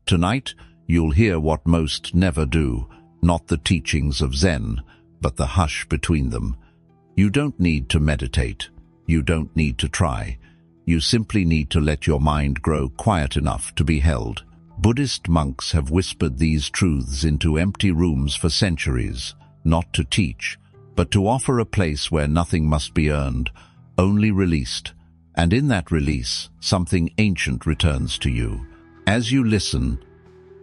Tonight, you'll hear what most never do, not the teachings of Zen, but the hush between them. You don't need to meditate. You don't need to try. You simply need to let your mind grow quiet enough to be held. Buddhist monks have whispered these truths into empty rooms for centuries, not to teach, but to offer a place where nothing must be earned, only released. And in that release, something ancient returns to you. As you listen,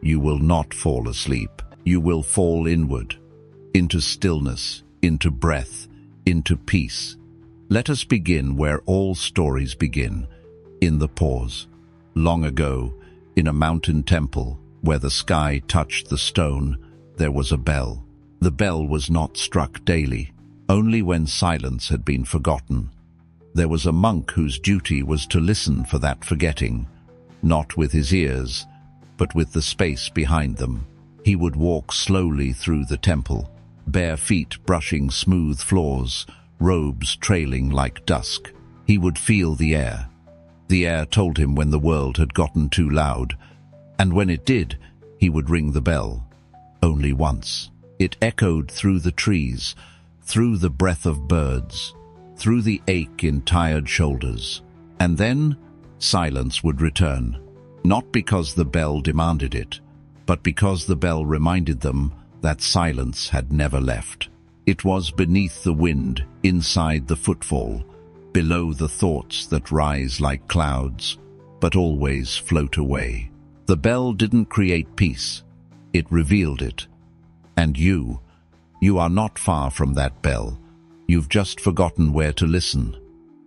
you will not fall asleep. You will fall inward, into stillness, into breath, into peace. Let us begin where all stories begin, in the pause. Long ago, in a mountain temple, where the sky touched the stone, there was a bell. The bell was not struck daily, only when silence had been forgotten. There was a monk whose duty was to listen for that forgetting, not with his ears, but with the space behind them. He would walk slowly through the temple, bare feet brushing smooth floors, robes trailing like dusk. He would feel the air. The air told him when the world had gotten too loud, and when it did, he would ring the bell. Only once. It echoed through the trees, through the breath of birds, through the ache in tired shoulders. And then, silence would return, not because the bell demanded it, but because the bell reminded them that silence had never left. It was beneath the wind, inside the footfall, below the thoughts that rise like clouds, but always float away. The bell didn't create peace, it revealed it. And you are not far from that bell. You've just forgotten where to listen,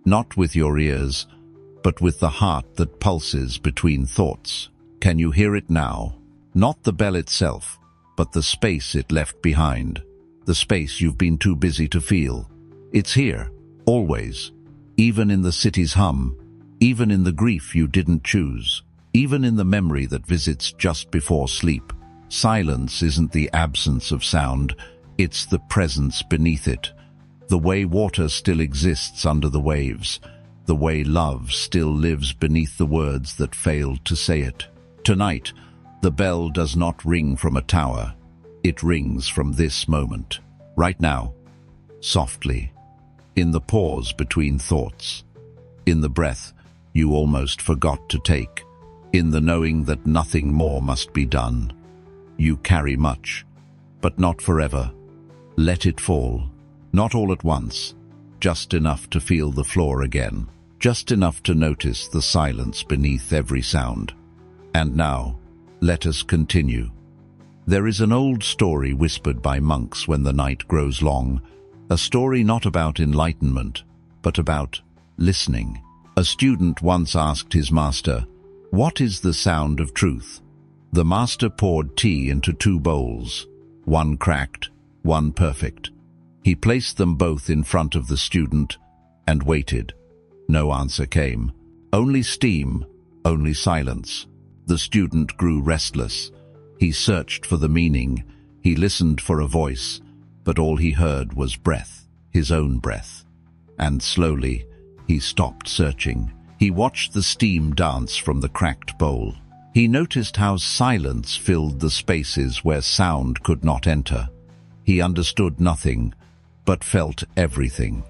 not with your ears, but with the heart that pulses between thoughts. Can you hear it now? Not the bell itself, but the space it left behind, the space you've been too busy to feel. It's here, always, even in the city's hum, even in the grief you didn't choose, even in the memory that visits just before sleep. Silence isn't the absence of sound, it's the presence beneath it. The way water still exists under the waves, the way love still lives beneath the words that failed to say it. Tonight, the bell does not ring from a tower. It rings from this moment, right now, softly, in the pause between thoughts, in the breath you almost forgot to take, in the knowing that nothing more must be done. You carry much, but not forever. Let it fall, not all at once, just enough to feel the floor again, just enough to notice the silence beneath every sound. And now, let us continue. There is an old story whispered by monks when the night grows long, a story not about enlightenment, but about listening. A student once asked his master, "What is the sound of truth?" The master poured tea into 2 bowls, one cracked, one perfect. He placed them both in front of the student and waited. No answer came. Only steam, only silence. The student grew restless. He searched for the meaning. He listened for a voice, but all he heard was breath, his own breath. And slowly, he stopped searching. He watched the steam dance from the cracked bowl. He noticed how silence filled the spaces where sound could not enter. He understood nothing, but felt everything.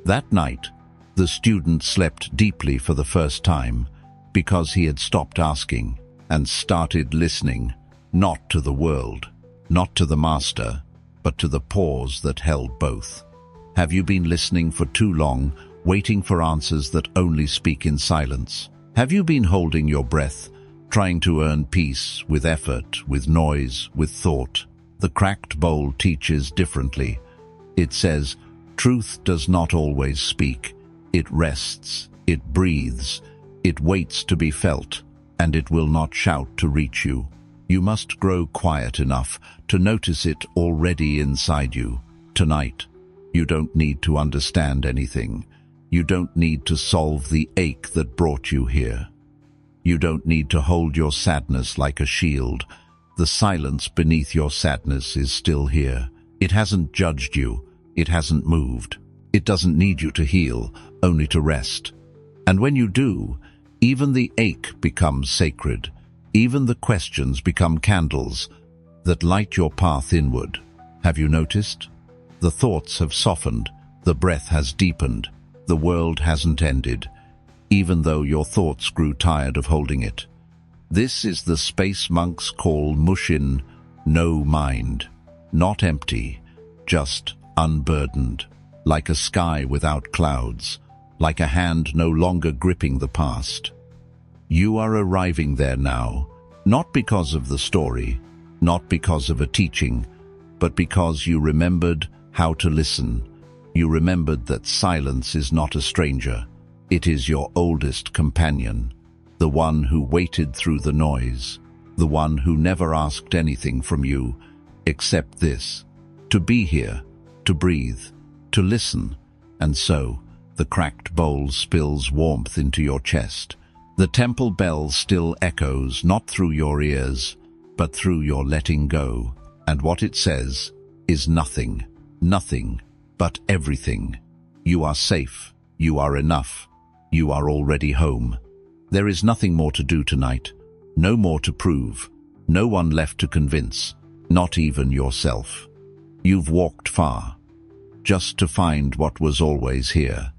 That night, the student slept deeply for the first time, because he had stopped asking and started listening, not to the world, not to the master, but to the pause that held both. Have you been listening for too long, waiting for answers that only speak in silence? Have you been holding your breath, trying to earn peace with effort, with noise, with thought? The cracked bowl teaches differently. It says, truth does not always speak. It rests, it breathes, it waits to be felt, and it will not shout to reach you. You must grow quiet enough to notice it already inside you. Tonight, you don't need to understand anything. You don't need to solve the ache that brought you here. You don't need to hold your sadness like a shield. The silence beneath your sadness is still here. It hasn't judged you. It hasn't moved. It doesn't need you to heal, only to rest. And when you do, even the ache becomes sacred. Even the questions become candles that light your path inward. Have you noticed? The thoughts have softened, the breath has deepened, the world hasn't ended, even though your thoughts grew tired of holding it. This is the space monks call mushin, no mind. Not empty, just unburdened, like a sky without clouds, like a hand no longer gripping the past. You are arriving there now, not because of the story, not because of a teaching, but because you remembered how to listen. You remembered that silence is not a stranger. It is your oldest companion, the one who waited through the noise, the one who never asked anything from you except this: to be here, to breathe, to listen. And so, the cracked bowl spills warmth into your chest. The temple bell still echoes, not through your ears, but through your letting go. And what it says is nothing, nothing, but everything. You are safe, you are enough, you are already home. There is nothing more to do tonight, no more to prove, no one left to convince, not even yourself. You've walked far, just to find what was always here.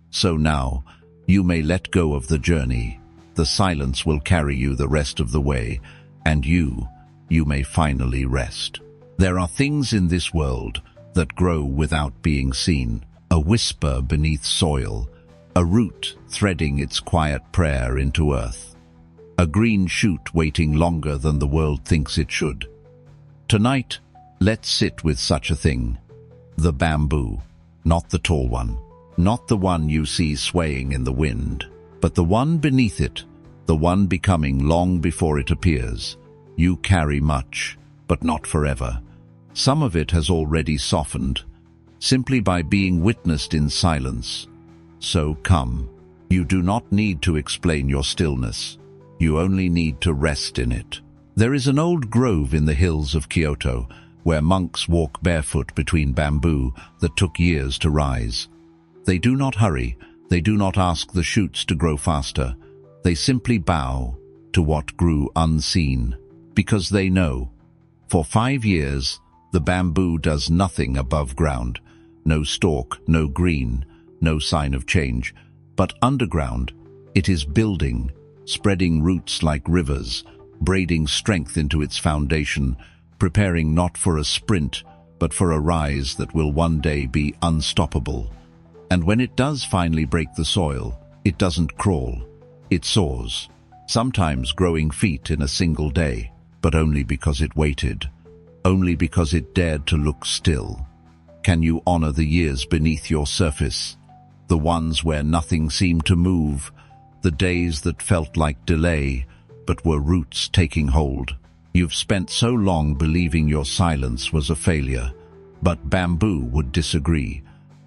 So now, you may let go of the journey. The silence will carry you the rest of the way, and you may finally rest. There are things in this world that grow without being seen, a whisper beneath soil, a root threading its quiet prayer into earth, a green shoot waiting longer than the world thinks it should. Tonight, let's sit with such a thing. The bamboo, not the tall one, not the one you see swaying in the wind, but the one beneath it, the one becoming long before it appears. You carry much, but not forever. Some of it has already softened, simply by being witnessed in silence. So come. You do not need to explain your stillness. You only need to rest in it. There is an old grove in the hills of Kyoto, where monks walk barefoot between bamboo that took years to rise. They do not hurry. They do not ask the shoots to grow faster. They simply bow to what grew unseen, because they know. For 5 years, the bamboo does nothing above ground. No stalk, no green, no sign of change. But underground, it is building, spreading roots like rivers, braiding strength into its foundation, preparing not for a sprint, but for a rise that will one day be unstoppable. And when it does finally break the soil, it doesn't crawl. It soars, sometimes growing feet in a single day, but only because it waited, only because it dared to look still. Can you honor the years beneath your surface, the ones where nothing seemed to move, the days that felt like delay, but were roots taking hold? You've spent so long believing your silence was a failure, but bamboo would disagree.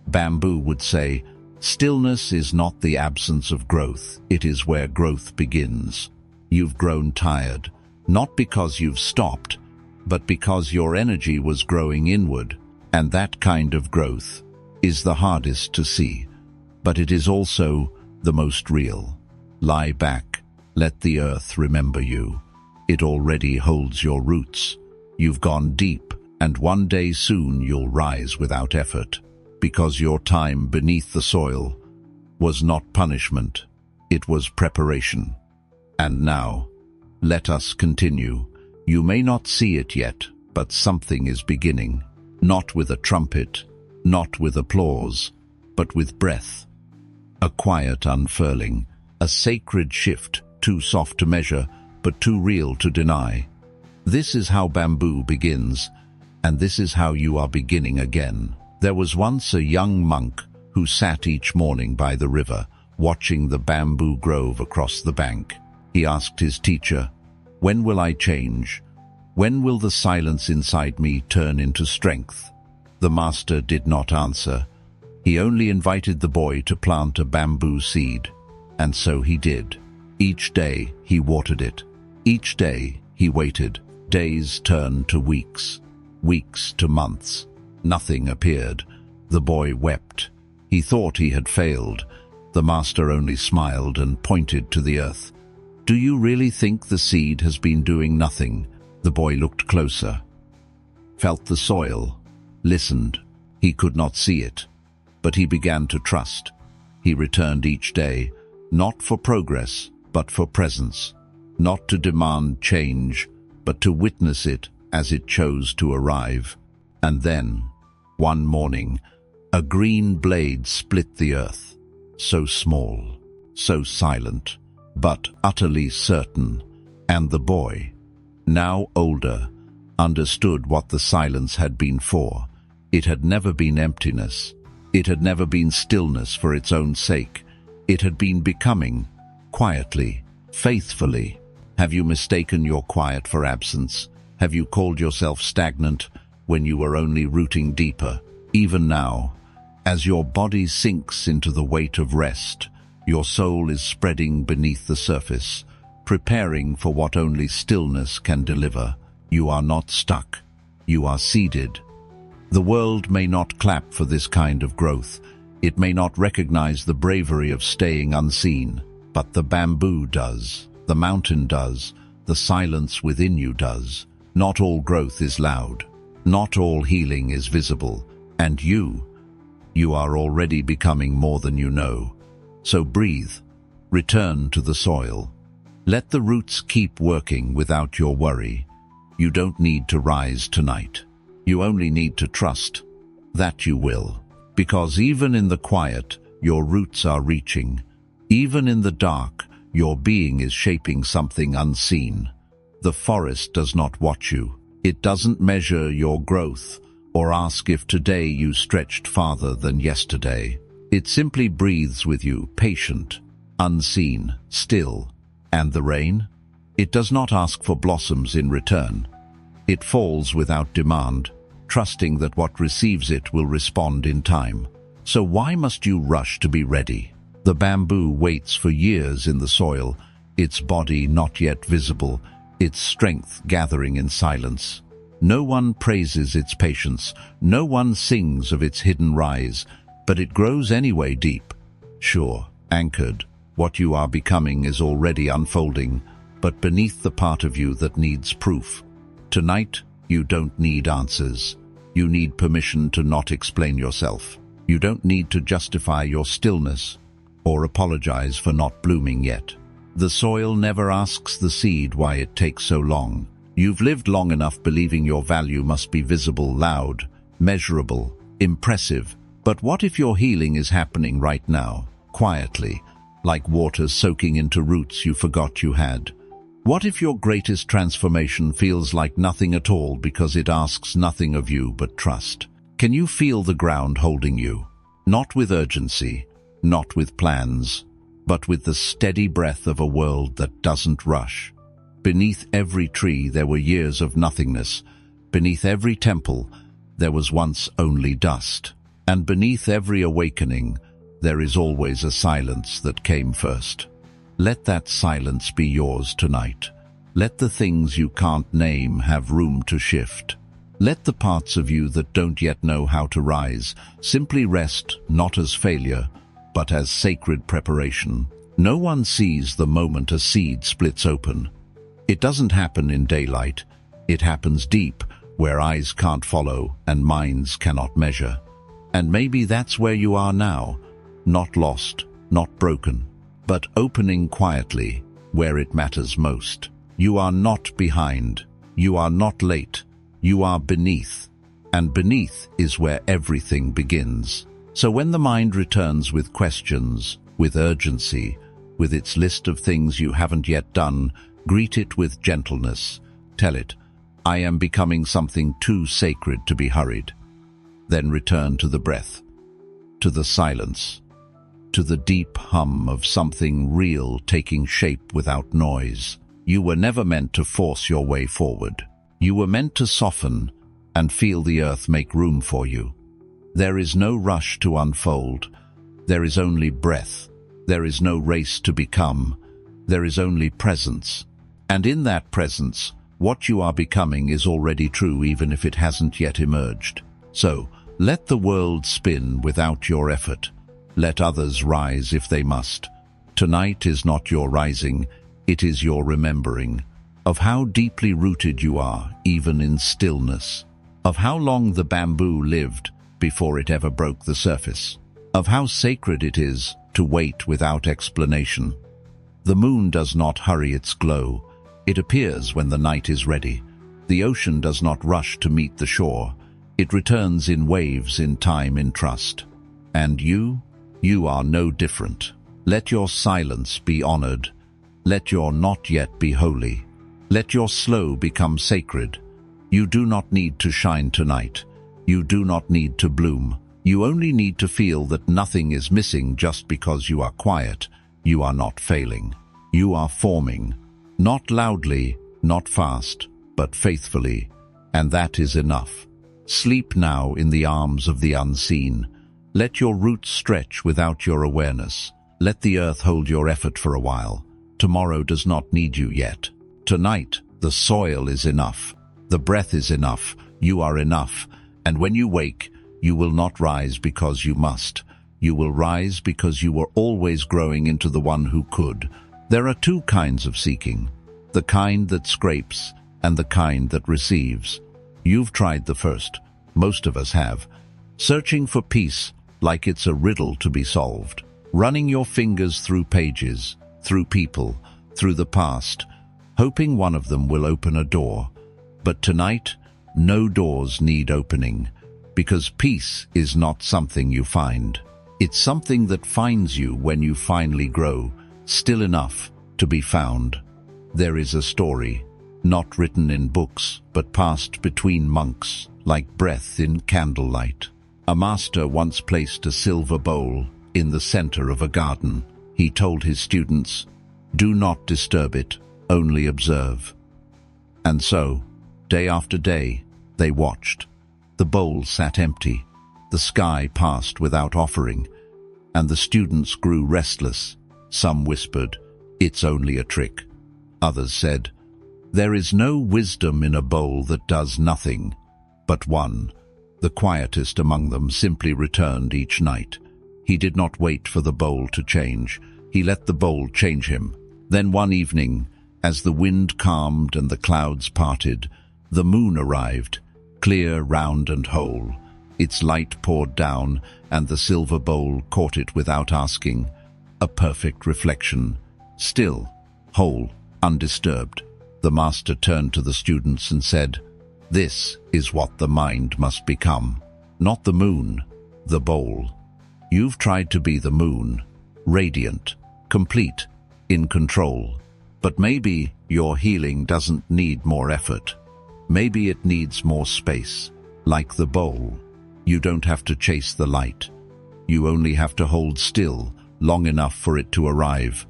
Bamboo would say, stillness is not the absence of growth, it is where growth begins. You've grown tired, not because you've stopped, but because your energy was growing inward, and that kind of growth is the hardest to see, but it is also the most real. Lie back, let the earth remember you. It already holds your roots. You've gone deep, and one day soon you'll rise without effort. Because your time beneath the soil was not punishment, it was preparation. And now, let us continue. You may not see it yet, but something is beginning. Not with a trumpet, not with applause, but with breath. A quiet unfurling, a sacred shift, too soft to measure, but too real to deny. This is how bamboo begins, and this is how you are beginning again. There was once a young monk who sat each morning by the river, watching the bamboo grove across the bank. He asked his teacher, "When will I change? When will the silence inside me turn into strength?" The master did not answer. He only invited the boy to plant a bamboo seed. And so he did. Each day he watered it. Each day he waited. Days turned to weeks, weeks to months. Nothing appeared. The boy wept. He thought he had failed. The master only smiled and pointed to the earth. Do you really think the seed has been doing nothing? The boy looked closer, felt the soil, listened. He could not see it, but he began to trust. He returned each day, not for progress, but for presence, not to demand change, but to witness it as it chose to arrive. And then, one morning, a green blade split the earth, so small, so silent, but utterly certain, and the boy, now older, understood what the silence had been for. It had never been emptiness. It had never been stillness for its own sake. It had been becoming, quietly, faithfully. Have you mistaken your quiet for absence? Have you called yourself stagnant when you were only rooting deeper? Even now, as your body sinks into the weight of rest, your soul is spreading beneath the surface, preparing for what only stillness can deliver. You are not stuck. You are seeded. The world may not clap for this kind of growth. It may not recognize the bravery of staying unseen, but the bamboo does, the mountain does, the silence within you does. Not all growth is loud. Not all healing is visible. And you are already becoming more than you know. So breathe. Return to the soil. Let the roots keep working without your worry. You don't need to rise tonight. You only need to trust that you will. Because even in the quiet, your roots are reaching. Even in the dark, your being is shaping something unseen. The forest does not watch you. It doesn't measure your growth or ask if today you stretched farther than yesterday. It simply breathes with you, patient, unseen, still. And the rain? It does not ask for blossoms in return. It falls without demand, trusting that what receives it will respond in time. So why must you rush to be ready? The bamboo waits for years in the soil, its body not yet visible, its strength gathering in silence. No one praises its patience, no one sings of its hidden rise, but it grows anyway deep. Sure, anchored, what you are becoming is already unfolding, but beneath the part of you that needs proof. Tonight, you don't need answers. You need permission to not explain yourself. You don't need to justify your stillness or apologize for not blooming yet. The soil never asks the seed why it takes so long. You've lived long enough believing your value must be visible, loud, measurable, impressive. But what if your healing is happening right now, quietly, like water soaking into roots you forgot you had? What if your greatest transformation feels like nothing at all because it asks nothing of you but trust? Can you feel the ground holding you? Not with urgency, not with plans, but with the steady breath of a world that doesn't rush. Beneath every tree there were years of nothingness. Beneath every temple there was once only dust. And beneath every awakening there is always a silence that came first. Let that silence be yours tonight. Let the things you can't name have room to shift. Let the parts of you that don't yet know how to rise simply rest, not as failure, but as sacred preparation. No one sees the moment a seed splits open. It doesn't happen in daylight. It happens deep, where eyes can't follow and minds cannot measure. And maybe that's where you are now, not lost, not broken, but opening quietly where it matters most. You are not behind. You are not late. You are beneath. And beneath is where everything begins. So when the mind returns with questions, with urgency, with its list of things you haven't yet done, greet it with gentleness. Tell it, I am becoming something too sacred to be hurried. Then return to the breath, to the silence, to the deep hum of something real taking shape without noise. You were never meant to force your way forward. You were meant to soften and feel the earth make room for you. There is no rush to unfold. There is only breath. There is no race to become. There is only presence. And in that presence, what you are becoming is already true even if it hasn't yet emerged. So, let the world spin without your effort. Let others rise if they must. Tonight is not your rising, It is your remembering of how deeply rooted you are, even in stillness, of how long the bamboo lived before it ever broke the surface, of how sacred it is to wait without explanation. The moon does not hurry its glow. It appears when the night is ready. The ocean does not rush to meet the shore. It returns in waves, in time, in trust. And you are no different. Let your silence be honored. Let your not yet be holy. Let your slow become sacred. You do not need to shine tonight. You do not need to bloom. You only need to feel that nothing is missing just because you are quiet. You are not failing. You are forming. Not loudly, not fast, but faithfully. And that is enough. Sleep now in the arms of the unseen. Let your roots stretch without your awareness. Let the earth hold your effort for a while. Tomorrow does not need you yet. Tonight, the soil is enough. The breath is enough. You are enough. And when you wake, you will not rise because you must. You will rise because you were always growing into the one who could. There are two kinds of seeking, the kind that scrapes and the kind that receives. You've tried the first. Most of us have. Searching for peace like it's a riddle to be solved. Running your fingers through pages, through people, through the past, hoping one of them will open a door. But tonight, no doors need opening, because peace is not something you find. It's something that finds you when you finally grow, still enough to be found. There is a story, not written in books, but passed between monks, like breath in candlelight. A master once placed a silver bowl in the center of a garden. He told his students, "Do not disturb it, only observe." And so, day after day, they watched. The bowl sat empty. The sky passed without offering, and the students grew restless. Some whispered, "It's only a trick." Others said, "There is no wisdom in a bowl that does nothing." But one, the quietest among them, simply returned each night. He did not wait for the bowl to change. He let the bowl change him. Then one evening, as the wind calmed and the clouds parted, the moon arrived, clear, round and whole. Its light poured down, and the silver bowl caught it without asking. A perfect reflection, still, whole, undisturbed. The master turned to the students and said, "This is what the mind must become. Not the moon, the bowl. You've tried to be the moon, radiant, complete, in control. But maybe your healing doesn't need more effort. Maybe it needs more space, like the bowl. You don't have to chase the light. You only have to hold still long enough for it to arrive.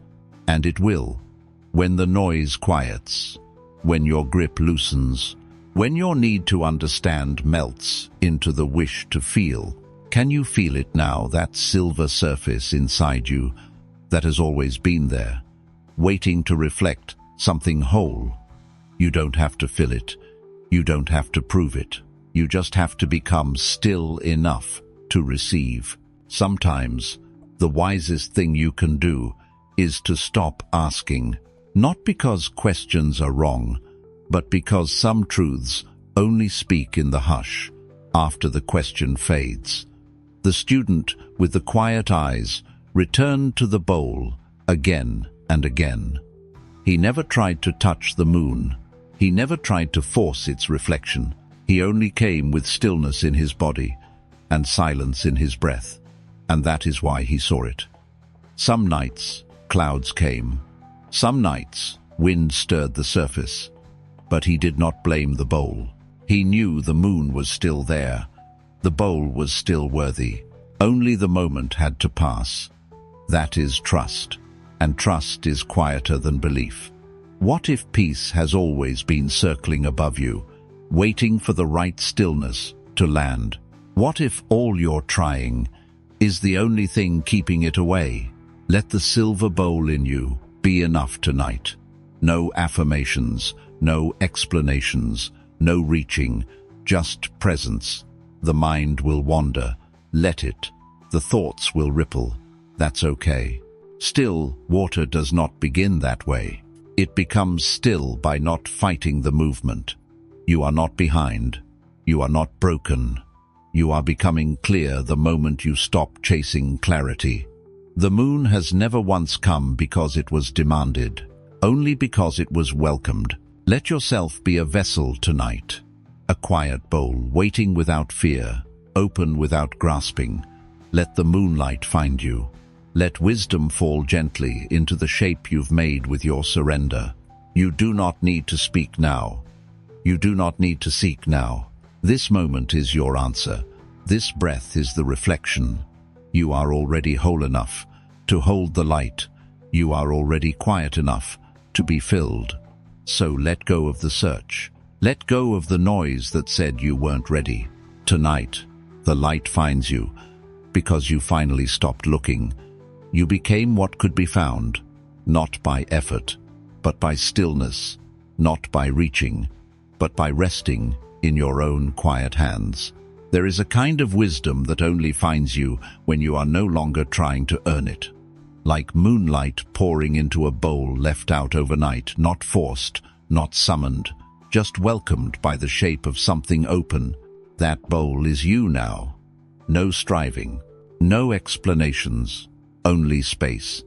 And it will. When the noise quiets, when your grip loosens, when your need to understand melts into the wish to feel. Can you feel it now, that silver surface inside you that has always been there, waiting to reflect something whole? You don't have to fill it. You don't have to prove it. You just have to become still enough to receive. Sometimes, the wisest thing you can do is to stop asking, not because questions are wrong, but because some truths only speak in the hush, after the question fades. The student with the quiet eyes returned to the bowl again and again. He never tried to touch the moon. He never tried to force its reflection. He only came with stillness in his body and silence in his breath, and that is why he saw it. Some nights, clouds came. Some nights, wind stirred the surface. But he did not blame the bowl. He knew the moon was still there. The bowl was still worthy. Only the moment had to pass. That is trust, and trust is quieter than belief. What if peace has always been circling above you, waiting for the right stillness to land? What if all your trying is the only thing keeping it away? Let the silver bowl in you be enough tonight. No affirmations, no explanations, no reaching, just presence. The mind will wander. Let it. The thoughts will ripple. That's okay. Still, water does not begin that way. It becomes still by not fighting the movement. You are not behind. You are not broken. You are becoming clear the moment you stop chasing clarity. The moon has never once come because it was demanded, only because it was welcomed. Let yourself be a vessel tonight, a quiet bowl, waiting without fear, open without grasping. Let the moonlight find you. Let wisdom fall gently into the shape you've made with your surrender. You do not need to speak now. You do not need to seek now. This moment is your answer. This breath is the reflection. You are already whole enough to hold the light. You are already quiet enough to be filled. So let go of the search. Let go of the noise that said you weren't ready. Tonight, the light finds you because you finally stopped looking. You became what could be found, not by effort, but by stillness, not by reaching, but by resting in your own quiet hands. There is a kind of wisdom that only finds you when you are no longer trying to earn it. Like moonlight pouring into a bowl left out overnight, not forced, not summoned, just welcomed by the shape of something open. That bowl is you now. No striving, no explanations, only space.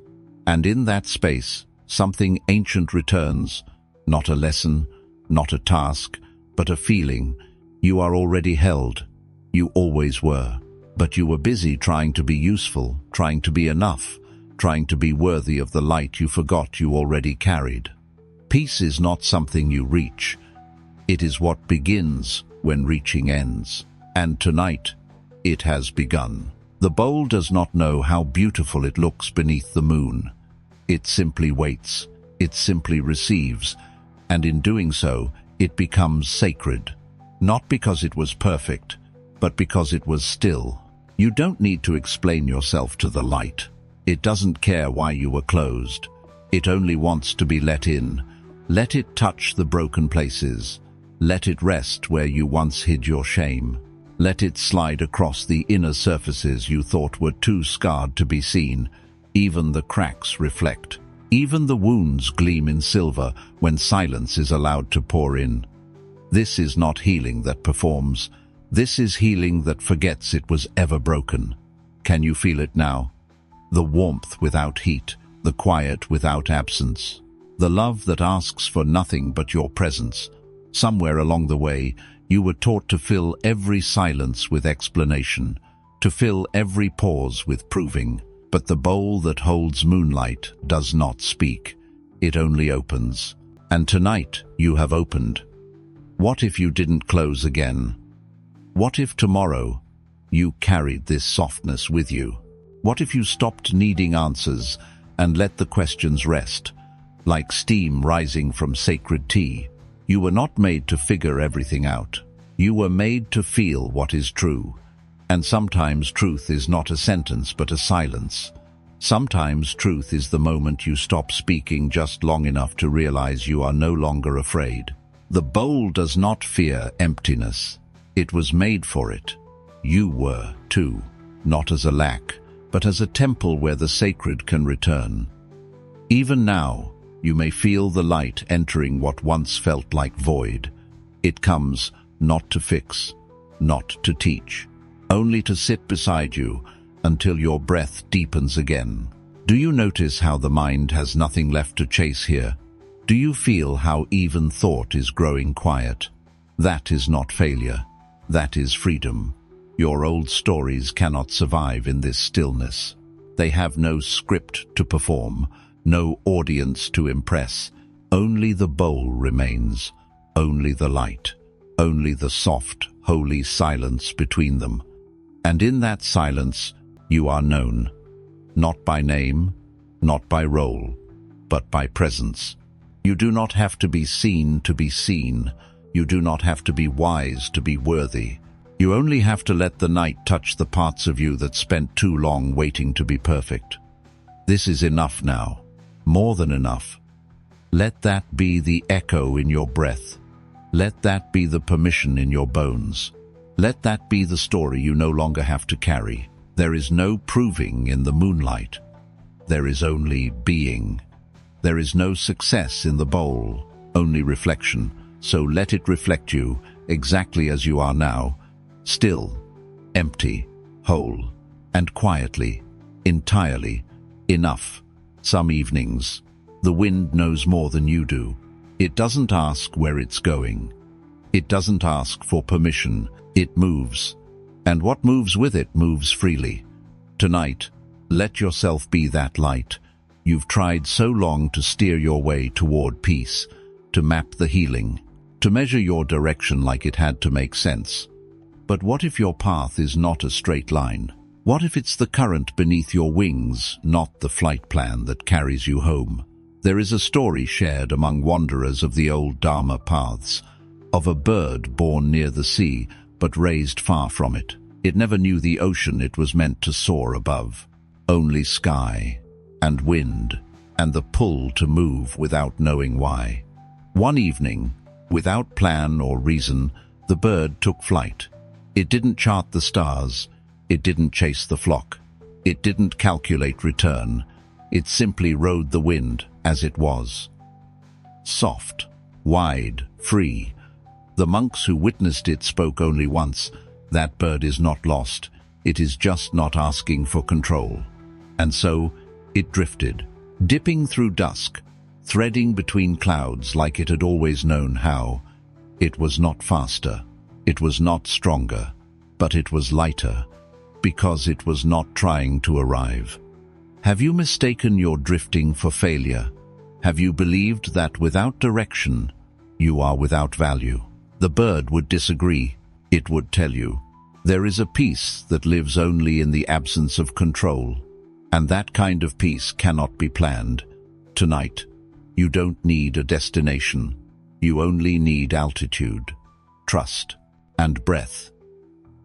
And in that space, something ancient returns, not a lesson, not a task, but a feeling. You are already held. You always were. But you were busy trying to be useful, trying to be enough, trying to be worthy of the light you forgot you already carried. Peace is not something you reach. It is what begins when reaching ends. And tonight, it has begun. The bowl does not know how beautiful it looks beneath the moon. It simply waits. It simply receives. And in doing so, it becomes sacred. Not because it was perfect, but because it was still. You don't need to explain yourself to the light. It doesn't care why you were closed. It only wants to be let in. Let it touch the broken places. Let it rest where you once hid your shame. Let it slide across the inner surfaces you thought were too scarred to be seen. Even the cracks reflect. Even the wounds gleam in silver when silence is allowed to pour in. This is not healing that performs. This is healing that forgets it was ever broken. Can you feel it now? The warmth without heat, the quiet without absence, the love that asks for nothing but your presence. Somewhere along the way, you were taught to fill every silence with explanation, to fill every pause with proving. But the bowl that holds moonlight does not speak. It only opens. And tonight you have opened. What if you didn't close again? What if tomorrow you carried this softness with you? What if you stopped needing answers and let the questions rest, like steam rising from sacred tea? You were not made to figure everything out. You were made to feel what is true. And sometimes truth is not a sentence but a silence. Sometimes truth is the moment you stop speaking just long enough to realize you are no longer afraid. The bowl does not fear emptiness. It was made for it. You were, too, not as a lack, but as a temple where the sacred can return. Even now, you may feel the light entering what once felt like void. It comes not to fix, not to teach, only to sit beside you until your breath deepens again. Do you notice how the mind has nothing left to chase here? Do you feel how even thought is growing quiet? That is not failure. That is freedom. Your old stories cannot survive in this stillness. They have no script to perform, no audience to impress. Only the bowl remains, only the light, only the soft, holy silence between them. And in that silence, you are known, not by name, not by role, but by presence. You do not have to be seen to be seen. You do not have to be wise to be worthy. You only have to let the night touch the parts of you that spent too long waiting to be perfect. This is enough now, more than enough. Let that be the echo in your breath. Let that be the permission in your bones. Let that be the story you no longer have to carry. There is no proving in the moonlight. There is only being. There is no success in the bowl, only reflection, so let it reflect you exactly as you are now, still, empty, whole, and quietly, entirely, enough. Some evenings, the wind knows more than you do. It doesn't ask where it's going. It doesn't ask for permission. It moves. And what moves with it moves freely. Tonight, let yourself be that light. You've tried so long to steer your way toward peace, to map the healing, to measure your direction like it had to make sense. But what if your path is not a straight line? What if it's the current beneath your wings, not the flight plan that carries you home? There is a story shared among wanderers of the old Dharma paths, of a bird born near the sea, but raised far from it. It never knew the ocean it was meant to soar above. Only sky, and wind, and the pull to move without knowing why. One evening, without plan or reason, the bird took flight. It didn't chart the stars. It didn't chase the flock. It didn't calculate return. It simply rode the wind as it was. Soft, wide, free. The monks who witnessed it spoke only once. That bird is not lost. It is just not asking for control. And so it drifted, dipping through dusk, threading between clouds like it had always known how. It was not faster. It was not stronger. But it was lighter, because it was not trying to arrive. Have you mistaken your drifting for failure? Have you believed that without direction, you are without value? The bird would disagree. It would tell you, there is a peace that lives only in the absence of control, and that kind of peace cannot be planned. Tonight, you don't need a destination. You only need altitude, trust, and breath.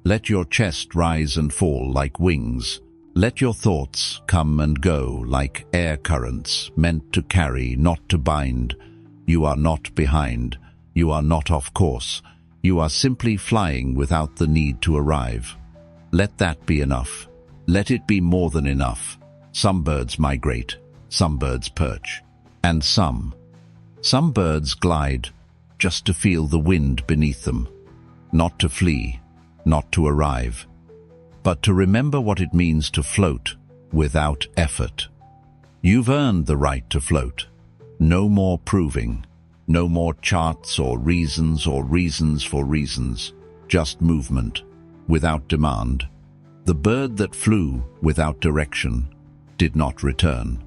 Let your chest rise and fall like wings. Let your thoughts come and go like air currents, meant to carry, not to bind. You are not behind. You are not off course. You are simply flying without the need to arrive. Let that be enough. Let it be more than enough. Some birds migrate, some birds perch, and some birds glide just to feel the wind beneath them, not to flee, not to arrive, but to remember what it means to float without effort. You've earned the right to float. No more proving. No more charts or reasons for reasons. Just movement, without demand. The bird that flew without direction did not return.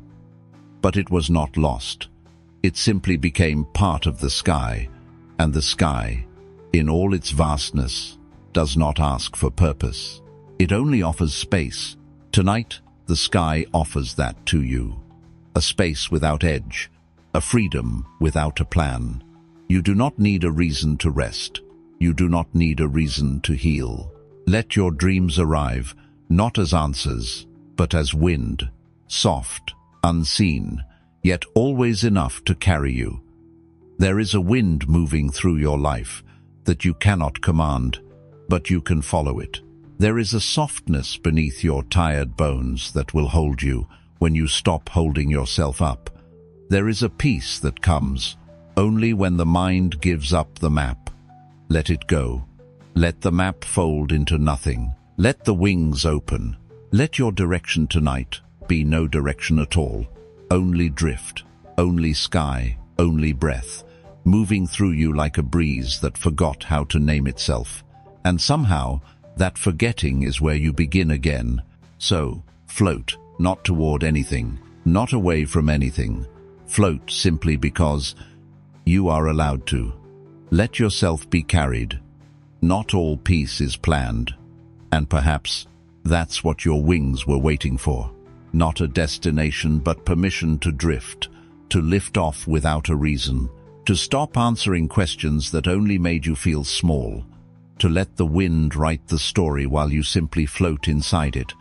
But it was not lost. It simply became part of the sky, and the sky, in all its vastness, does not ask for purpose. It only offers space. Tonight, the sky offers that to you. A space without edge, a freedom without a plan. You do not need a reason to rest. You do not need a reason to heal. Let your dreams arrive, not as answers, but as wind, soft, unseen, yet always enough to carry you. There is a wind moving through your life that you cannot command, but you can follow it. There is a softness beneath your tired bones that will hold you when you stop holding yourself up. There is a peace that comes only when the mind gives up the map. Let it go. Let the map fold into nothing. Let the wings open. Let your direction tonight be no direction at all. Only drift, only sky, only breath, moving through you like a breeze that forgot how to name itself. And somehow, that forgetting is where you begin again. So, float, not toward anything, not away from anything. Float simply because you are allowed to. Let yourself be carried. Not all peace is planned. And perhaps that's what your wings were waiting for. Not a destination, but permission to drift, to lift off without a reason, to stop answering questions that only made you feel small, to let the wind write the story while you simply float inside it.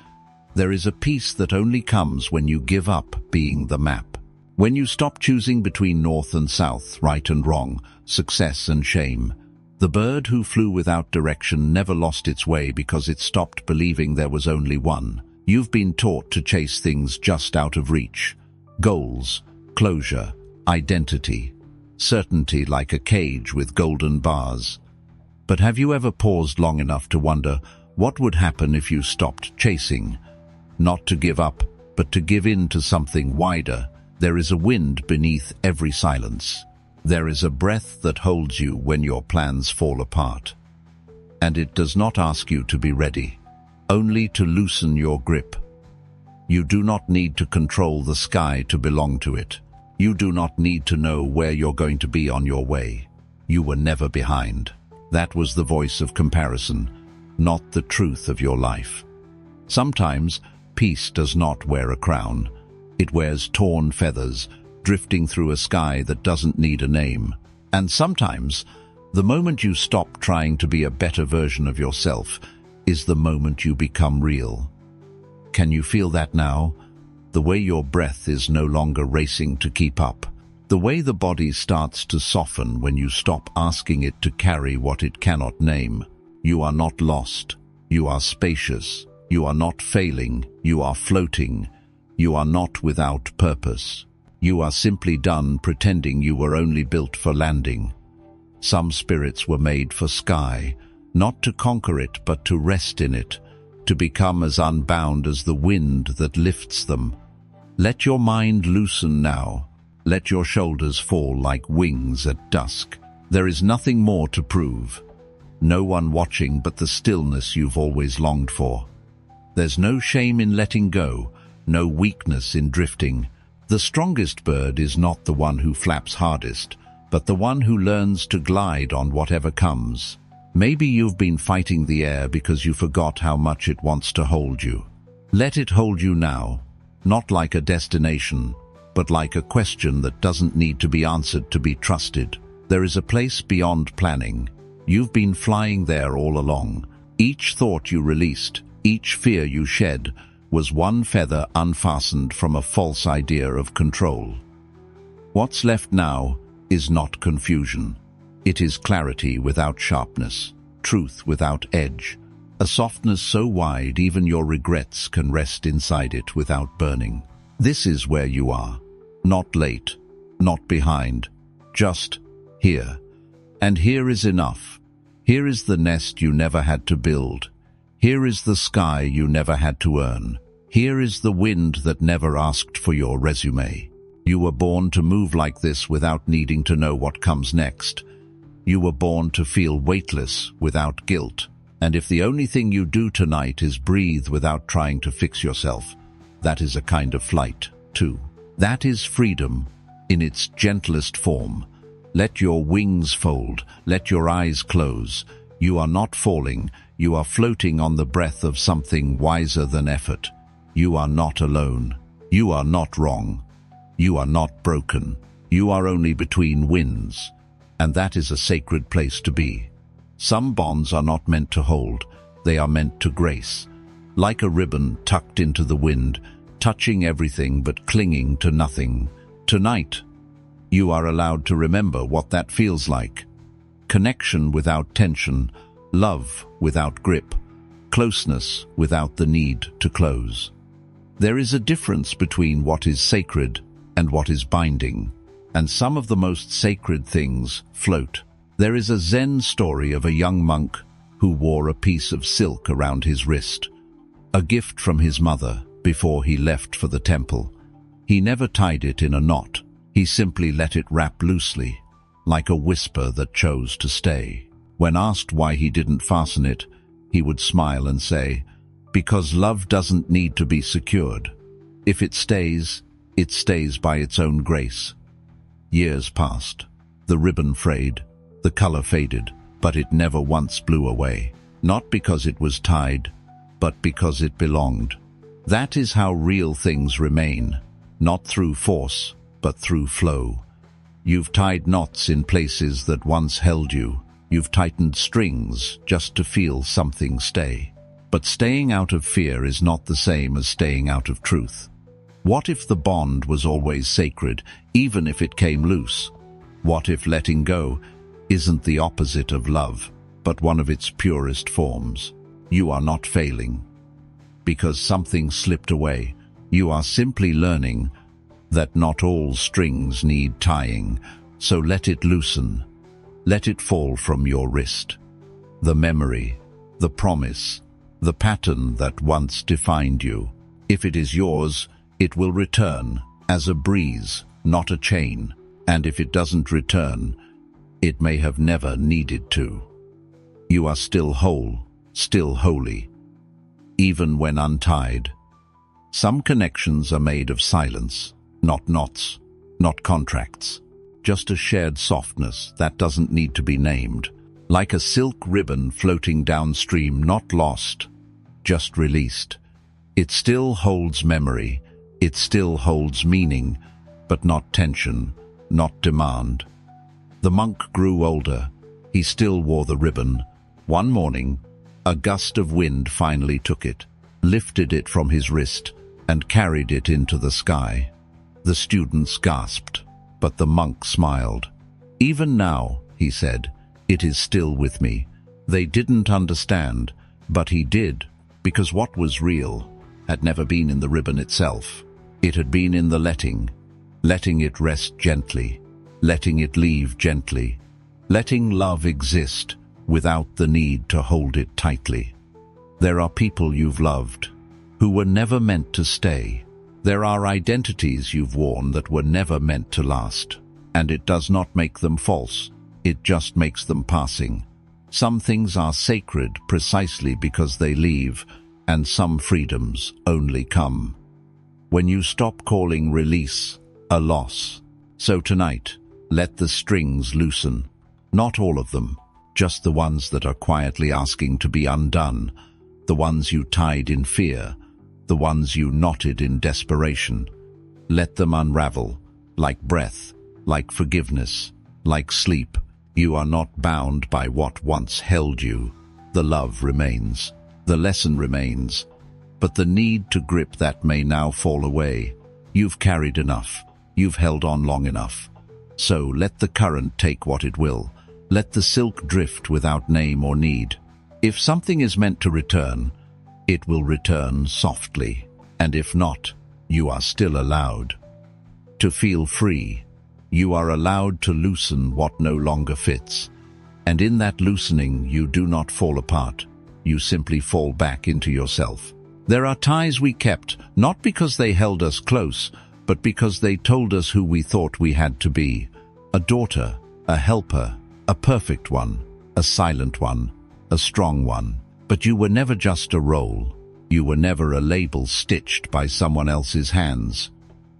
There is a peace that only comes when you give up being the map. When you stop choosing between north and south, right and wrong, success and shame. The bird who flew without direction never lost its way because it stopped believing there was only one. You've been taught to chase things just out of reach. Goals, closure, identity, certainty like a cage with golden bars. But have you ever paused long enough to wonder what would happen if you stopped chasing? Not to give up, but to give in to something wider. There is a wind beneath every silence. There is a breath that holds you when your plans fall apart. And it does not ask you to be ready, only to loosen your grip. You do not need to control the sky to belong to it. You do not need to know where you're going to be on your way. You were never behind. That was the voice of comparison, not the truth of your life. Sometimes, peace does not wear a crown. It wears torn feathers, drifting through a sky that doesn't need a name. And sometimes, the moment you stop trying to be a better version of yourself is the moment you become real. Can you feel that now? The way your breath is no longer racing to keep up. The way the body starts to soften when you stop asking it to carry what it cannot name. You are not lost. You are spacious. You are not failing. You are floating. You are not without purpose. You are simply done pretending you were only built for landing. Some spirits were made for sky, not to conquer it but to rest in it, to become as unbound as the wind that lifts them. Let your mind loosen now. Let your shoulders fall like wings at dusk. There is nothing more to prove. No one watching but the stillness you've always longed for. There's no shame in letting go, no weakness in drifting. The strongest bird is not the one who flaps hardest, but the one who learns to glide on whatever comes. Maybe you've been fighting the air because you forgot how much it wants to hold you. Let it hold you now, not like a destination, but like a question that doesn't need to be answered to be trusted. There is a place beyond planning. You've been flying there all along. Each thought you released, each fear you shed, was one feather unfastened from a false idea of control. What's left now is not confusion. It is clarity without sharpness, truth without edge, a softness so wide even your regrets can rest inside it without burning. This is where you are, not late, not behind, just here. And here is enough. Here is the nest you never had to build. Here is the sky you never had to earn. Here is the wind that never asked for your resume. You were born to move like this without needing to know what comes next. You were born to feel weightless without guilt. And if the only thing you do tonight is breathe without trying to fix yourself, that is a kind of flight, too. That is freedom in its gentlest form. Let your wings fold, let your eyes close. You are not falling, you are floating on the breath of something wiser than effort. You are not alone. You are not wrong. You are not broken. You are only between winds. And that is a sacred place to be. Some bonds are not meant to hold, they are meant to grace. Like a ribbon tucked into the wind, touching everything but clinging to nothing. Tonight, you are allowed to remember what that feels like. Connection without tension, love without grip, closeness without the need to close. There is a difference between what is sacred and what is binding, and some of the most sacred things float. There is a Zen story of a young monk who wore a piece of silk around his wrist, a gift from his mother before he left for the temple. He never tied it in a knot. He simply let it wrap loosely, like a whisper that chose to stay. When asked why he didn't fasten it, he would smile and say, "Because love doesn't need to be secured. If it stays by its own grace." Years passed. The ribbon frayed, the color faded, but it never once blew away. Not because it was tied, but because it belonged. That is how real things remain, not through force, but through flow. You've tied knots in places that once held you. You've tightened strings just to feel something stay. But staying out of fear is not the same as staying out of truth. What if the bond was always sacred, even if it came loose? What if letting go isn't the opposite of love, but one of its purest forms? You are not failing because something slipped away. You are simply learning that not all strings need tying, so let it loosen. Let it fall from your wrist. The memory, the promise, the pattern that once defined you. If it is yours, it will return as a breeze, not a chain. And if it doesn't return, it may have never needed to. You are still whole, still holy, even when untied. Some connections are made of silence, not knots, not contracts. Just a shared softness that doesn't need to be named. Like a silk ribbon floating downstream, not lost, just released. It still holds memory, it still holds meaning, but not tension, not demand. The monk grew older. He still wore the ribbon. One morning, a gust of wind finally took it, lifted it from his wrist, and carried it into the sky. The students gasped, but the monk smiled. "Even now," he said, "it is still with me." They didn't understand, but he did, because what was real had never been in the ribbon itself. It had been in the letting it rest gently, letting it leave gently, letting love exist without the need to hold it tightly. There are people you've loved who were never meant to stay. There are identities you've worn that were never meant to last. And it does not make them false, it just makes them passing. Some things are sacred precisely because they leave, and some freedoms only come when you stop calling release a loss. So tonight, let the strings loosen. Not all of them, just the ones that are quietly asking to be undone, the ones you tied in fear, the ones you knotted in desperation. Let them unravel, like breath, like forgiveness, like sleep. You are not bound by what once held you. The love remains, the lesson remains, but the need to grip that may now fall away. You've carried enough, you've held on long enough. So let the current take what it will. Let the silk drift without name or need. If something is meant to return, it will return softly. And if not, you are still allowed to feel free. You are allowed to loosen what no longer fits. And in that loosening, you do not fall apart. You simply fall back into yourself. There are ties we kept, not because they held us close, but because they told us who we thought we had to be. A daughter, a helper, a perfect one, a silent one, a strong one. But you were never just a role. You were never a label stitched by someone else's hands.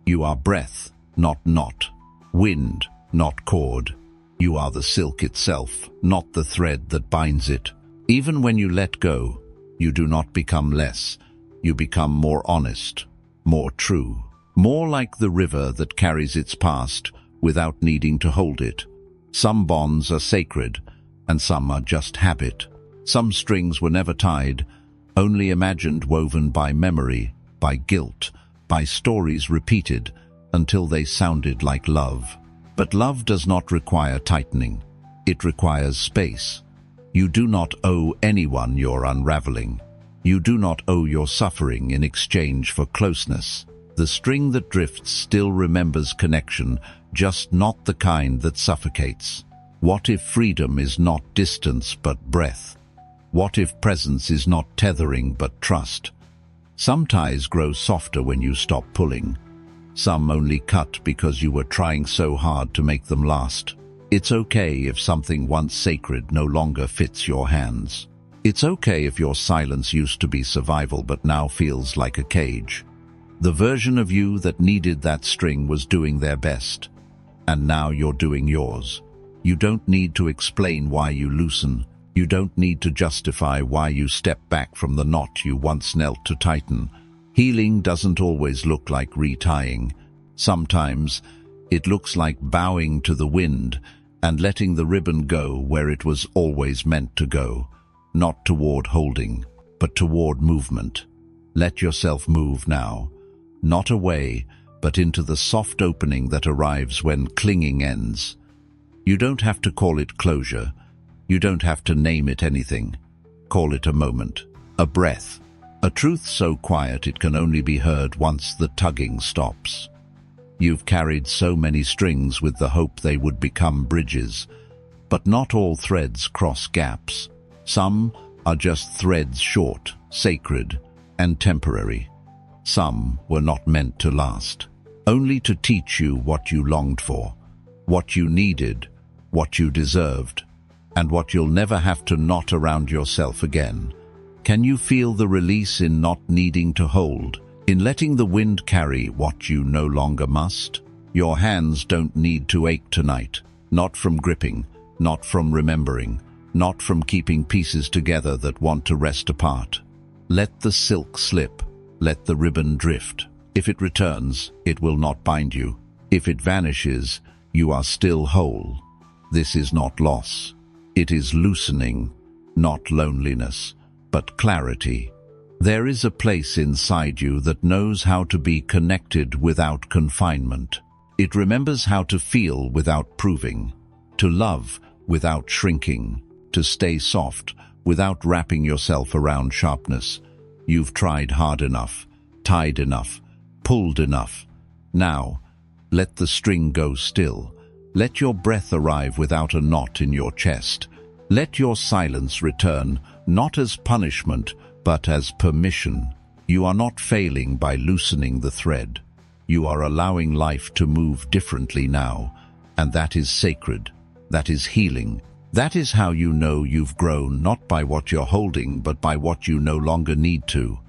You are breath, not knot. Wind, not cord. You are the silk itself, not the thread that binds it. Even when you let go, you do not become less. You become more honest, more true, more like the river that carries its past without needing to hold it. Some bonds are sacred, and some are just habit. Some strings were never tied, only imagined, woven by memory, by guilt, by stories repeated, until they sounded like love. But love does not require tightening. It requires space. You do not owe anyone your unraveling. You do not owe your suffering in exchange for closeness. The string that drifts still remembers connection, just not the kind that suffocates. What if freedom is not distance but breath? What if presence is not tethering but trust? Some ties grow softer when you stop pulling. Some only cut because you were trying so hard to make them last. It's okay if something once sacred no longer fits your hands. It's okay if your silence used to be survival but now feels like a cage. The version of you that needed that string was doing their best, and now you're doing yours. You don't need to explain why you loosen. You don't need to justify why you step back from the knot you once knelt to tighten. Healing doesn't always look like retying. Sometimes it looks like bowing to the wind and letting the ribbon go where it was always meant to go, not toward holding, but toward movement. Let yourself move now, not away, but into the soft opening that arrives when clinging ends. You don't have to call it closure. You don't have to name it anything. Call it a moment, a breath, a truth so quiet it can only be heard once the tugging stops. You've carried so many strings with the hope they would become bridges. But not all threads cross gaps. Some are just threads short, sacred, and temporary. Some were not meant to last, only to teach you what you longed for, what you needed, what you deserved, and what you'll never have to knot around yourself again. Can you feel the release in not needing to hold, in letting the wind carry what you no longer must? Your hands don't need to ache tonight, not from gripping, not from remembering, not from keeping pieces together that want to rest apart. Let the silk slip, let the ribbon drift. If it returns, it will not bind you. If it vanishes, you are still whole. This is not loss. It is loosening, not loneliness, but clarity. There is a place inside you that knows how to be connected without confinement. It remembers how to feel without proving, to love without shrinking, to stay soft without wrapping yourself around sharpness. You've tried hard enough, tied enough, pulled enough. Now, let the string go still. Let your breath arrive without a knot in your chest. Let your silence return, not as punishment, but as permission. You are not failing by loosening the thread. You are allowing life to move differently now, and that is sacred. That is healing. That is how you know you've grown, not by what you're holding, but by what you no longer need to.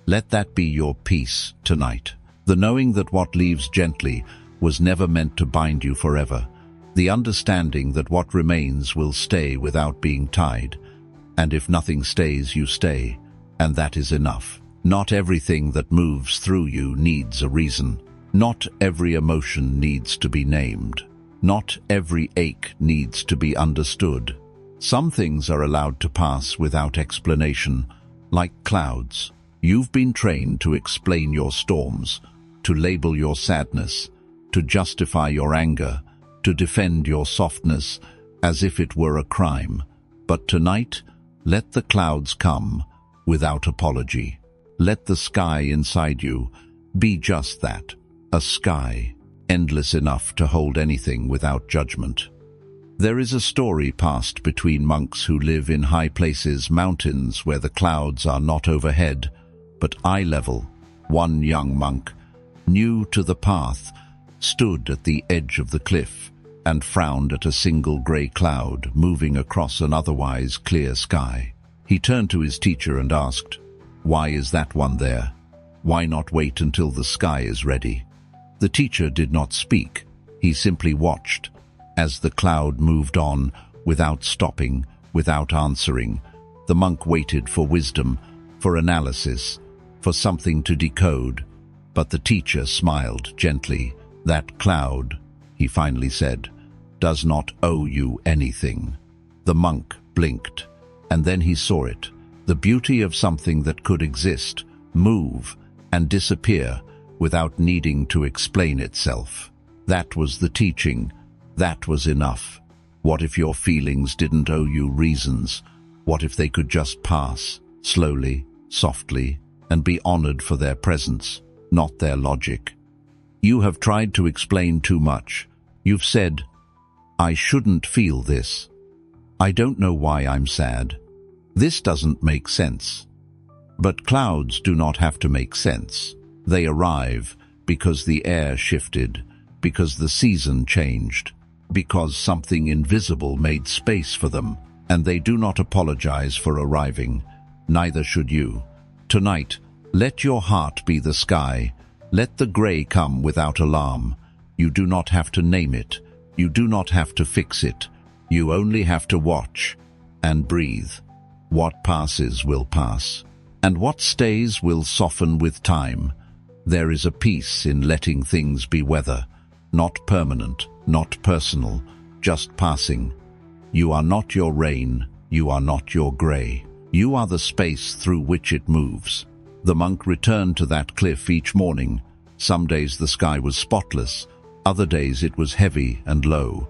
Let that be your peace tonight. The knowing that what leaves gently was never meant to bind you forever. The understanding that what remains will stay without being tied. And if nothing stays, you stay. And that is enough. Not everything that moves through you needs a reason. Not every emotion needs to be named. Not every ache needs to be understood. Some things are allowed to pass without explanation, like clouds. You've been trained to explain your storms, to label your sadness, to justify your anger, to defend your softness as if it were a crime. But tonight, let the clouds come without apology. Let the sky inside you be just that, a sky, endless enough to hold anything without judgment. There is a story passed between monks who live in high places, mountains where the clouds are not overhead, but eye level. One young monk, new to the path, stood at the edge of the cliff and frowned at a single grey cloud moving across an otherwise clear sky. He turned to his teacher and asked, "Why is that one there? Why not wait until the sky is ready?" The teacher did not speak. He simply watched as the cloud moved on without stopping, without answering. The monk waited for wisdom, for analysis, for something to decode. But the teacher smiled gently. "That cloud," he finally said, "does not owe you anything." The monk blinked, and then he saw it, the beauty of something that could exist, move, and disappear without needing to explain itself. That was the teaching. That was enough. What if your feelings didn't owe you reasons? What if they could just pass, slowly, softly, and be honored for their presence, not their logic? You have tried to explain too much. You've said, "I shouldn't feel this. I don't know why I'm sad. This doesn't make sense." But clouds do not have to make sense. They arrive because the air shifted, because the season changed, because something invisible made space for them, and they do not apologize for arriving. Neither should you. Tonight, let your heart be the sky. Let the gray come without alarm. You do not have to name it. You do not have to fix it. You only have to watch and breathe. What passes will pass, and what stays will soften with time. There is a peace in letting things be weather, not permanent, not personal, just passing. You are not your rain, you are not your gray. You are the space through which it moves. The monk returned to that cliff each morning. Some days the sky was spotless, other days it was heavy and low.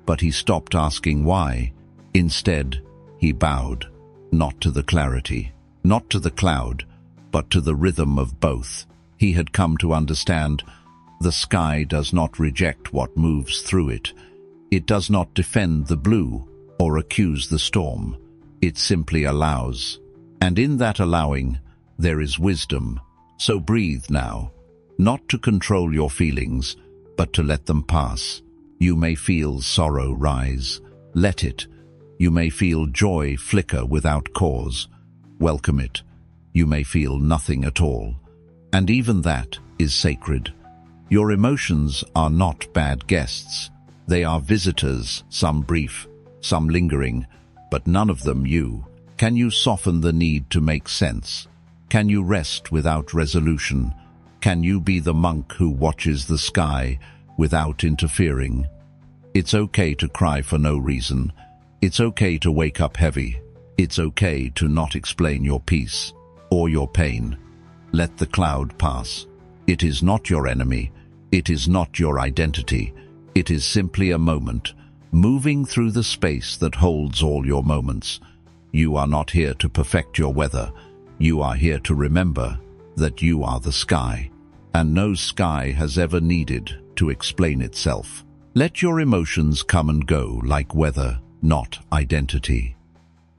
But he stopped asking why. Instead, he bowed, not to the clarity, not to the cloud, but to the rhythm of both. He had come to understand The sky does not reject what moves through it. It does not defend the blue or accuse the storm. It simply allows. And in that allowing, there is wisdom. So breathe now, not to control your feelings, but to let them pass. You may feel sorrow rise. Let it. You may feel joy flicker without cause. Welcome it. You may feel nothing at all. And even that is sacred. Your emotions are not bad guests. They are visitors, some brief, some lingering, but none of them you. Can you soften the need to make sense? Can you rest without resolution? Can you be the monk who watches the sky without interfering? It's okay to cry for no reason. It's okay to wake up heavy. It's okay to not explain your peace or your pain. Let the cloud pass. It is not your enemy. It is not your identity. It is simply a moment, moving through the space that holds all your moments. You are not here to perfect your weather. You are here to remember that you are the sky, and no sky has ever needed to explain itself. Let your emotions come and go like weather, not identity.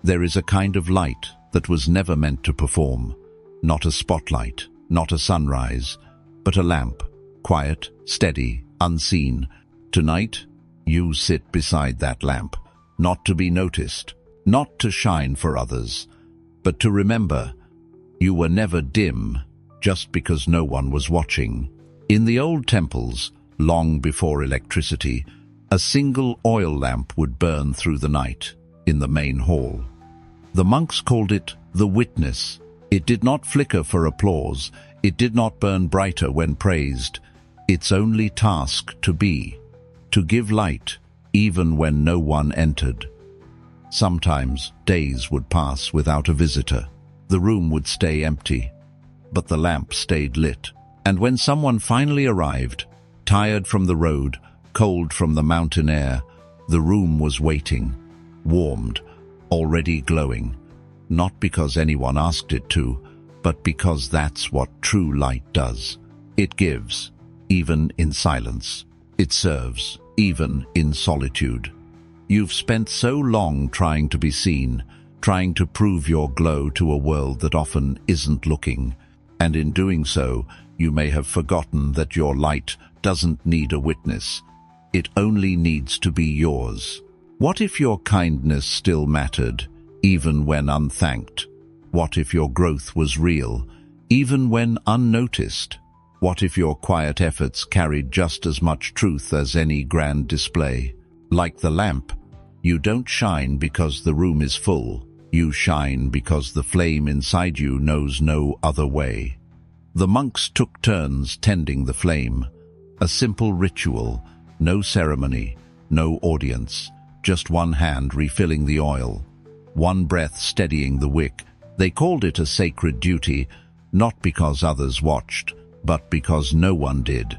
There is a kind of light that was never meant to perform. Not a spotlight, not a sunrise, but a lamp, quiet, steady, unseen. Tonight, you sit beside that lamp, not to be noticed, not to shine for others, but to remember you were never dim just because no one was watching. In the old temples, long before electricity, a single oil lamp would burn through the night in the main hall. The monks called it the witness. It did not flicker for applause. It did not burn brighter when praised. Its only task to be, to give light even when no one entered. Sometimes days would pass without a visitor. The room would stay empty, but the lamp stayed lit. And when someone finally arrived, tired from the road, cold from the mountain air, the room was waiting, warmed, already glowing, not because anyone asked it to, but because that's what true light does. It gives, even in silence. It serves, even in solitude. You've spent so long trying to be seen, trying to prove your glow to a world that often isn't looking, and in doing so, you may have forgotten that your light doesn't need a witness. It only needs to be yours. What if your kindness still mattered, even when unthanked? What if your growth was real, even when unnoticed? What if your quiet efforts carried just as much truth as any grand display? Like the lamp, you don't shine because the room is full. You shine because the flame inside you knows no other way. The monks took turns tending the flame. A simple ritual, no ceremony, no audience, just one hand refilling the oil, one breath steadying the wick. They called it a sacred duty, not because others watched, but because no one did.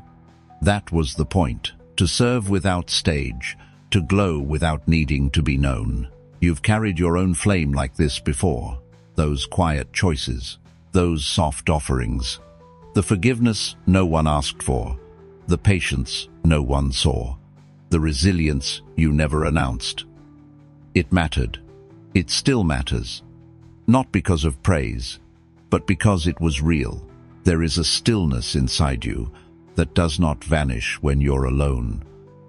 That was the point, to serve without stage, to glow without needing to be known. You've carried your own flame like this before, those quiet choices, those soft offerings, the forgiveness no one asked for, the patience no one saw, the resilience you never announced. It mattered. It still matters. Not because of praise, but because it was real. There is a stillness inside you that does not vanish when you're alone.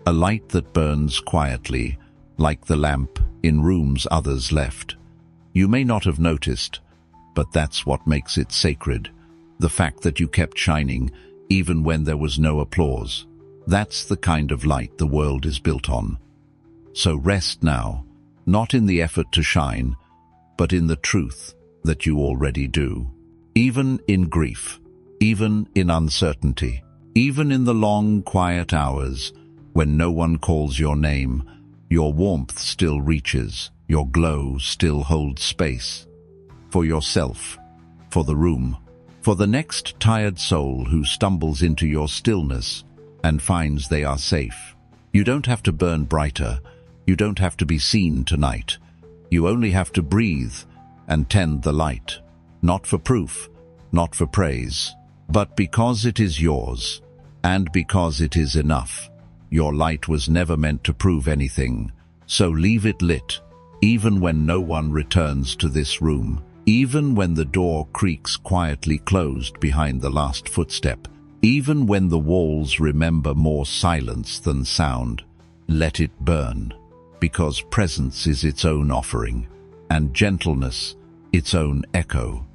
A light that burns quietly, like the lamp in rooms others left. You may not have noticed, but that's what makes it sacred. The fact that you kept shining, even when there was no applause. That's the kind of light the world is built on. So rest now, not in the effort to shine, but in the truth that you already do. Even in grief, even in uncertainty, even in the long, quiet hours when no one calls your name, your warmth still reaches, your glow still holds space. For yourself, for the room, for the next tired soul who stumbles into your stillness and finds they are safe. You don't have to burn brighter. You don't have to be seen tonight. You only have to breathe and tend the light, not for proof, not for praise, but because it is yours, and because it is enough. Your light was never meant to prove anything, so leave it lit, even when no one returns to this room, even when the door creaks quietly closed behind the last footstep, even when the walls remember more silence than sound. Let it burn, because presence is its own offering, and gentleness its own echo.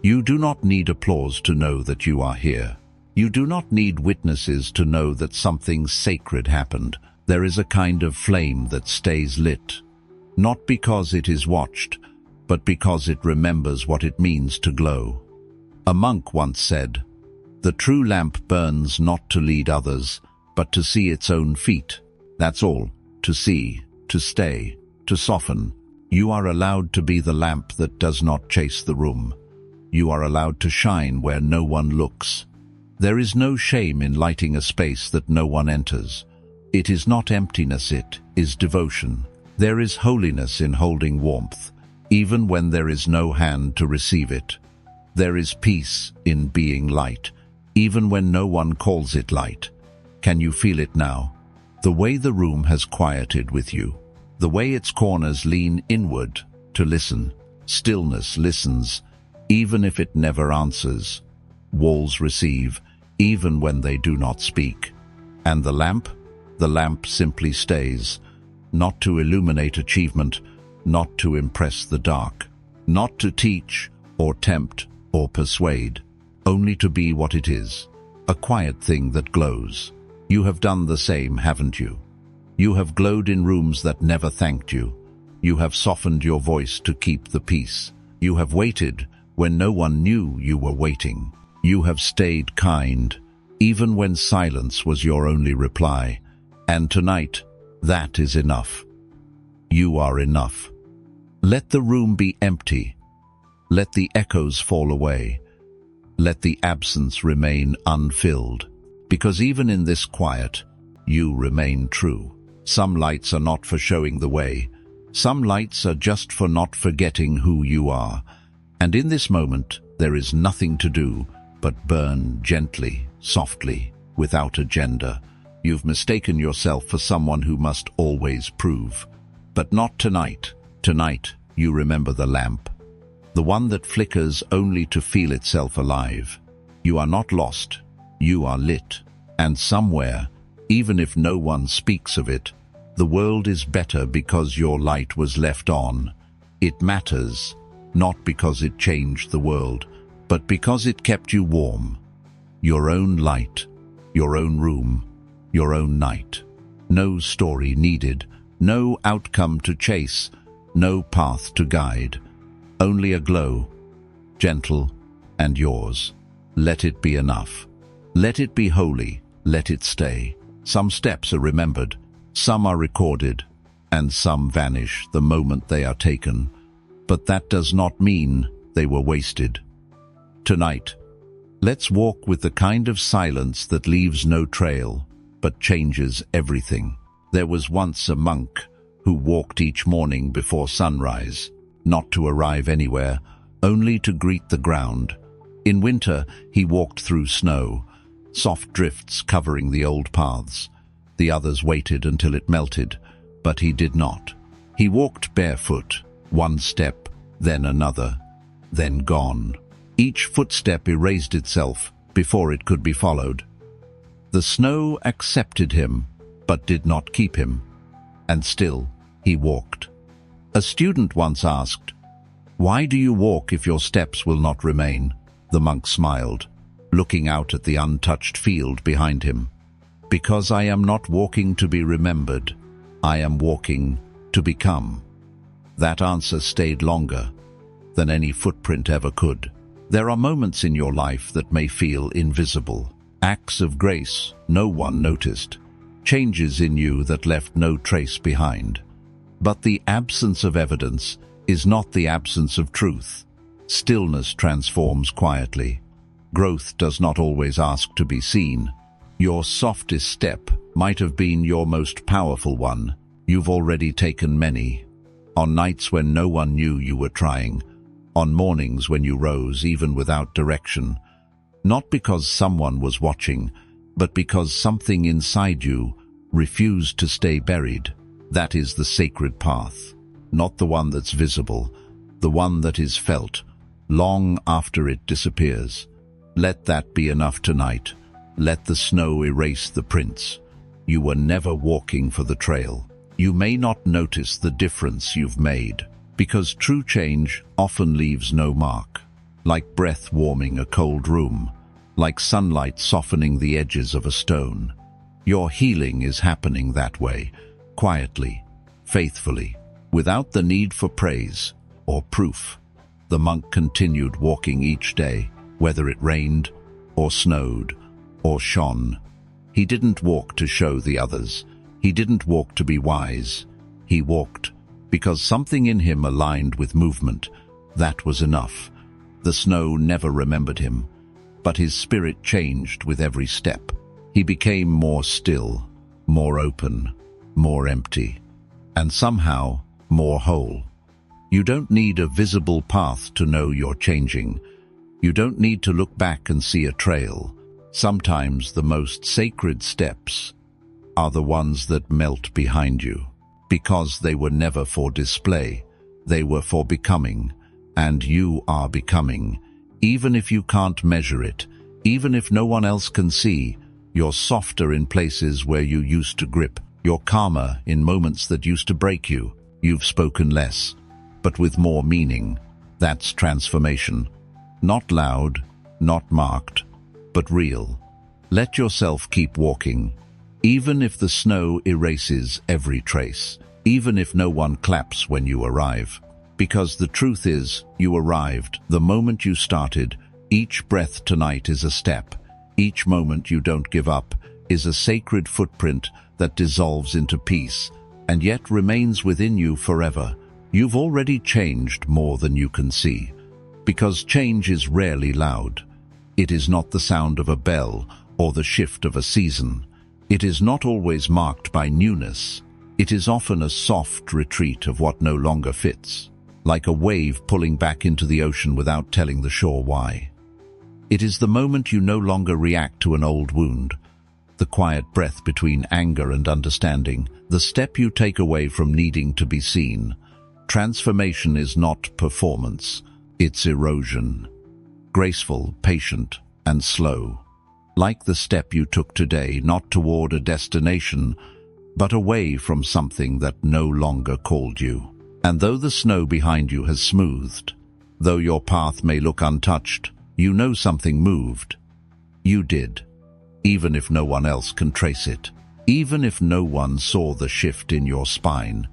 You do not need applause to know that you are here. You do not need witnesses to know that something sacred happened. There is a kind of flame that stays lit, not because it is watched, but because it remembers what it means to glow. A monk once said, "The true lamp burns not to lead others, but to see its own feet." That's all. To see, to stay, to soften. You are allowed to be the lamp that does not chase the room. You are allowed to shine where no one looks. There is no shame in lighting a space that no one enters. It is not emptiness, it is devotion. There is holiness in holding warmth, even when there is no hand to receive it. There is peace in being light, even when no one calls it light. Can you feel it now? The way the room has quieted with you. The way its corners lean inward to listen. Stillness listens, even if it never answers. Walls receive, even when they do not speak. And the lamp simply stays, not to illuminate achievement, not to impress the dark, not to teach or tempt or persuade, only to be what it is, a quiet thing that glows. You have done the same, haven't you? You have glowed in rooms that never thanked you. You have softened your voice to keep the peace. You have waited when no one knew you were waiting. You have stayed kind, even when silence was your only reply. And tonight, that is enough. You are enough. Let the room be empty. Let the echoes fall away. Let the absence remain unfilled. Because even in this quiet, you remain true. Some lights are not for showing the way. Some lights are just for not forgetting who you are. And in this moment, there is nothing to do but burn gently, softly, without agenda. You've mistaken yourself for someone who must always prove. But not tonight. Tonight, you remember the lamp. The one that flickers only to feel itself alive. You are not lost. You are lit. And somewhere, even if no one speaks of it, the world is better because your light was left on. It matters, not because it changed the world, but because it kept you warm. Your own light, your own room, your own night. No story needed, no outcome to chase, no path to guide. Only a glow, gentle and yours. Let it be enough. Let it be holy, let it stay. Some steps are remembered, some are recorded, and some vanish the moment they are taken. But that does not mean they were wasted. Tonight, let's walk with the kind of silence that leaves no trail, but changes everything. There was once a monk who walked each morning before sunrise, not to arrive anywhere, only to greet the ground. In winter, he walked through snow, soft drifts covering the old paths. The others waited until it melted, but he did not. He walked barefoot, one step, then another, then gone. Each footstep erased itself before it could be followed. The snow accepted him, but did not keep him. And still, he walked. A student once asked, "Why do you walk if your steps will not remain?" The monk smiled, looking out at the untouched field behind him. "Because I am not walking to be remembered. I am walking to become." That answer stayed longer than any footprint ever could. There are moments in your life that may feel invisible. Acts of grace no one noticed. Changes in you that left no trace behind. But the absence of evidence is not the absence of truth. Stillness transforms quietly. Growth does not always ask to be seen. Your softest step might have been your most powerful one. You've already taken many. On nights when no one knew you were trying. On mornings when you rose even without direction. Not because someone was watching, but because something inside you refused to stay buried. That is the sacred path, not the one that's visible, the one that is felt, long after it disappears. Let that be enough tonight. Let the snow erase the prints. You were never walking for the trail. You may not notice the difference you've made, because true change often leaves no mark. Like breath warming a cold room, like sunlight softening the edges of a stone. Your healing is happening that way, quietly, faithfully, without the need for praise or proof. The monk continued walking each day, whether it rained or snowed or shone. He didn't walk to show the others. He didn't walk to be wise. He walked because something in him aligned with movement. That was enough. The snow never remembered him, but his spirit changed with every step. He became more still, more open, more empty, and somehow more whole. You don't need a visible path to know you're changing. You don't need to look back and see a trail. Sometimes the most sacred steps are the ones that melt behind you, because they were never for display. They were for becoming. And you are becoming. Even if you can't measure it, even if no one else can see, you're softer in places where you used to grip. You're calmer in moments that used to break you. You've spoken less, but with more meaning. That's transformation. Not loud, not marked, but real. Let yourself keep walking, even if the snow erases every trace, even if no one claps when you arrive. Because the truth is, you arrived the moment you started. Each breath tonight is a step. Each moment you don't give up is a sacred footprint that dissolves into peace and yet remains within you forever. You've already changed more than you can see. Because change is rarely loud. It is not the sound of a bell or the shift of a season. It is not always marked by newness. It is often a soft retreat of what no longer fits, like a wave pulling back into the ocean without telling the shore why. It is the moment you no longer react to an old wound, the quiet breath between anger and understanding, the step you take away from needing to be seen. Transformation is not performance, it's erosion. Graceful, patient, and slow. Like the step you took today, not toward a destination, but away from something that no longer called you. And though the snow behind you has smoothed, though your path may look untouched, you know something moved. You did, even if no one else can trace it, even if no one saw the shift in your spine,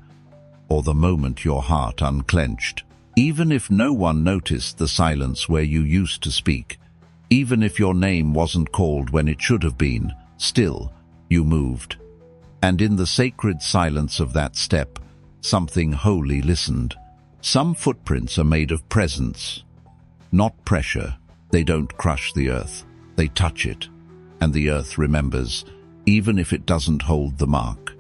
or the moment your heart unclenched, even if no one noticed the silence where you used to speak, even if your name wasn't called when it should have been, still, you moved. And in the sacred silence of that step, something holy listened. Some footprints are made of presence, not pressure. They don't crush the earth. They touch it, and the earth remembers, even if it doesn't hold the mark.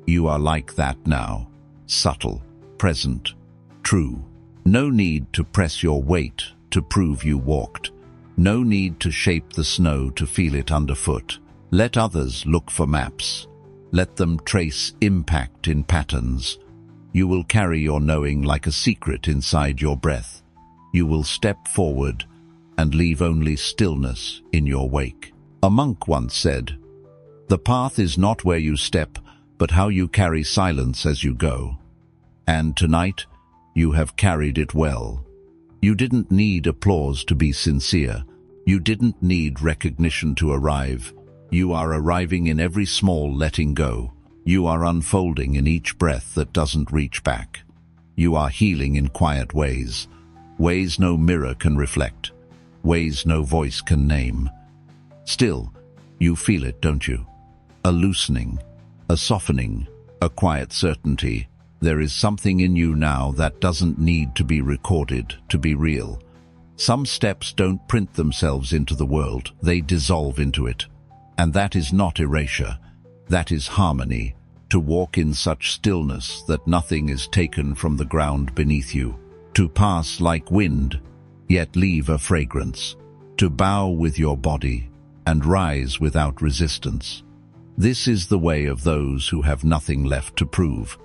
You are like that now, subtle, present, true. No need to press your weight to prove you walked. No need to shape the snow to feel it underfoot. Let others look for maps. Let them trace impact in patterns. You will carry your knowing like a secret inside your breath. You will step forward and leave only stillness in your wake. A monk once said, "The path is not where you step, but how you carry silence as you go." And tonight, you have carried it well. You didn't need applause to be sincere. You didn't need recognition to arrive. You are arriving in every small letting go. You are unfolding in each breath that doesn't reach back. You are healing in quiet ways, ways no mirror can reflect, ways no voice can name. Still, you feel it, don't you? A loosening, a softening, a quiet certainty. There is something in you now that doesn't need to be recorded to be real. Some steps don't print themselves into the world, they dissolve into it. And that is not erasure, that is harmony, to walk in such stillness that nothing is taken from the ground beneath you, to pass like wind, yet leave a fragrance, to bow with your body and rise without resistance. This is the way of those who have nothing left to prove,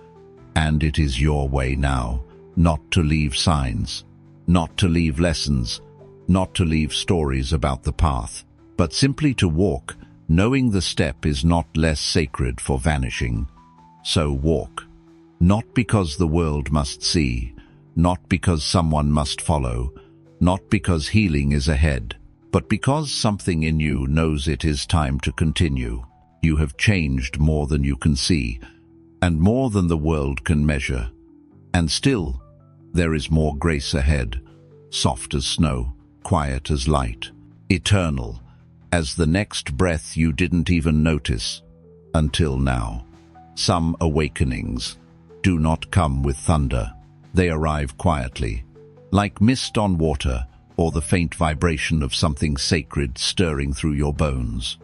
and it is your way now, not to leave signs, not to leave lessons, not to leave stories about the path, but simply to walk, knowing the step is not less sacred for vanishing. So walk, not because the world must see, not because someone must follow, not because healing is ahead, but because something in you knows it is time to continue. You have changed more than you can see, and more than the world can measure. And still, there is more grace ahead, soft as snow, quiet as light, eternal, as the next breath you didn't even notice until now. Some awakenings do not come with thunder. They arrive quietly, like mist on water or the faint vibration of something sacred stirring through your bones.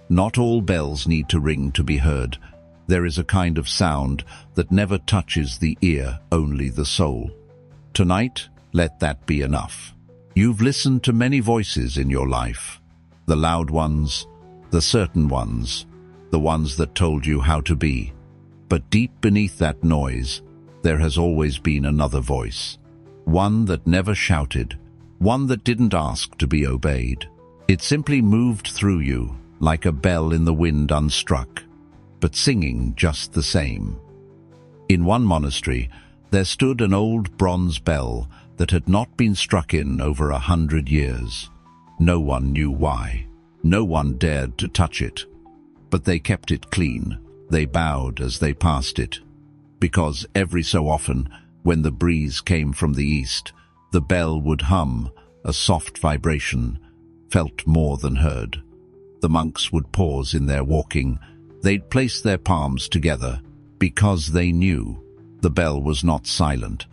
Not all bells need to ring to be heard. There is a kind of sound that never touches the ear, only the soul. Tonight, let that be enough. You've listened to many voices in your life. The loud ones, the certain ones, the ones that told you how to be. But deep beneath that noise, there has always been another voice. One that never shouted, one that didn't ask to be obeyed. It simply moved through you, like a bell in the wind unstruck, but singing just the same. In one monastery, there stood an old bronze bell that had not been struck in over 100 years. No one knew why. No one dared to touch it. But they kept it clean. They bowed as they passed it. Because every so often, when the breeze came from the east, the bell would hum, a soft vibration, felt more than heard. The monks would pause in their walking. They'd place their palms together, because they knew the bell was not silent.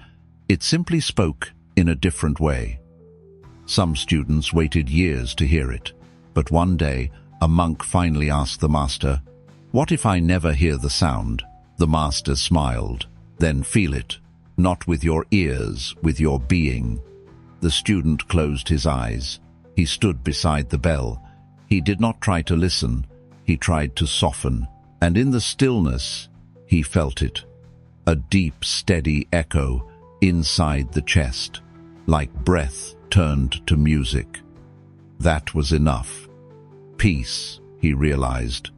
It simply spoke in a different way. Some students waited years to hear it, but one day a monk finally asked the master, "What if I never hear the sound?" The master smiled. "Then feel it, not with your ears, with your being." The student closed his eyes. He stood beside the bell. He did not try to listen. He tried to soften, and in the stillness, he felt it. A deep, steady echo inside the chest, like breath turned to music. That was enough. Peace, he realized,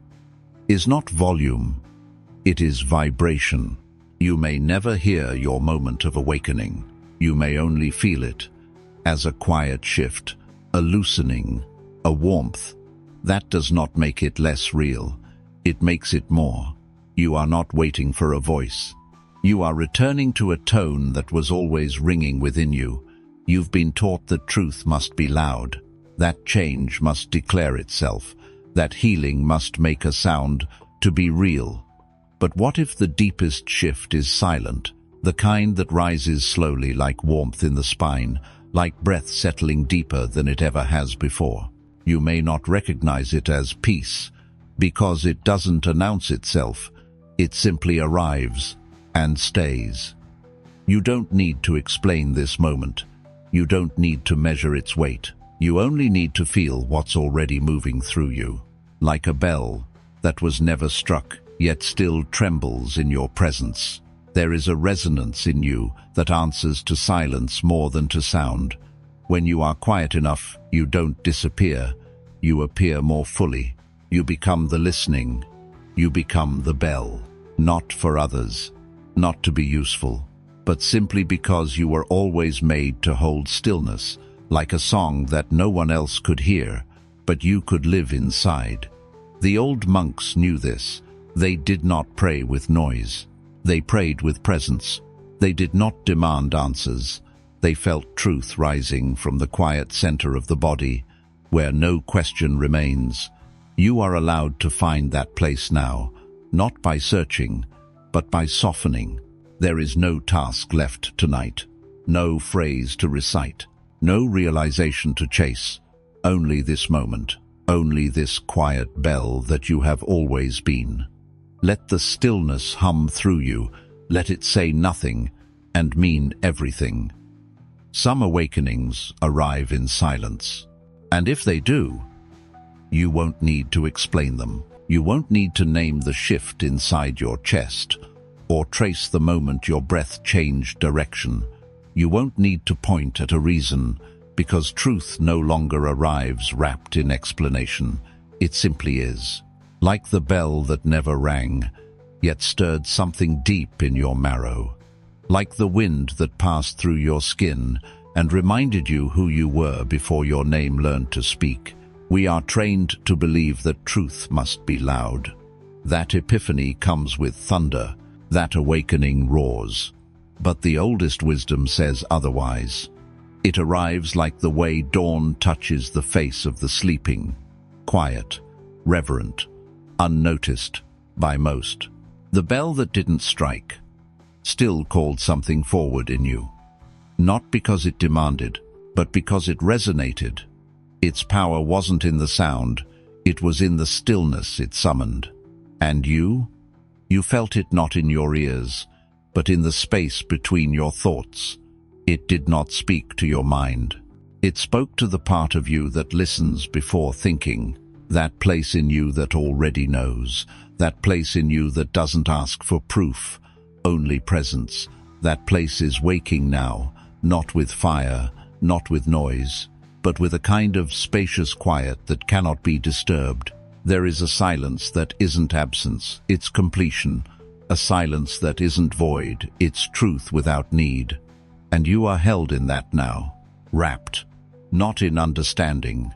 is not volume, it is vibration. You may never hear your moment of awakening. You may only feel it as a quiet shift, a loosening, a warmth. That does not make it less real. It makes it more. You are not waiting for a voice. You are returning to a tone that was always ringing within you. You've been taught that truth must be loud, that change must declare itself, that healing must make a sound to be real. But what if the deepest shift is silent, the kind that rises slowly like warmth in the spine, like breath settling deeper than it ever has before? You may not recognize it as peace, because it doesn't announce itself. It simply arrives and stays. You don't need to explain this moment. You don't need to measure its weight. You only need to feel what's already moving through you, like a bell that was never struck, yet still trembles in your presence. There is a resonance in you that answers to silence more than to sound. When you are quiet enough, you don't disappear. You appear more fully. You become the listening. You become the bell. Not for others, not to be useful, but simply because you were always made to hold stillness, like a song that no one else could hear, but you could live inside. The old monks knew this. They did not pray with noise. They prayed with presence. They did not demand answers. They felt truth rising from the quiet center of the body, where no question remains. You are allowed to find that place now, not by searching, but by softening. There is no task left tonight, no phrase to recite, no realization to chase, only this moment, only this quiet bell that you have always been. Let the stillness hum through you, let it say nothing and mean everything. Some awakenings arrive in silence, and if they do, You won't need to explain them. You won't need to name the shift inside your chest, or trace the moment your breath changed direction. You won't need to point at a reason, because truth no longer arrives wrapped in explanation. It simply is. Like the bell that never rang, yet stirred something deep in your marrow. Like the wind that passed through your skin and reminded you who you were before your name learned to speak. We are trained to believe that truth must be loud. That epiphany comes with thunder, that awakening roars. But the oldest wisdom says otherwise. It arrives like the way dawn touches the face of the sleeping, quiet, reverent, unnoticed by most. The bell that didn't strike still called something forward in you. Not because it demanded, but because it resonated. Its power wasn't in the sound, it was in the stillness it summoned. And you? You felt it not in your ears, but in the space between your thoughts. It did not speak to your mind. It spoke to the part of you that listens before thinking, that place in you that already knows, that place in you that doesn't ask for proof, only presence. That place is waking now, not with fire, not with noise, but with a kind of spacious quiet that cannot be disturbed. There is a silence that isn't absence, it's completion, a silence that isn't void, it's truth without need. And you are held in that now, wrapped, not in understanding,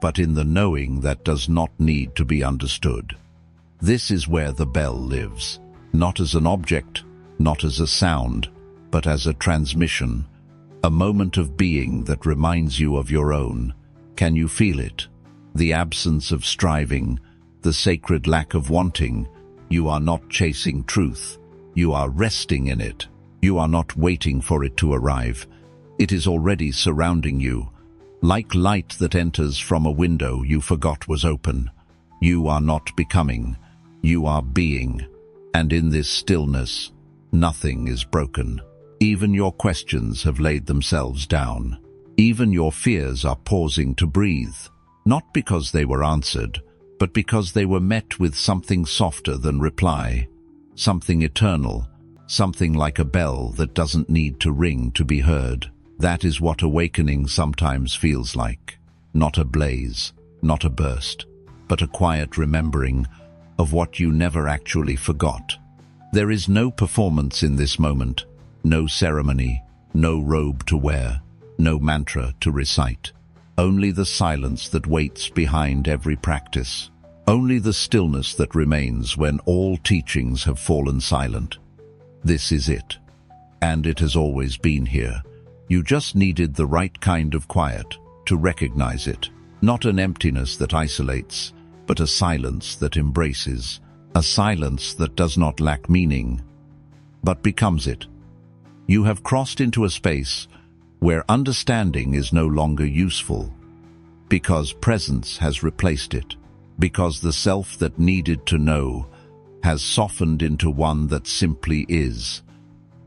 but in the knowing that does not need to be understood. This is where the bell lives, not as an object, not as a sound, but as a transmission, a moment of being that reminds you of your own. Can you feel it? The absence of striving, the sacred lack of wanting. You are not chasing truth. You are resting in it. You are not waiting for it to arrive. It is already surrounding you. Like light that enters from a window you forgot was open. You are not becoming. You are being. And in this stillness, nothing is broken. Even your questions have laid themselves down. Even your fears are pausing to breathe, not because they were answered, but because they were met with something softer than reply, something eternal, something like a bell that doesn't need to ring to be heard. That is what awakening sometimes feels like. Not a blaze, not a burst, but a quiet remembering of what you never actually forgot. There is no performance in this moment, no ceremony, no robe to wear, no mantra to recite. Only the silence that waits behind every practice. Only the stillness that remains when all teachings have fallen silent. This is it. And it has always been here. You just needed the right kind of quiet to recognize it. Not an emptiness that isolates, but a silence that embraces. A silence that does not lack meaning, but becomes it. You have crossed into a space where understanding is no longer useful, because presence has replaced it, because the self that needed to know has softened into one that simply is.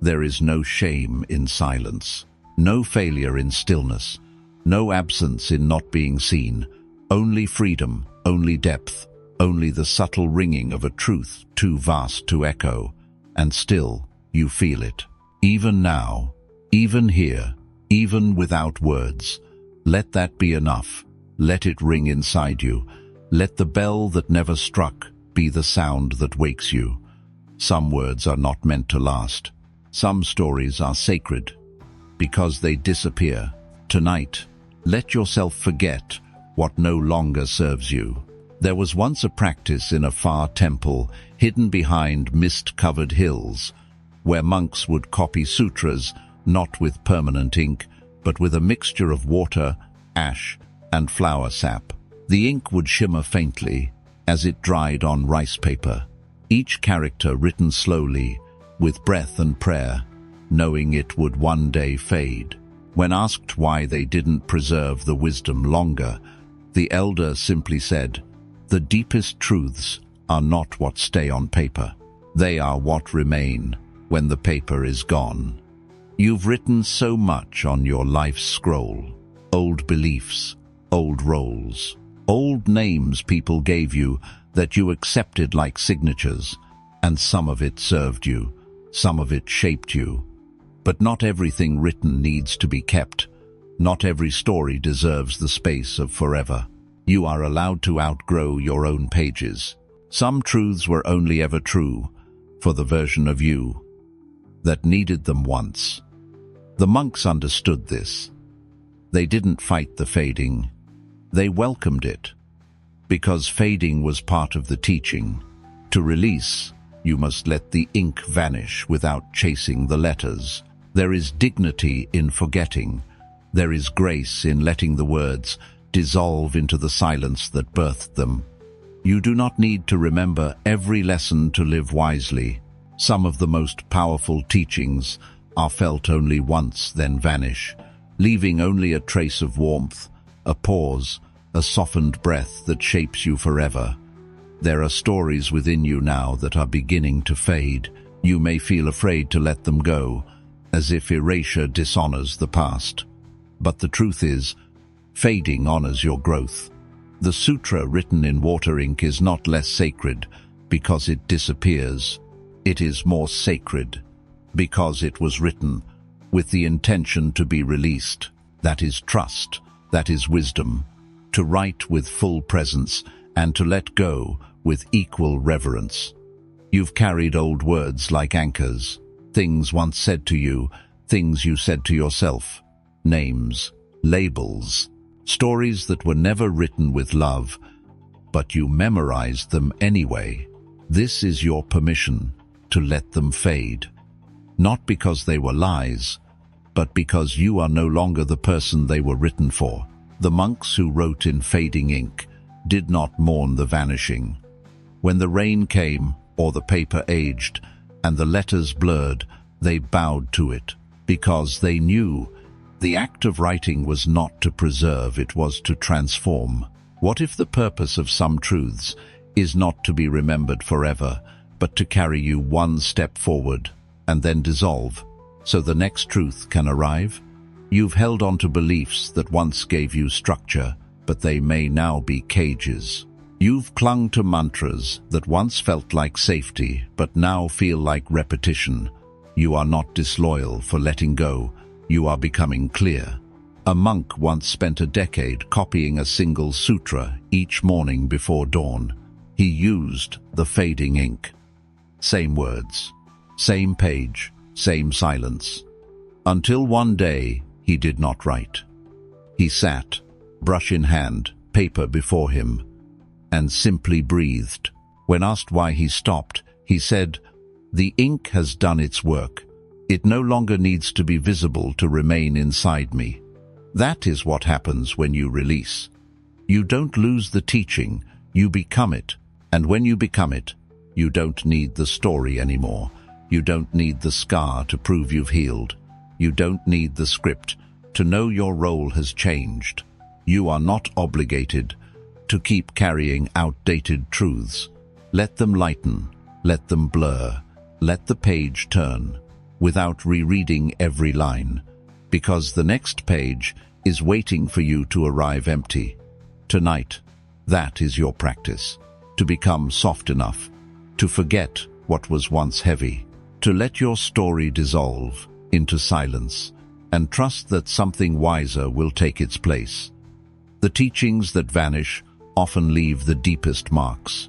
There is no shame in silence, no failure in stillness, no absence in not being seen, only freedom, only depth, only the subtle ringing of a truth too vast to echo, and still you feel it. Even now, even here, even without words. Let that be enough. Let it ring inside you. Let the bell that never struck be the sound that wakes you. Some words are not meant to last. Some stories are sacred because they disappear. Tonight, let yourself forget what no longer serves you. There was once a practice in a far temple hidden behind mist-covered hills, where monks would copy sutras not with permanent ink, but with a mixture of water, ash, and flower sap. The ink would shimmer faintly as it dried on rice paper, each character written slowly, with breath and prayer, knowing it would one day fade. When asked why they didn't preserve the wisdom longer, the elder simply said, "The deepest truths are not what stay on paper. They are what remain when the paper is gone." You've written so much on your life's scroll, old beliefs, old roles, Old names people gave you that you accepted like signatures, and some of it served you, some of it shaped you. But not everything written needs to be kept. Not every story deserves the space of forever. You are allowed to outgrow your own pages. Some truths were only ever true for the version of you that needed them once. The monks understood this. They didn't fight the fading. They welcomed it, because fading was part of the teaching. To release, you must let the ink vanish without chasing the letters. There is dignity in forgetting. There is grace in letting the words dissolve into the silence that birthed them. You do not need to remember every lesson to live wisely. Some of the most powerful teachings are felt only once, then vanish, leaving only a trace of warmth, a pause, a softened breath that shapes you forever. There are stories within you now that are beginning to fade. You may feel afraid to let them go, as if erasure dishonors the past. But the truth is, fading honors your growth. The sutra written in water ink is not less sacred because it disappears. It is more sacred because it was written with the intention to be released. That is trust, that is wisdom. To write with full presence and to let go with equal reverence. You've carried old words like anchors, things once said to you, things you said to yourself, names, labels, stories that were never written with love, but you memorized them anyway. This is your permission to let them fade, not because they were lies, but because you are no longer the person they were written for. The monks who wrote in fading ink did not mourn the vanishing. When the rain came, or the paper aged, and the letters blurred, they bowed to it, because they knew the act of writing was not to preserve, it was to transform. What if the purpose of some truths is not to be remembered forever, but to carry you one step forward and then dissolve, so the next truth can arrive? You've held on to beliefs that once gave you structure, but they may now be cages. You've clung to mantras that once felt like safety, but now feel like repetition. You are not disloyal for letting go. You are becoming clear. A monk once spent a decade copying a single sutra each morning before dawn. He used the fading ink. Same words, same page, same silence. Until one day, he did not write. He sat, brush in hand, paper before him, and simply breathed. When asked why he stopped, he said, "The ink has done its work. It no longer needs to be visible to remain inside me." That is what happens when you release. You don't lose the teaching, you become it. And when you become it, you don't need the story anymore. You don't need the scar to prove you've healed. You don't need the script to know your role has changed. You are not obligated to keep carrying outdated truths. Let them lighten, let them blur, let the page turn, without rereading every line, because the next page is waiting for you to arrive empty. Tonight, that is your practice, to become soft enough, to forget what was once heavy, to let your story dissolve into silence, and trust that something wiser will take its place. The teachings that vanish often leave the deepest marks.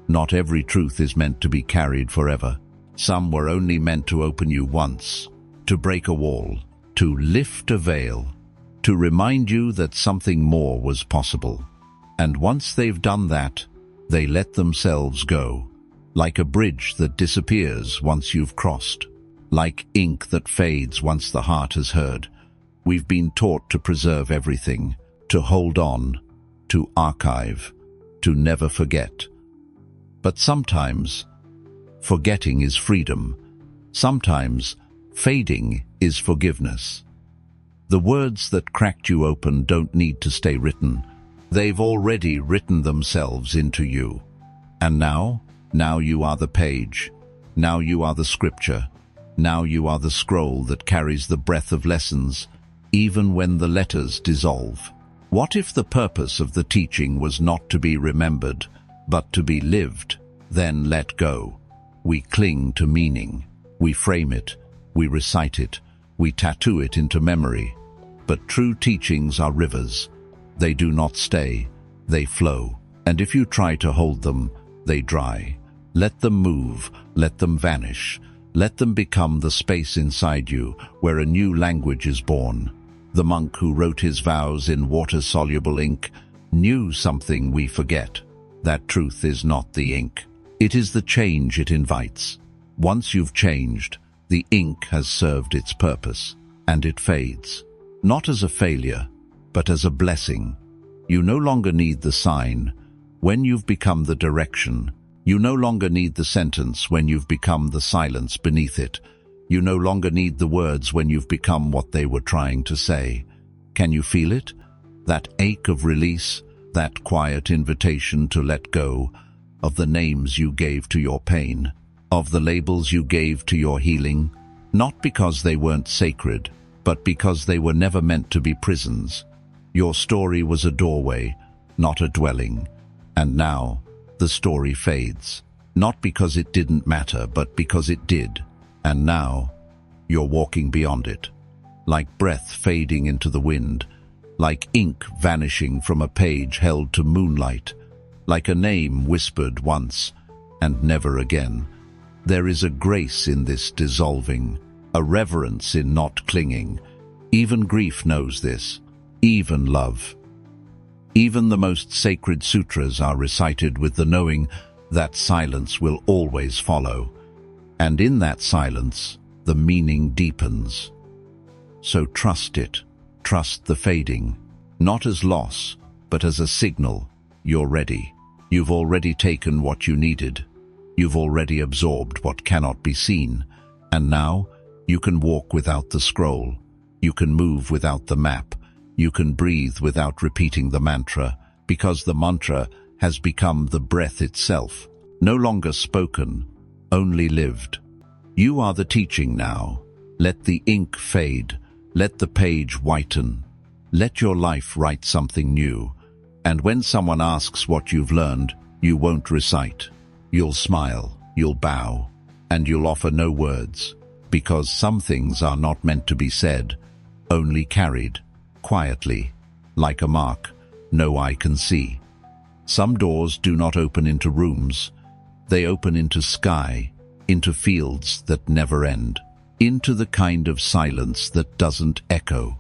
Not every truth is meant to be carried forever. Some were only meant to open you once, to break a wall, to lift a veil, to remind you that something more was possible. And once they've done that, they let themselves go, like a bridge that disappears once you've crossed, like ink that fades once the heart has heard. We've been taught to preserve everything, to hold on, to archive, to never forget. But sometimes, forgetting is freedom. Sometimes, fading is forgiveness. The words that cracked you open don't need to stay written. They've already written themselves into you. And now you are the page. Now you are the scripture. Now you are the scroll that carries the breath of lessons, even when the letters dissolve. What if the purpose of the teaching was not to be remembered, but to be lived? Then let go. We cling to meaning. We frame it. We recite it. We tattoo it into memory. But true teachings are rivers. They do not stay. They flow. And if you try to hold them, they dry. Let them move. Let them vanish. Let them become the space inside you where a new language is born. The monk who wrote his vows in water-soluble ink knew something we forget. That truth is not the ink. It is the change it invites. Once you've changed, the ink has served its purpose, and it fades. Not as a failure, but as a blessing. You no longer need the sign when you've become the direction. You no longer need the sentence when you've become the silence beneath it. You no longer need the words when you've become what they were trying to say. Can you feel it? That ache of release, that quiet invitation to let go of the names you gave to your pain, of the labels you gave to your healing, not because they weren't sacred, but because they were never meant to be prisons. Your story was a doorway, not a dwelling. And now, the story fades, not because it didn't matter, but because it did. And now, you're walking beyond it, like breath fading into the wind, like ink vanishing from a page held to moonlight, like a name whispered once and never again. There is a grace in this dissolving, a reverence in not clinging. Even grief knows this, even love. Even the most sacred sutras are recited with the knowing that silence will always follow. And in that silence, the meaning deepens. So trust it. Trust the fading, not as loss, but as a signal. You're ready. You've already taken what you needed. You've already absorbed what cannot be seen. And now, you can walk without the scroll. You can move without the map. You can breathe without repeating the mantra, because the mantra has become the breath itself, no longer spoken, only lived. You are the teaching now. Let the ink fade. Let the page whiten. Let your life write something new. And when someone asks what you've learned, you won't recite. You'll smile, you'll bow, and you'll offer no words, because some things are not meant to be said, only carried, quietly, like a mark no eye can see. Some doors do not open into rooms. They open into sky, into fields that never end, into the kind of silence that doesn't echo,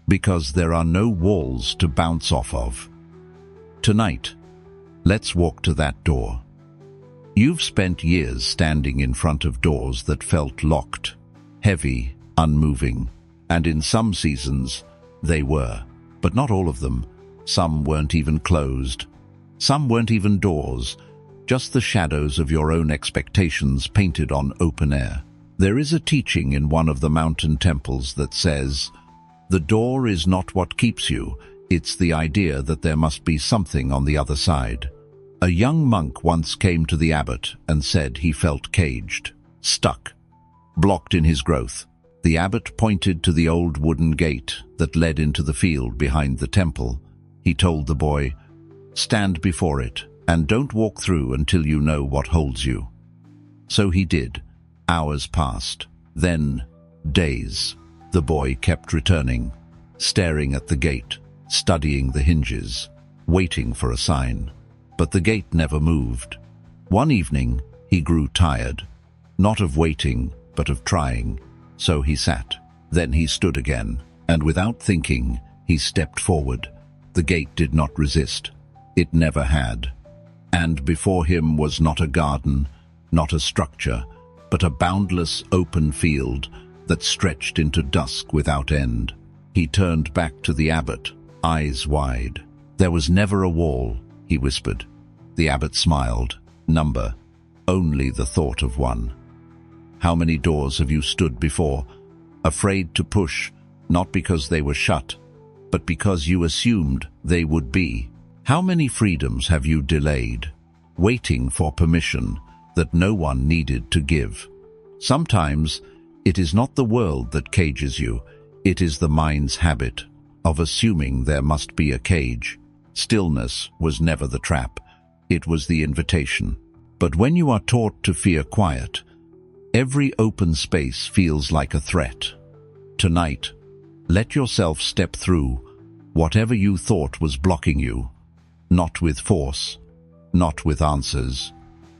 because there are no walls to bounce off of. Tonight, let's walk to that door. You've spent years standing in front of doors that felt locked, heavy, unmoving, and in some seasons, they were, but not all of them. Some weren't even closed. Some weren't even doors, just the shadows of your own expectations painted on open air. There is a teaching in one of the mountain temples that says, "The door is not what keeps you, it's the idea that there must be something on the other side." A young monk once came to the abbot and said he felt caged, stuck, blocked in his growth. The abbot pointed to the old wooden gate that led into the field behind the temple. He told the boy, "Stand before it, and don't walk through until you know what holds you." So he did. Hours passed, then days. The boy kept returning, staring at the gate, studying the hinges, waiting for a sign. But the gate never moved. One evening, he grew tired, not of waiting, but of trying. So he sat. Then he stood again, and without thinking, he stepped forward. The gate did not resist. It never had. And before him was not a garden, not a structure, but a boundless open field that stretched into dusk without end. He turned back to the abbot, eyes wide. "There was never a wall," he whispered. The abbot smiled. "Number, only the thought of one." How many doors have you stood before, afraid to push, not because they were shut, but because you assumed they would be? How many freedoms have you delayed, waiting for permission that no one needed to give? Sometimes it is not the world that cages you, it is the mind's habit. of assuming there must be a cage. Stillness was never the trap. It was the invitation. But when you are taught to fear quiet, every open space feels like a threat. Tonight, let yourself step through whatever you thought was blocking you, not with force, not with answers,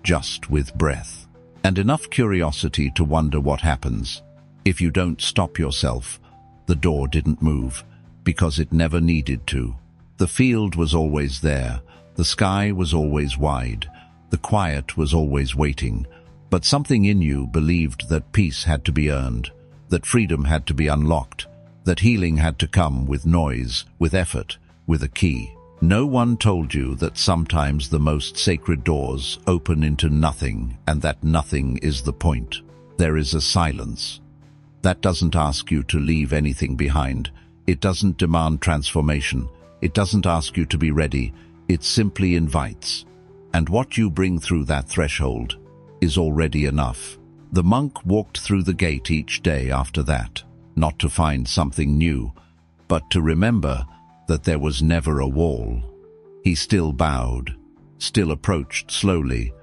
just with breath. And enough curiosity to wonder what happens. If you don't stop yourself, the door didn't move, because it never needed to. The field was always there, the sky was always wide, the quiet was always waiting, but something in you believed that peace had to be earned, that freedom had to be unlocked, that healing had to come with noise, with effort, with a key. No one told you that sometimes the most sacred doors open into nothing, and that nothing is the point. There is a silence. That doesn't ask you to leave anything behind. It doesn't demand transformation. It doesn't ask you to be ready. It simply invites. And what you bring through that threshold is already enough. The monk walked through the gate each day after that, not to find something new, but to remember that there was never a wall. He still bowed, still approached slowly,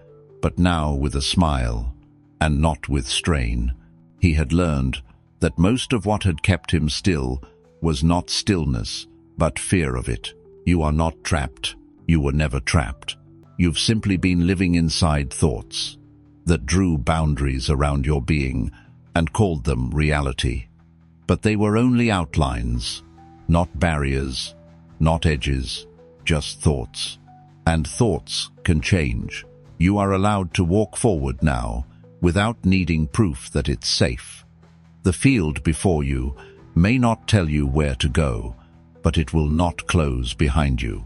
but now with a smile, and not with strain. He had learned that most of what had kept him still was not stillness, but fear of it. You are not trapped. You were never trapped. You've simply been living inside thoughts that drew boundaries around your being and called them reality. But they were only outlines, not barriers, not edges, just thoughts. And thoughts can change. You are allowed to walk forward now without needing proof that it's safe. The field before you may not tell you where to go, but it will not close behind you.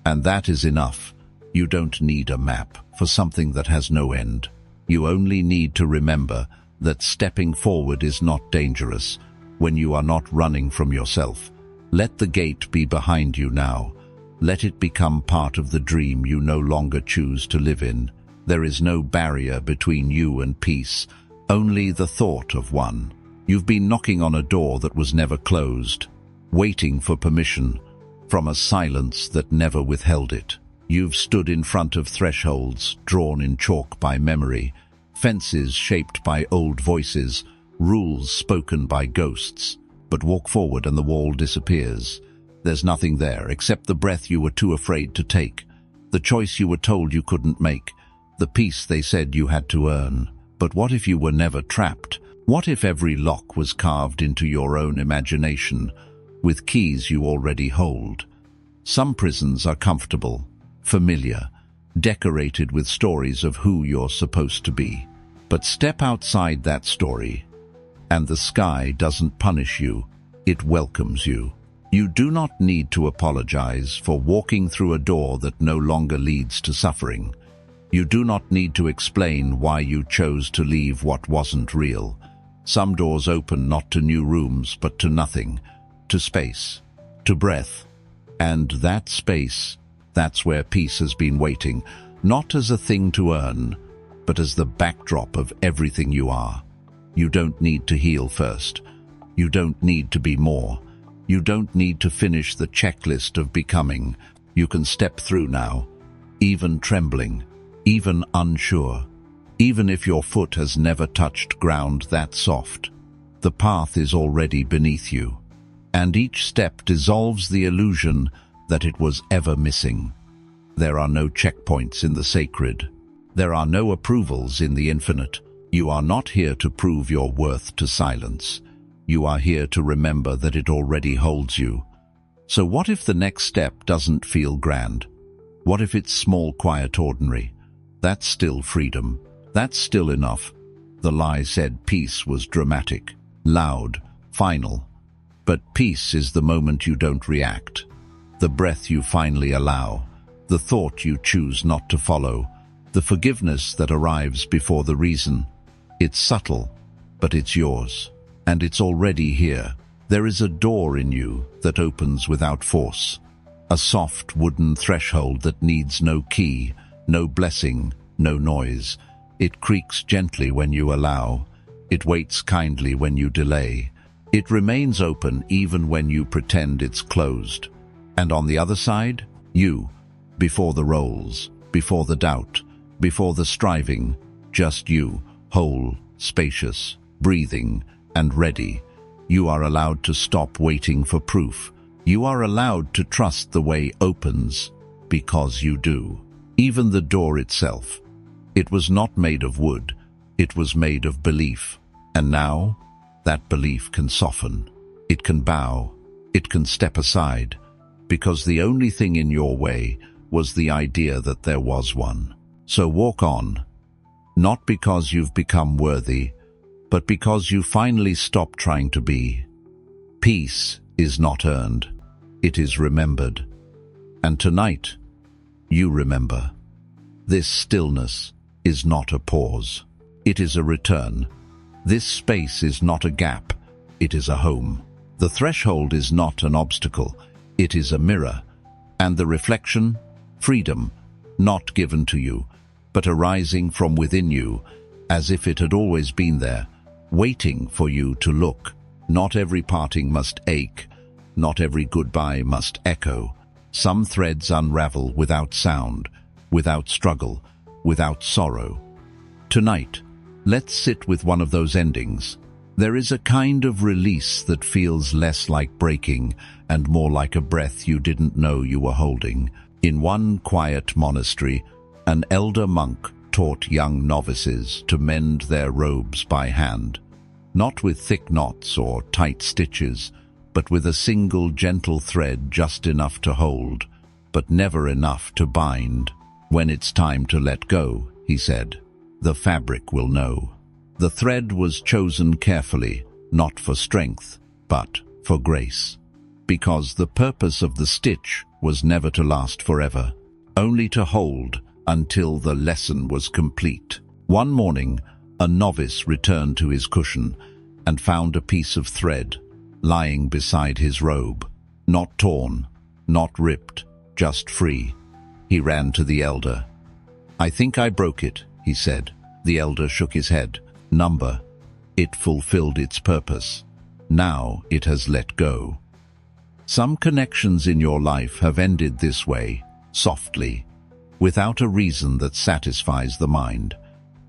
And that is enough. You don't need a map for something that has no end. You only need to remember that stepping forward is not dangerous when you are not running from yourself. Let the gate be behind you now. Let it become part of the dream you no longer choose to live in. There is no barrier between you and peace, only the thought of one. You've been knocking on a door that was never closed, waiting for permission from a silence that never withheld it. You've stood in front of thresholds drawn in chalk by memory, fences shaped by old voices, rules spoken by ghosts. But walk forward and the wall disappears. There's nothing there except the breath you were too afraid to take, the choice you were told you couldn't make, the peace they said you had to earn. But what if you were never trapped? What if every lock was carved into your own imagination, with keys you already hold? Some prisons are comfortable, familiar, decorated with stories of who you're supposed to be. But step outside that story, and the sky doesn't punish you, it welcomes you. You do not need to apologize for walking through a door that no longer leads to suffering. You do not need to explain why you chose to leave what wasn't real. Some doors open not to new rooms, but to nothing, to space, to breath. And that space, that's where peace has been waiting, not as a thing to earn, but as the backdrop of everything you are. You don't need to heal first. You don't need to be more. You don't need to finish the checklist of becoming. You can step through now, even trembling, even unsure. Even if your foot has never touched ground that soft, the path is already beneath you. And each step dissolves the illusion that it was ever missing. There are no checkpoints in the sacred. There are no approvals in the infinite. You are not here to prove your worth to silence. You are here to remember that it already holds you. So what if the next step doesn't feel grand? What if it's small, quiet, ordinary? That's still freedom. That's still enough. The lie said peace was dramatic, loud, final. But peace is the moment you don't react, the breath you finally allow, the thought you choose not to follow, the forgiveness that arrives before the reason. It's subtle, but it's yours, and it's already here. There is a door in you that opens without force, a soft wooden threshold that needs no key, no blessing, no noise. It creaks gently when you allow. It waits kindly when you delay. It remains open even when you pretend it's closed. And on the other side, you, before the roles, before the doubt, before the striving, just you, whole, spacious, breathing, and ready. You are allowed to stop waiting for proof. You are allowed to trust the way opens, because you do. Even the door itself. It was not made of wood, it was made of belief. And now, that belief can soften. It can bow. It can step aside. Because the only thing in your way was the idea that there was one. So walk on. Not because you've become worthy, but because you finally stop trying to be. Peace is not earned. It is remembered. And tonight, you remember. This stillness is not a pause. It is a return. This space is not a gap. It is a home. The threshold is not an obstacle. It is a mirror. And the reflection, freedom, not given to you, but arising from within you, as if it had always been there, waiting for you to look. Not every parting must ache. Not every goodbye must echo. Some threads unravel without sound, without struggle, without sorrow. Tonight, let's sit with one of those endings. There is a kind of release that feels less like breaking and more like a breath you didn't know you were holding. In one quiet monastery, an elder monk taught young novices to mend their robes by hand, not with thick knots or tight stitches, but with a single gentle thread just enough to hold, but never enough to bind. When it's time to let go, he said, the fabric will know. The thread was chosen carefully, not for strength, but for grace. Because the purpose of the stitch was never to last forever, only to hold until the lesson was complete. One morning, a novice returned to his cushion and found a piece of thread lying beside his robe, not torn, not ripped, just free. He ran to the elder. "I think I broke it," he said. The elder shook his head. "Number. It fulfilled its purpose. Now it has let go." Some connections in your life have ended this way, softly, without a reason that satisfies the mind,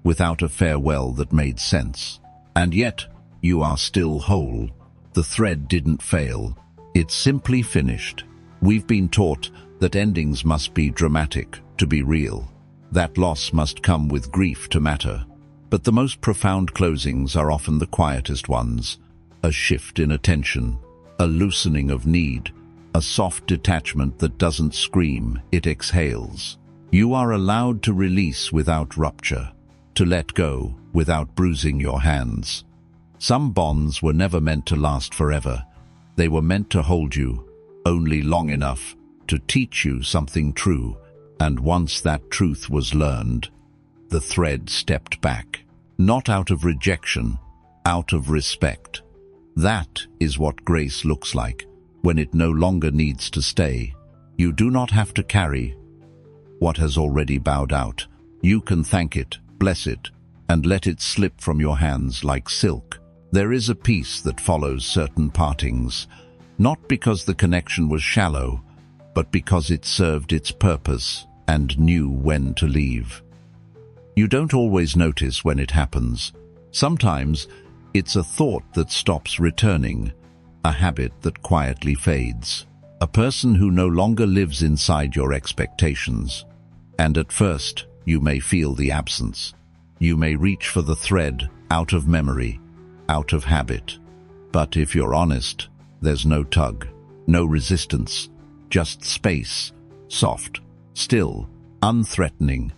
without a farewell that made sense. And yet, you are still whole. The thread didn't fail. It simply finished. We've been taught that endings must be dramatic to be real. That loss must come with grief to matter. But the most profound closings are often the quietest ones. A shift in attention, a loosening of need, a soft detachment that doesn't scream, it exhales. You are allowed to release without rupture, to let go without bruising your hands. Some bonds were never meant to last forever. They were meant to hold you, only long enough to teach you something true. And once that truth was learned, the thread stepped back, not out of rejection, out of respect. That is what grace looks like, when it no longer needs to stay. You do not have to carry what has already bowed out. You can thank it, bless it, and let it slip from your hands like silk. There is a peace that follows certain partings, not because the connection was shallow, but because it served its purpose and knew when to leave. You don't always notice when it happens. Sometimes it's a thought that stops returning, a habit that quietly fades, a person who no longer lives inside your expectations. And at first, you may feel the absence. You may reach for the thread out of memory, out of habit. But if you're honest, there's no tug, no resistance, just space, soft, still, unthreatening.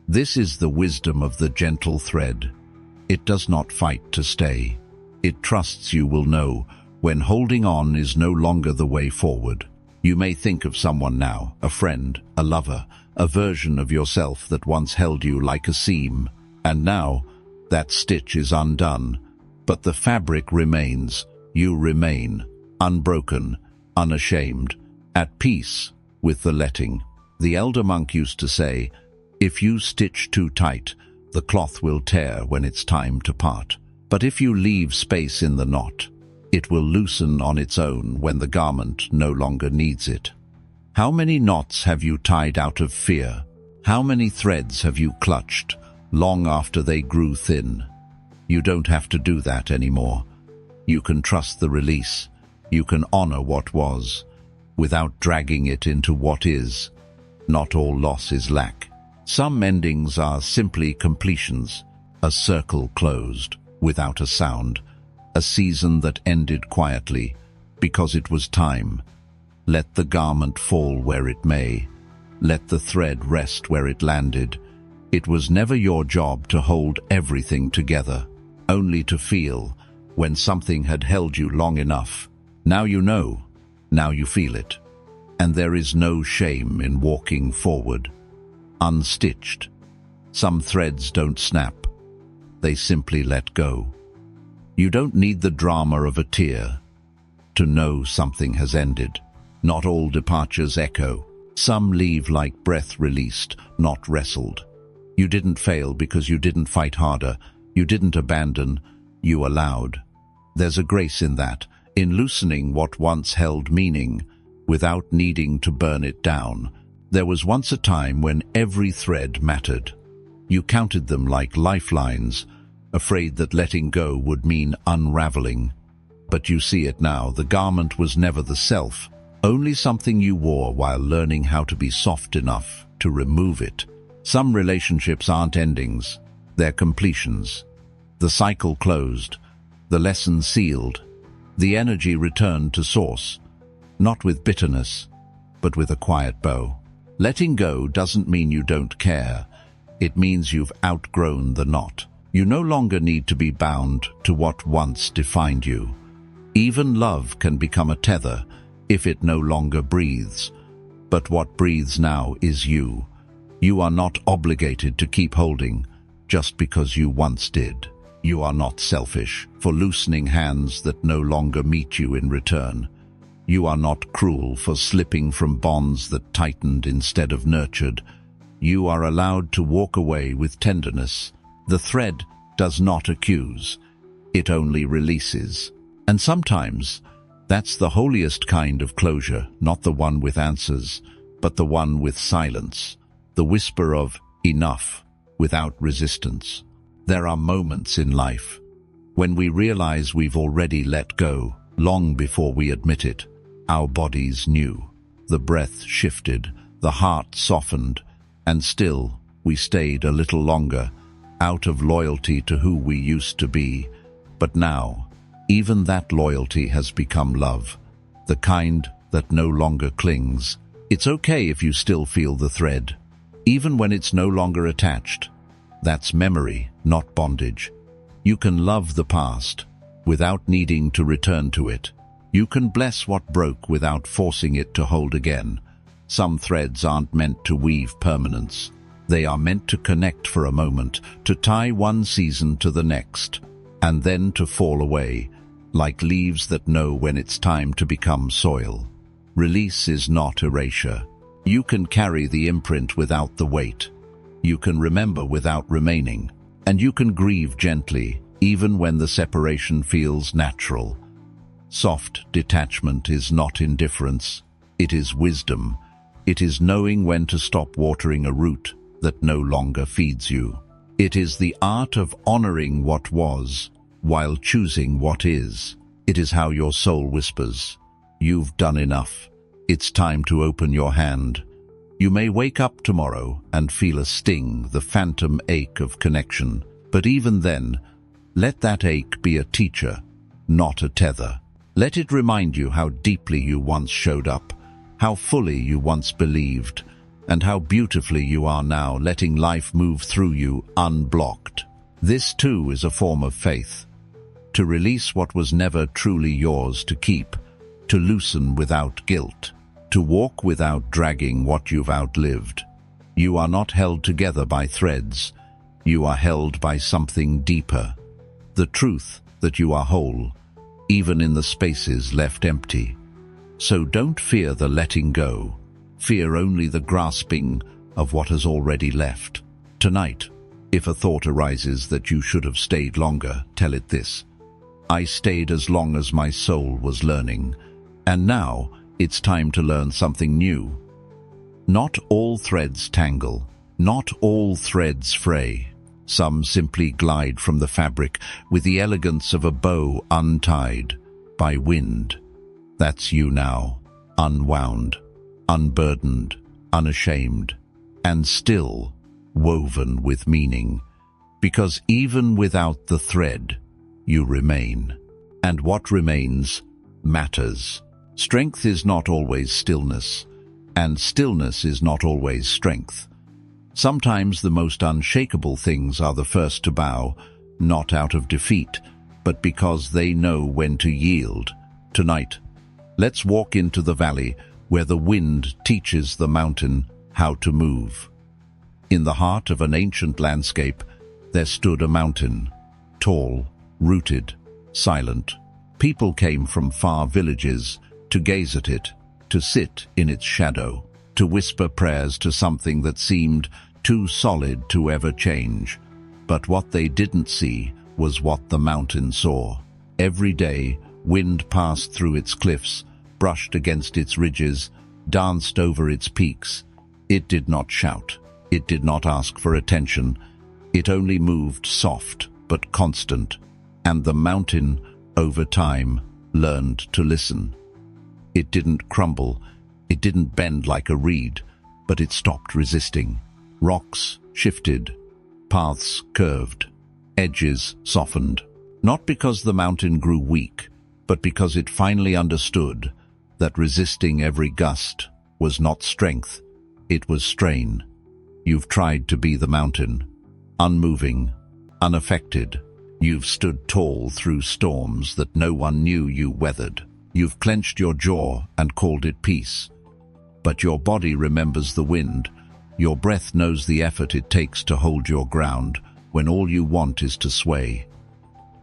This is the wisdom of the gentle thread. It does not fight to stay. It trusts you will know when holding on is no longer the way forward. You may think of someone now, a friend, a lover, a version of yourself that once held you like a seam. And now, that stitch is undone. But the fabric remains. You remain, unbroken, unashamed, at peace with the letting. The elder monk used to say, "If you stitch too tight, the cloth will tear when it's time to part. But if you leave space in the knot, It will loosen on its own when the garment no longer needs it. How many knots have you tied out of fear? How many threads have you clutched long after they grew thin? You don't have to do that anymore. You can trust the release. You can honor what was, without dragging it into what is. Not all loss is lack. Some endings are simply completions, a circle closed, without a sound, a season that ended quietly, because it was time. Let the garment fall where it may. Let the thread rest where it landed. It was never your job to hold everything together, only to feel when something had held you long enough. Now you know, now you feel it. And there is no shame in walking forward, unstitched. Some threads don't snap. They simply let go. You don't need the drama of a tear to know something has ended. Not all departures echo. Some leave like breath released, not wrestled. You didn't fail because you didn't fight harder. You didn't abandon, you allowed. There's a grace in that, in loosening what once held meaning, without needing to burn it down. There was once a time when every thread mattered. You counted them like lifelines, afraid that letting go would mean unraveling. But you see it now, the garment was never the self, only something you wore while learning how to be soft enough to remove it. Some relationships aren't endings, they're completions. The cycle closed, the lesson sealed, the energy returned to source, not with bitterness, but with a quiet bow. Letting go doesn't mean you don't care. It means you've outgrown the knot. You no longer need to be bound to what once defined you. Even love can become a tether if it no longer breathes. But what breathes now is you. You are not obligated to keep holding just because you once did. You are not selfish for loosening hands that no longer meet you in return. You are not cruel for slipping from bonds that tightened instead of nurtured. You are allowed to walk away with tenderness. The thread does not accuse, it only releases. And sometimes that's the holiest kind of closure, not the one with answers, but the one with silence, the whisper of enough without resistance. There are moments in life when we realize we've already let go, long before we admit it. Our bodies knew, the breath shifted, the heart softened, and still we stayed a little longer, out of loyalty to who we used to be. But now, even that loyalty has become love, the kind that no longer clings. It's okay if you still feel the thread, even when it's no longer attached. That's memory, not bondage. You can love the past without needing to return to it. You can bless what broke without forcing it to hold again. Some threads aren't meant to weave permanence. They are meant to connect for a moment, to tie one season to the next, and then to fall away, like leaves that know when it's time to become soil. Release is not erasure. You can carry the imprint without the weight. You can remember without remaining. And you can grieve gently, even when the separation feels natural. Soft detachment is not indifference. It is wisdom. It is knowing when to stop watering a root that no longer feeds you. It is the art of honoring what was while choosing what is. It is how your soul whispers, "You've done enough. It's time to open your hand." You may wake up tomorrow and feel a sting, the phantom ache of connection. But even then, let that ache be a teacher, not a tether. Let it remind you how deeply you once showed up, how fully you once believed, and how beautifully you are now, letting life move through you unblocked. This too is a form of faith. To release what was never truly yours to keep, to loosen without guilt, to walk without dragging what you've outlived. You are not held together by threads. You are held by something deeper. The truth that you are whole, even in the spaces left empty. So don't fear the letting go. Fear only the grasping of what has already left. Tonight, if a thought arises that you should have stayed longer, tell it this: I stayed as long as my soul was learning, and now it's time to learn something new. Not all threads tangle, not all threads fray. Some simply glide from the fabric with the elegance of a bow untied by wind. That's you now, unwound, unburdened, unashamed, and still woven with meaning. Because even without the thread, you remain. And what remains matters. Strength is not always stillness, and stillness is not always strength. Sometimes the most unshakable things are the first to bow, not out of defeat, but because they know when to yield. Tonight, let's walk into the valley where the wind teaches the mountain how to move. In the heart of an ancient landscape, there stood a mountain, tall, rooted, silent. People came from far villages to gaze at it, to sit in its shadow, to whisper prayers to something that seemed too solid to ever change. But what they didn't see was what the mountain saw. Every day, wind passed through its cliffs, brushed against its ridges, danced over its peaks. It did not shout. It did not ask for attention. It only moved soft but constant. And the mountain, over time, learned to listen. It didn't crumble. It didn't bend like a reed, but it stopped resisting. Rocks shifted, paths curved, edges softened. Not because the mountain grew weak, but because it finally understood that resisting every gust was not strength, it was strain. You've tried to be the mountain, unmoving, unaffected. You've stood tall through storms that no one knew you weathered. You've clenched your jaw and called it peace. But your body remembers the wind. Your breath knows the effort it takes to hold your ground when all you want is to sway.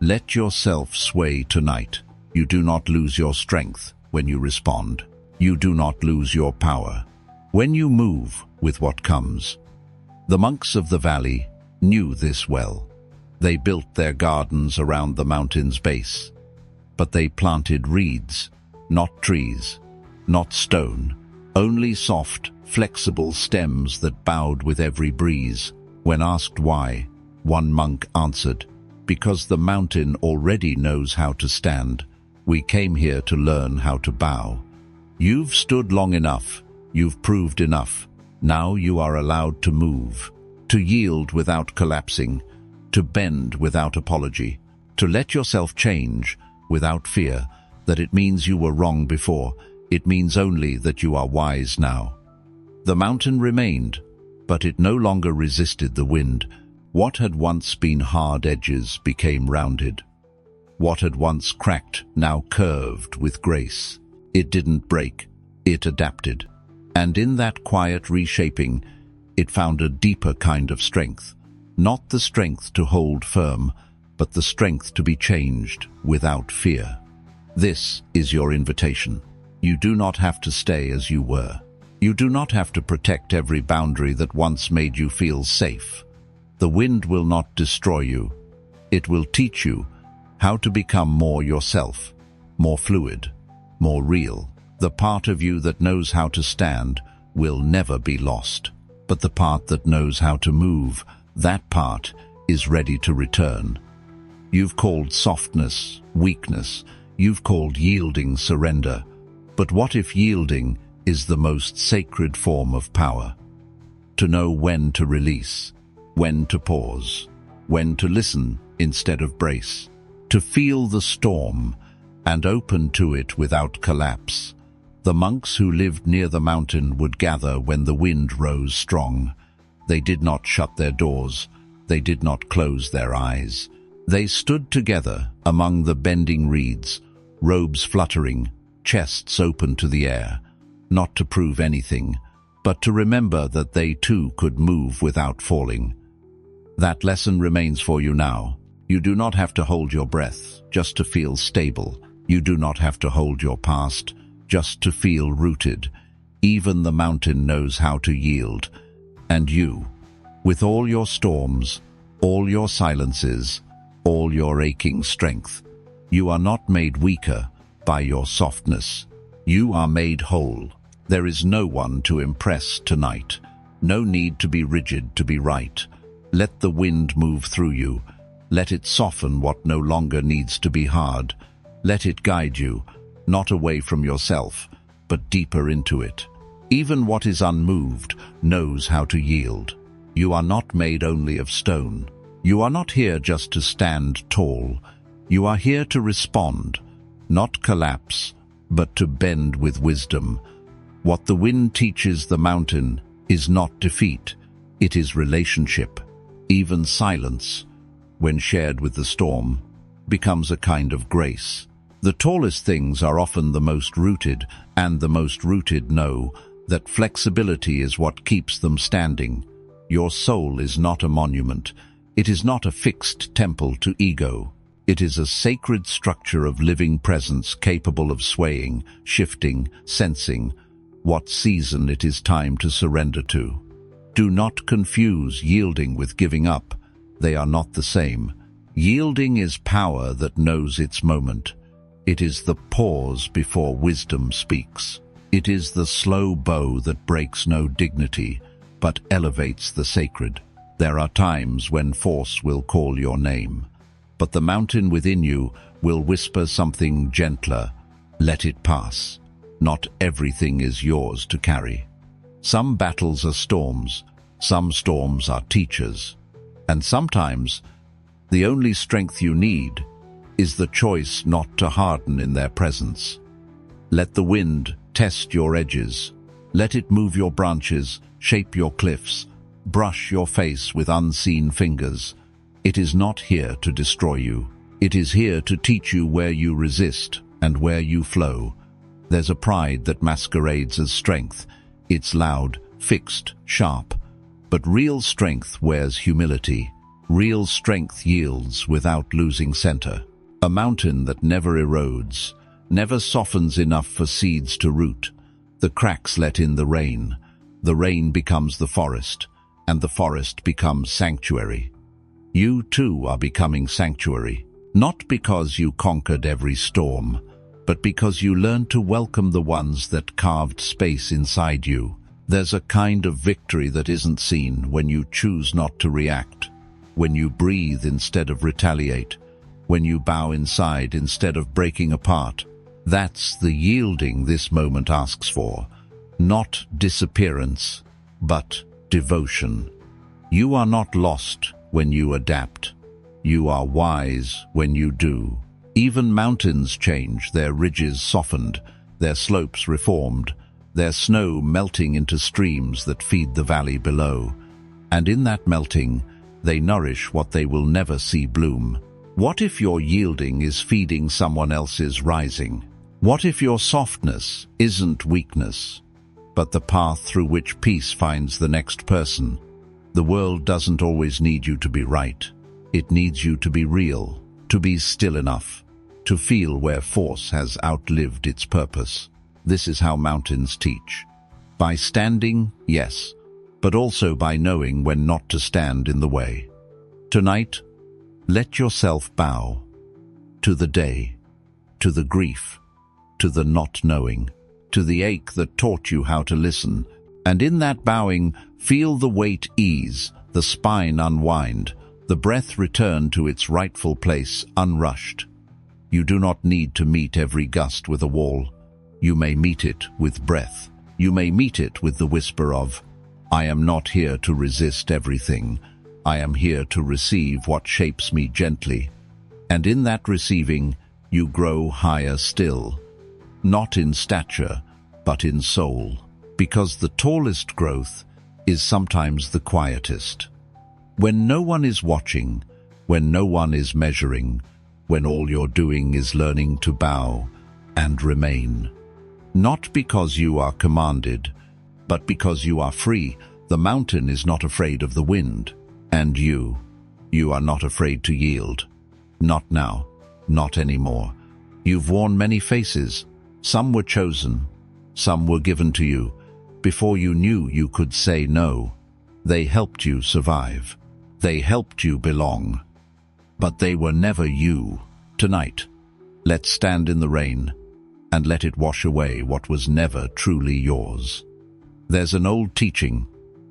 Let yourself sway tonight. You do not lose your strength when you respond. You do not lose your power when you move with what comes. The monks of the valley knew this well. They built their gardens around the mountain's base, but they planted reeds, not trees, not stone, only soft, flexible stems that bowed with every breeze. When asked why, one monk answered, "Because the mountain already knows how to stand. We came here to learn how to bow. You've stood long enough. You've proved enough. Now you are allowed to move, to yield without collapsing, to bend without apology, to let yourself change without fear that it means you were wrong before. It means only that you are wise now." The mountain remained, but it no longer resisted the wind. What had once been hard edges became rounded. What had once cracked now curved with grace. It didn't break, it adapted. And in that quiet reshaping, it found a deeper kind of strength. Not the strength to hold firm, but the strength to be changed without fear. This is your invitation. You do not have to stay as you were. You do not have to protect every boundary that once made you feel safe. The wind will not destroy you. It will teach you how to become more yourself, more fluid, more real. The part of you that knows how to stand will never be lost. But the part that knows how to move, that part is ready to return. You've called softness weakness. You've called yielding surrender. But what if yielding is the most sacred form of power? To know when to release, when to pause, when to listen instead of brace, to feel the storm and open to it without collapse. The monks who lived near the mountain would gather when the wind rose strong. They did not shut their doors. They did not close their eyes. They stood together among the bending reeds, robes fluttering, chests open to the air, not to prove anything, but to remember that they too could move without falling. That lesson remains for you now. You do not have to hold your breath just to feel stable. You do not have to hold your past just to feel rooted. Even the mountain knows how to yield. And you, with all your storms, all your silences, all your aching strength, You are not made weaker by your softness. You are made whole. There is no one to impress tonight. No need to be rigid to be right. Let the wind move through you. Let it soften what no longer needs to be hard. Let it guide you, not away from yourself, but deeper into it. Even what is unmoved knows how to yield. You are not made only of stone. You are not here just to stand tall. You are here to respond, not collapse, but to bend with wisdom. What the wind teaches the mountain is not defeat, it is relationship. Even silence, when shared with the storm, becomes a kind of grace. The tallest things are often the most rooted, and the most rooted know that flexibility is what keeps them standing. Your soul is not a monument. It is not a fixed temple to ego. It is a sacred structure of living presence capable of swaying, shifting, sensing what season it is time to surrender to. Do not confuse yielding with giving up. They are not the same. Yielding is power that knows its moment. It is the pause before wisdom speaks. It is the slow bow that breaks no dignity, but elevates the sacred. There are times when force will call your name, but the mountain within you will whisper something gentler. Let it pass. Not everything is yours to carry. Some battles are storms, some storms are teachers, and sometimes the only strength you need is the choice not to harden in their presence. Let the wind test your edges. Let it move your branches, shape your cliffs, brush your face with unseen fingers. It is not here to destroy you. It is here to teach you where you resist and where you flow. There's a pride that masquerades as strength. It's loud, fixed, sharp. But real strength wears humility. Real strength yields without losing center. A mountain that never erodes, never softens enough for seeds to root. The cracks let in the rain. The rain becomes the forest, and the forest becomes sanctuary. You too are becoming sanctuary, not because you conquered every storm, but because you learned to welcome the ones that carved space inside you. There's a kind of victory that isn't seen when you choose not to react, when you breathe instead of retaliate, when you bow inside instead of breaking apart. That's the yielding this moment asks for, not disappearance, but devotion. You are not lost when you adapt. You are wise when you do. Even mountains change, their ridges softened, their slopes reformed, their snow melting into streams that feed the valley below. And in that melting, they nourish what they will never see bloom. What if your yielding is feeding someone else's rising? What if your softness isn't weakness, but the path through which peace finds the next person? The world doesn't always need you to be right. It needs you to be real, to be still enough, to feel where force has outlived its purpose. This is how mountains teach. By standing, yes, but also by knowing when not to stand in the way. Tonight, let yourself bow to the day, to the grief, to the not knowing, to the ache that taught you how to listen. And in that bowing, feel the weight ease, the spine unwind, the breath return to its rightful place, unrushed. You do not need to meet every gust with a wall. You may meet it with breath. You may meet it with the whisper of, I am not here to resist everything. I am here to receive what shapes me gently. And in that receiving, you grow higher still. Not in stature, but in soul. Because the tallest growth is sometimes the quietest. When no one is watching, when no one is measuring, when all you're doing is learning to bow and remain. Not because you are commanded, but because you are free. The mountain is not afraid of the wind. And you are not afraid to yield. Not now, not anymore. You've worn many faces. Some were chosen, some were given to you. Before you knew you could say no, they helped you survive. They helped you belong. But they were never you. Tonight, Let's stand in the rain and let it wash away what was never truly yours. There's an old teaching,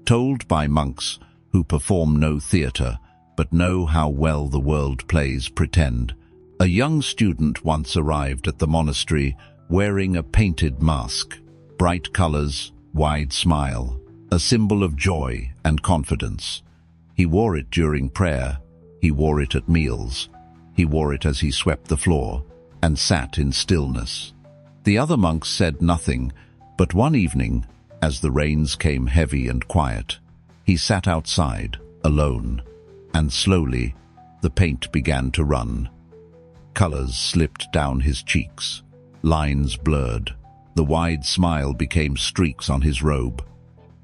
told by monks who perform no theatre, but know how well the world plays pretend. A young student once arrived at the monastery wearing a painted mask, bright colors, wide smile, a symbol of joy and confidence. He wore it during prayer, he wore it at meals, he wore it as he swept the floor and sat in stillness. The other monks said nothing, but one evening, as the rains came heavy and quiet, he sat outside, alone, and slowly the paint began to run. Colors slipped down his cheeks, lines blurred, the wide smile became streaks on his robe.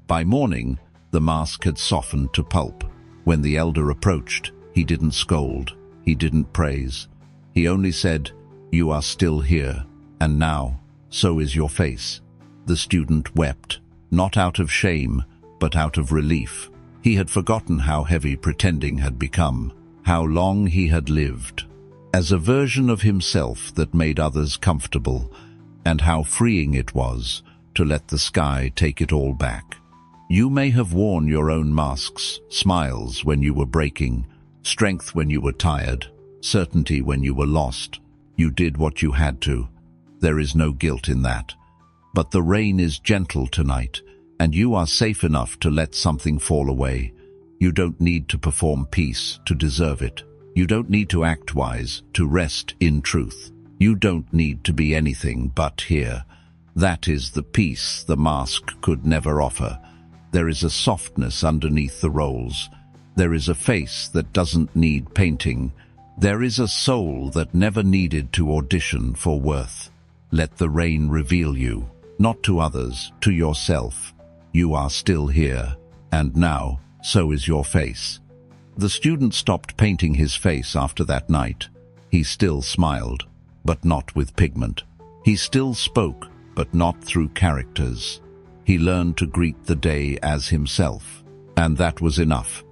By morning, the mask had softened to pulp. When the elder approached, he didn't scold, he didn't praise. He only said, "You are still here, and now, so is your face." The student wept, not out of shame, but out of relief. He had forgotten how heavy pretending had become, how long he had lived as a version of himself that made others comfortable, and how freeing it was to let the sky take it all back. You may have worn your own masks, smiles when you were breaking, strength when you were tired, certainty when you were lost. You did what you had to. There is no guilt in that. But the rain is gentle tonight, and you are safe enough to let something fall away. You don't need to perform peace to deserve it. You don't need to act wise to rest in truth. You don't need to be anything but here. That is the peace the mask could never offer. There is a softness underneath the rolls. There is a face that doesn't need painting. There is a soul that never needed to audition for worth. Let the rain reveal you, not to others, to yourself. You are still here, and now, so is your face. The student stopped painting his face after that night. He still smiled, but not with pigment. He still spoke, but not through characters. He learned to greet the day as himself, and that was enough.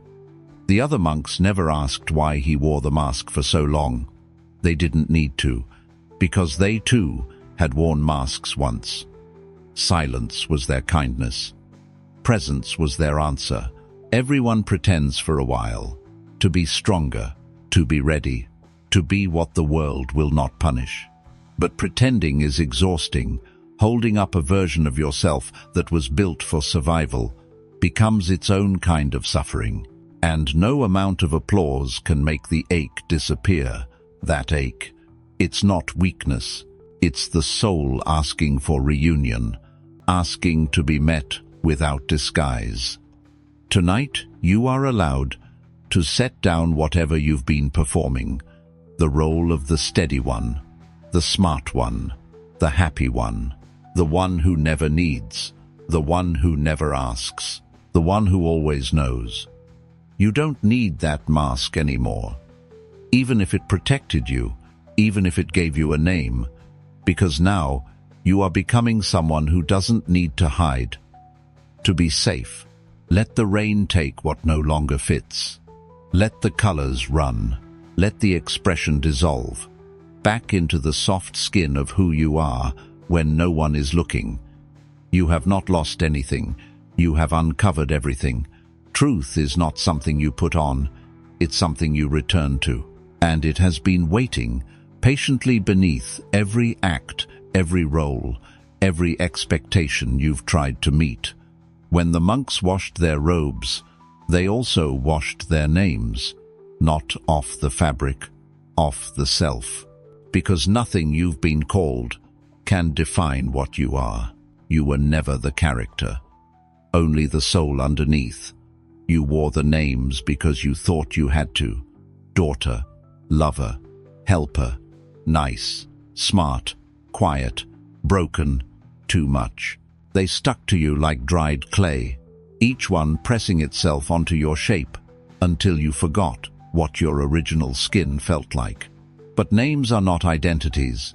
The other monks never asked why he wore the mask for so long. They didn't need to, because they too had worn masks once. Silence was their kindness. Presence was their answer. Everyone pretends for a while, to be stronger, to be ready, to be what the world will not punish. But pretending is exhausting. Holding up a version of yourself that was built for survival becomes its own kind of suffering, and no amount of applause can make the ache disappear. That ache, it's not weakness, it's the soul asking for reunion, asking to be met without disguise. Tonight, you are allowed to set down whatever you've been performing, the role of the steady one, the smart one, the happy one, the one who never needs, the one who never asks, the one who always knows. You don't need that mask anymore, even if it protected you, even if it gave you a name, because now you are becoming someone who doesn't need to hide. To be safe, let the rain take what no longer fits. Let the colors run. Let the expression dissolve back into the soft skin of who you are when no one is looking. You have not lost anything. You have uncovered everything. Truth is not something you put on. It's something you return to. And it has been waiting patiently beneath every act, every role, every expectation you've tried to meet. When the monks washed their robes, they also washed their names, not off the fabric, off the self. Because nothing you've been called can define what you are. You were never the character, only the soul underneath. You wore the names because you thought you had to. Daughter, lover, helper, nice, smart, quiet, broken, too much. They stuck to you like dried clay, each one pressing itself onto your shape until you forgot what your original skin felt like. But names are not identities.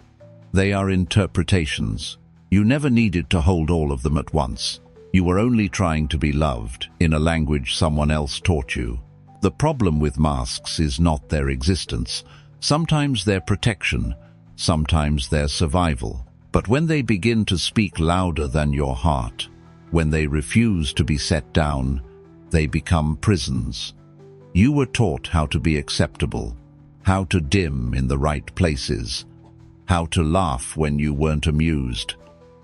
They are interpretations. You never needed to hold all of them at once. You were only trying to be loved in a language someone else taught you. The problem with masks is not their existence, sometimes their protection, sometimes they're survival. But when they begin to speak louder than your heart, when they refuse to be set down, they become prisons. You were taught how to be acceptable, how to dim in the right places, how to laugh when you weren't amused,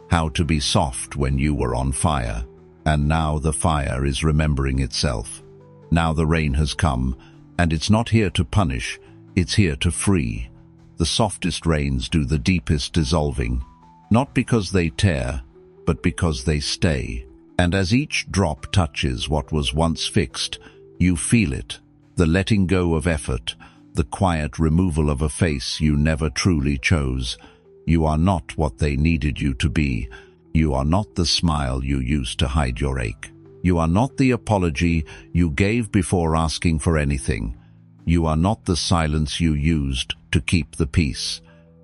how to be soft when you were on fire. And now the fire is remembering itself. Now the rain has come, and it's not here to punish, it's here to free. The softest rains do the deepest dissolving, not because they tear, but because they stay. And as each drop touches what was once fixed, you feel it, the letting go of effort, the quiet removal of a face you never truly chose. You are not what they needed you to be. You are not the smile you used to hide your ache. You are not the apology you gave before asking for anything. You are not the silence you used to keep the peace.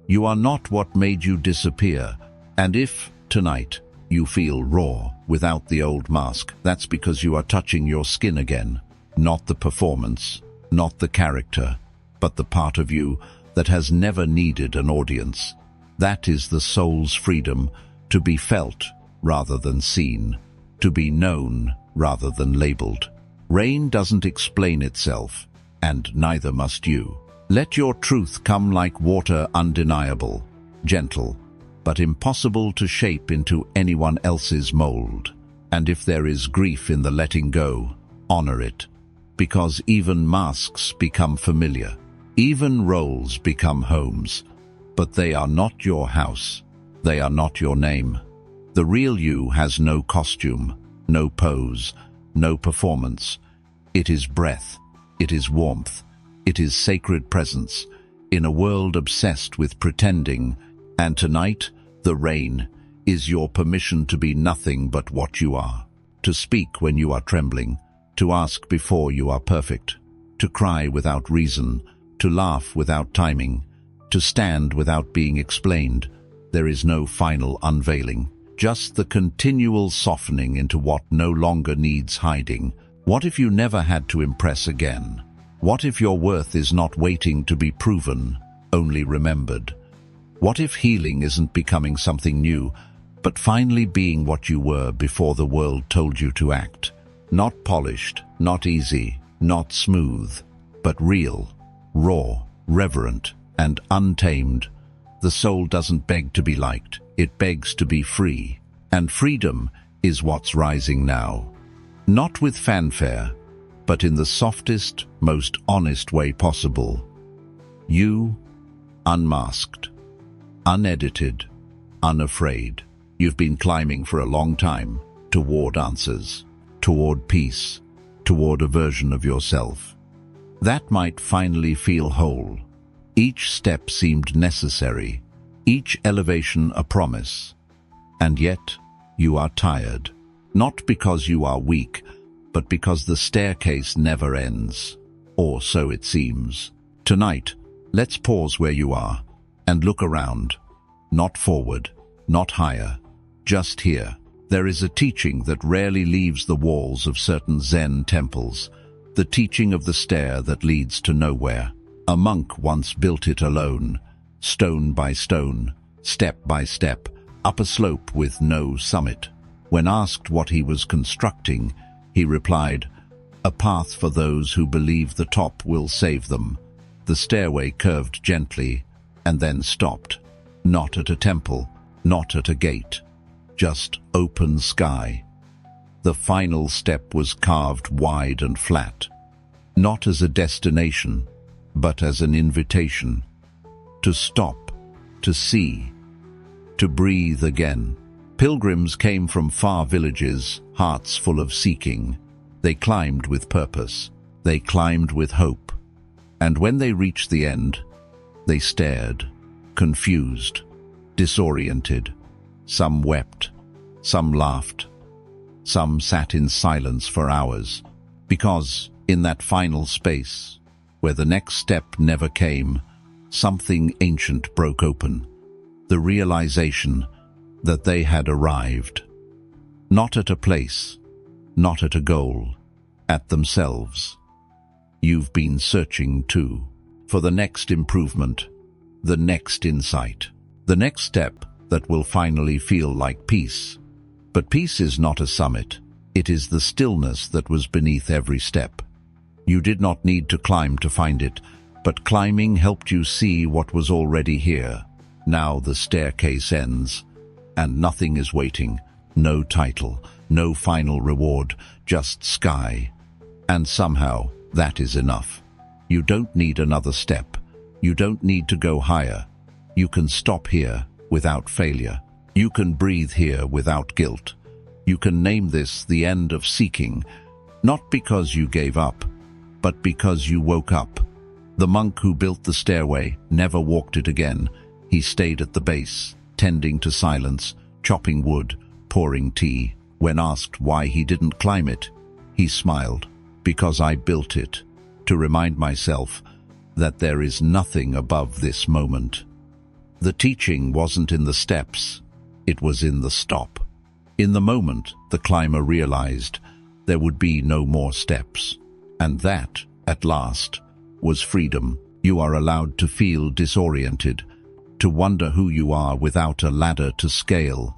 You are not what made you disappear. And if, tonight, you feel raw, without the old mask, that's because you are touching your skin again. Not the performance, not the character, but the part of you that has never needed an audience. That is the soul's freedom, to be felt rather than seen, to be known rather than labeled. Rain doesn't explain itself, and neither must you. Let your truth come like water, undeniable, gentle, but impossible to shape into anyone else's mold. And if there is grief in the letting go, honor it, because even masks become familiar, even roles become homes, but they are not your house, they are not your name. The real you has no costume, no pose, no performance. It is breath, it is warmth, it is sacred presence, in a world obsessed with pretending. And tonight, the rain is your permission to be nothing but what you are, to speak when you are trembling, to ask before you are perfect, to cry without reason, to laugh without timing, to stand without being explained. There is no final unveiling, just the continual softening into what no longer needs hiding. What if you never had to impress again? What if your worth is not waiting to be proven, only remembered? What if healing isn't becoming something new, but finally being what you were before the world told you to act? Not polished, not easy, not smooth, but real, raw, reverent, and untamed. The soul doesn't beg to be liked, it begs to be free. And freedom is what's rising now. Not with fanfare, but in the softest, most honest way possible. You, unmasked, unedited, unafraid. You've been climbing for a long time, toward answers, toward peace, toward a version of yourself that might finally feel whole. Each step seemed necessary, each elevation a promise. And yet, you are tired, not because you are weak, but because the staircase never ends. Or so it seems. Tonight, let's pause where you are and look around. Not forward, not higher, just here. There is a teaching that rarely leaves the walls of certain Zen temples, the teaching of the stair that leads to nowhere. A monk once built it alone, stone by stone, step by step, up a slope with no summit. When asked what he was constructing, he replied, "A path for those who believe the top will save them." The stairway curved gently and then stopped. Not at a temple, not at a gate, just open sky. The final step was carved wide and flat, not as a destination, but as an invitation. To stop, to see, to breathe again. Pilgrims came from far villages, hearts full of seeking. They climbed with purpose. They climbed with hope. And when they reached the end, they stared, confused, disoriented. Some wept, some laughed, some sat in silence for hours, because in that final space, where the next step never came, something ancient broke open. The realization that they had arrived, not at a place, not at a goal, at themselves. You've been searching too, for the next improvement, the next insight, the next step that will finally feel like peace. But peace is not a summit. It is the stillness that was beneath every step. You did not need to climb to find it, but climbing helped you see what was already here. Now the staircase ends, and nothing is waiting. No title, no final reward, just sky. And somehow, that is enough. You don't need another step. You don't need to go higher. You can stop here without failure. You can breathe here without guilt. You can name this the end of seeking, not because you gave up, but because you woke up. The monk who built the stairway never walked it again. He stayed at the base, tending to silence, chopping wood, pouring tea. When asked why he didn't climb it, he smiled. Because I built it, to remind myself that there is nothing above this moment. The teaching wasn't in the steps, it was in the stop. In the moment, the climber realized there would be no more steps. And that, at last, was freedom. You are allowed to feel disoriented, to wonder who you are without a ladder to scale,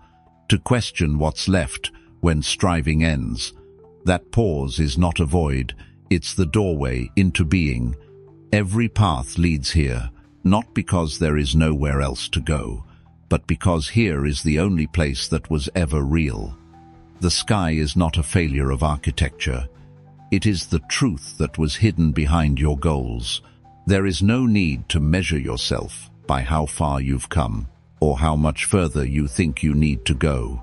to question what's left when striving ends. That pause is not a void, it's the doorway into being. Every path leads here, not because there is nowhere else to go, but because here is the only place that was ever real. The sky is not a failure of architecture. It is the truth that was hidden behind your goals. There is no need to measure yourself by how far you've come, or how much further you think you need to go.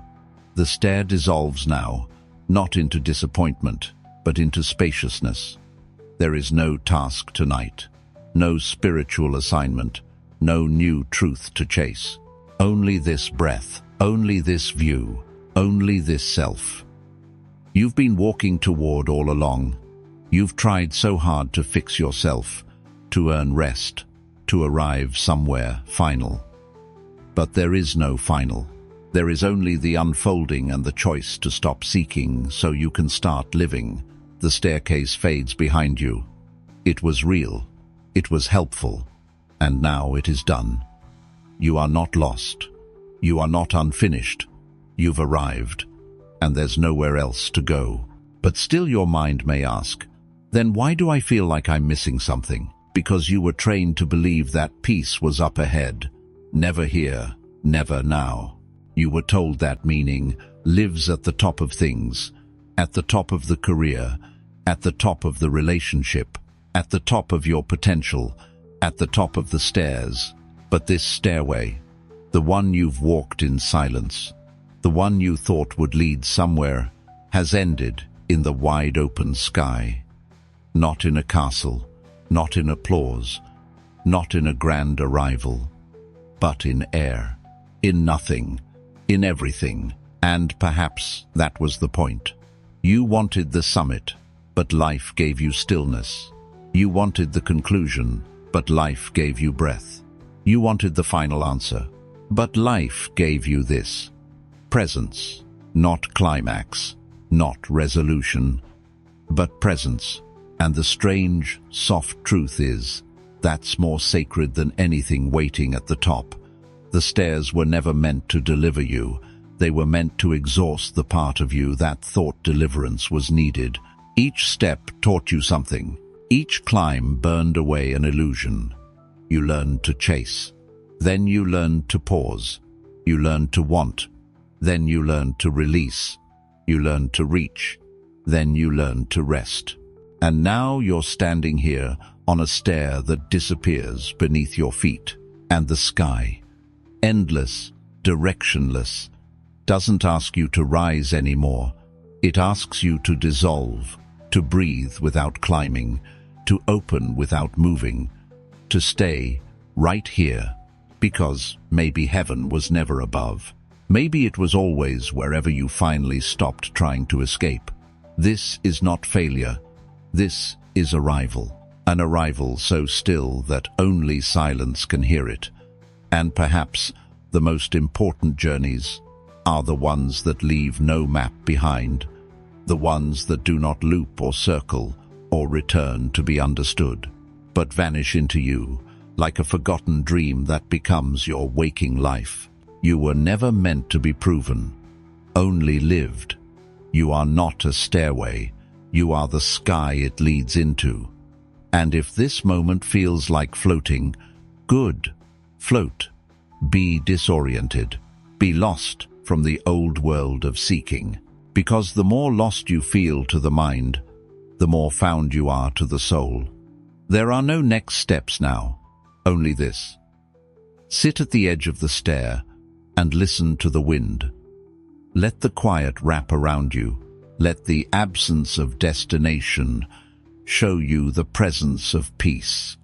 The stair dissolves now, not into disappointment, but into spaciousness. There is no task tonight, no spiritual assignment, no new truth to chase. Only this breath, only this view, only this self. You've been walking toward all along. You've tried so hard to fix yourself, to earn rest, to arrive somewhere final. But there is no final. There is only the unfolding and the choice to stop seeking so you can start living. The staircase fades behind you. It was real. It was helpful. And now it is done. You are not lost. You are not unfinished. You've arrived, and there's nowhere else to go. But still your mind may ask, then why do I feel like I'm missing something? Because you were trained to believe that peace was up ahead. Never here, never now. You were told that meaning lives at the top of things, at the top of the career, at the top of the relationship, at the top of your potential, at the top of the stairs. But this stairway, the one you've walked in silence, the one you thought would lead somewhere, has ended in the wide open sky. Not in a castle, not in applause, not in a grand arrival, but in air, in nothing, in everything. And perhaps that was the point. You wanted the summit, but life gave you stillness. You wanted the conclusion, but life gave you breath. You wanted the final answer, but life gave you this. Presence, not climax, not resolution, but presence. And the strange, soft truth is, that's more sacred than anything waiting at the top. The stairs were never meant to deliver you. They were meant to exhaust the part of you that thought deliverance was needed. Each step taught you something. Each climb burned away an illusion. You learned to chase. Then you learned to pause. You learned to want. Then you learned to release. You learned to reach. Then you learned to rest. And now you're standing here on a stair that disappears beneath your feet. And the sky, endless, directionless, doesn't ask you to rise anymore. It asks you to dissolve, to breathe without climbing, to open without moving, to stay right here, because maybe heaven was never above. Maybe it was always wherever you finally stopped trying to escape. This is not failure. This is arrival. An arrival so still that only silence can hear it. And perhaps the most important journeys are the ones that leave no map behind, the ones that do not loop or circle or return to be understood, but vanish into you, like a forgotten dream that becomes your waking life. You were never meant to be proven, only lived. You are not a stairway, you are the sky it leads into. And if this moment feels like floating, good, float. Be disoriented, be lost from the old world of seeking. Because the more lost you feel to the mind, the more found you are to the soul. There are no next steps now, only this. Sit at the edge of the stair and listen to the wind. Let the quiet wrap around you. Let the absence of destination show you the presence of peace.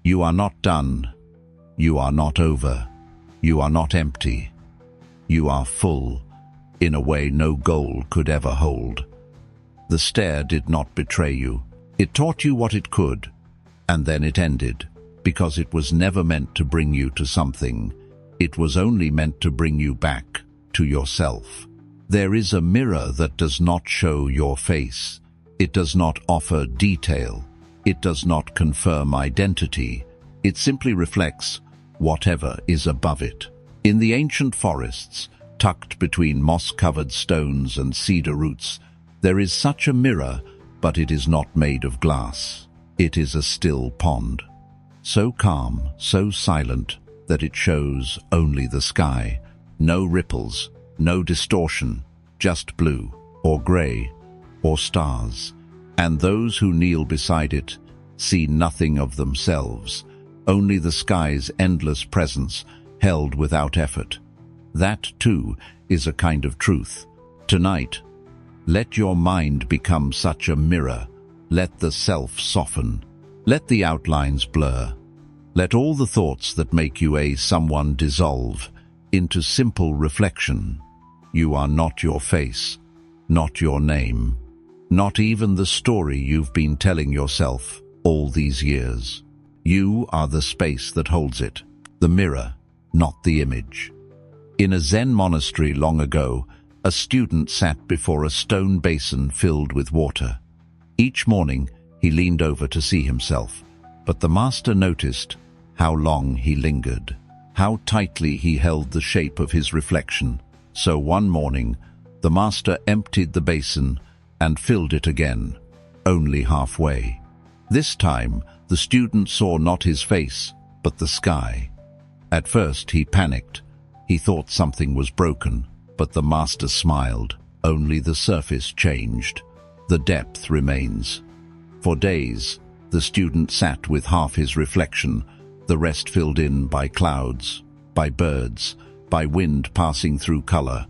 You are not done. You are not over. You are not empty. You are full, in a way no goal could ever hold. The stair did not betray you. It taught you what it could, and then it ended, because it was never meant to bring you to something. It was only meant to bring you back to yourself. There is a mirror that does not show your face. It does not offer detail. It does not confirm identity. It simply reflects whatever is above it. In the ancient forests, tucked between moss-covered stones and cedar roots, there is such a mirror, but it is not made of glass. It is a still pond, so calm, so silent, that it shows only the sky. No ripples, no distortion, just blue, or grey, or stars. And those who kneel beside it see nothing of themselves, only the sky's endless presence held without effort. That, too, is a kind of truth. Tonight, let your mind become such a mirror. Let the self soften. Let the outlines blur. Let all the thoughts that make you a someone dissolve into simple reflection. You are not your face, not your name, not even the story you've been telling yourself all these years. You are the space that holds it, the mirror, not the image. In a Zen monastery long ago, a student sat before a stone basin filled with water. Each morning, he leaned over to see himself, but the master noticed how long he lingered, how tightly he held the shape of his reflection. So one morning, the master emptied the basin and filled it again, only halfway. This time, the student saw not his face, but the sky. At first, he panicked. He thought something was broken, but the master smiled. Only the surface changed. The depth remains. For days, the student sat with half his reflection, the rest filled in by clouds, by birds, by wind passing through color,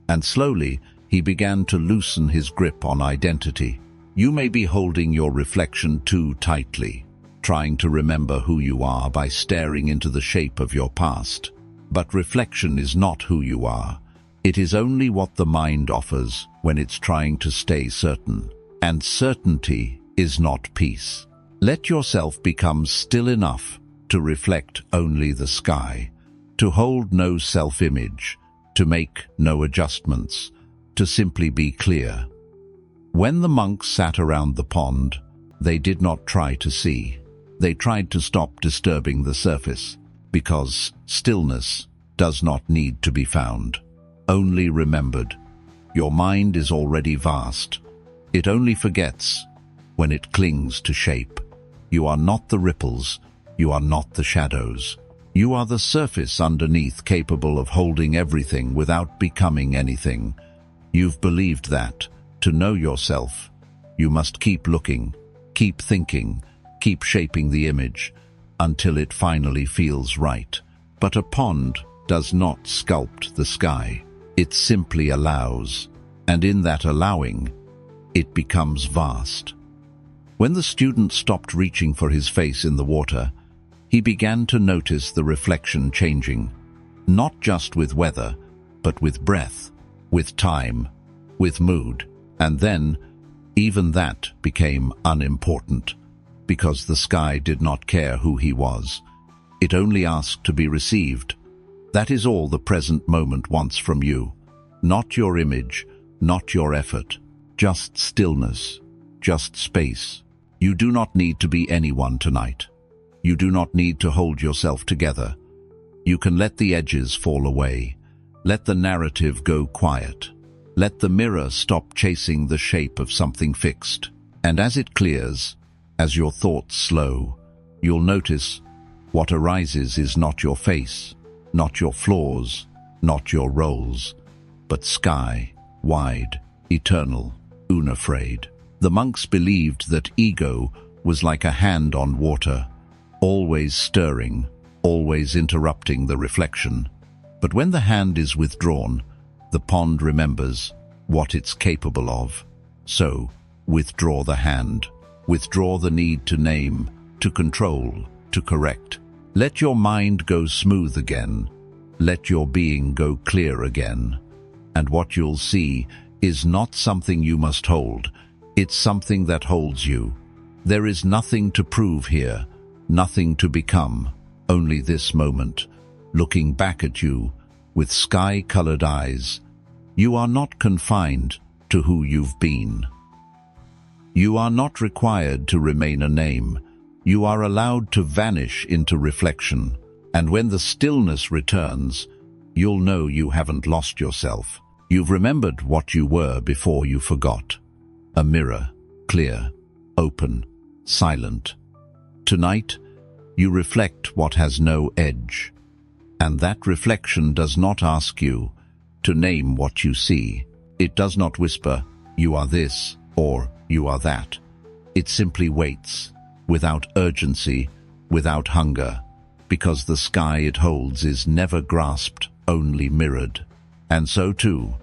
and slowly he began to loosen his grip on identity. You may be holding your reflection too tightly, trying to remember who you are by staring into the shape of your past. But reflection is not who you are. It is only what the mind offers when it's trying to stay certain. And certainty is not peace. Let yourself become still enough to reflect only the sky, to hold no self-image, to make no adjustments, to simply be clear. When the monks sat around the pond, they did not try to see. They tried to stop disturbing the surface, because stillness does not need to be found, only remembered. Your mind is already vast. It only forgets when it clings to shape. You are not the ripples. You are not the shadows. You are the surface underneath, capable of holding everything without becoming anything. You've believed that, to know yourself, you must keep looking, keep thinking, keep shaping the image, until it finally feels right. But a pond does not sculpt the sky. It simply allows, and in that allowing, it becomes vast. When the student stopped reaching for his face in the water, he began to notice the reflection changing, not just with weather, but with breath, with time, with mood. And then, even that became unimportant, because the sky did not care who he was. It only asked to be received. That is all the present moment wants from you. Not your image, not your effort, just stillness, just space. You do not need to be anyone tonight. You do not need to hold yourself together. You can let the edges fall away. Let the narrative go quiet. Let the mirror stop chasing the shape of something fixed. And as it clears, as your thoughts slow, you'll notice what arises is not your face, not your flaws, not your roles, but sky, wide, eternal, unafraid. The monks believed that ego was like a hand on water, always stirring, always interrupting the reflection. But when the hand is withdrawn, the pond remembers what it's capable of. So, withdraw the hand. Withdraw the need to name, to control, to correct. Let your mind go smooth again. Let your being go clear again. And what you'll see is not something you must hold. It's something that holds you. There is nothing to prove here, nothing to become, only this moment, looking back at you with sky-colored eyes. You are not confined to who you've been. You are not required to remain a name. You are allowed to vanish into reflection. And when the stillness returns, you'll know you haven't lost yourself. You've remembered what you were before you forgot. A mirror, clear, open, silent. Tonight, you reflect what has no edge. And that reflection does not ask you to name what you see. It does not whisper, "You are this," or "You are that." It simply waits, without urgency, without hunger, because the sky it holds is never grasped, only mirrored. And so too,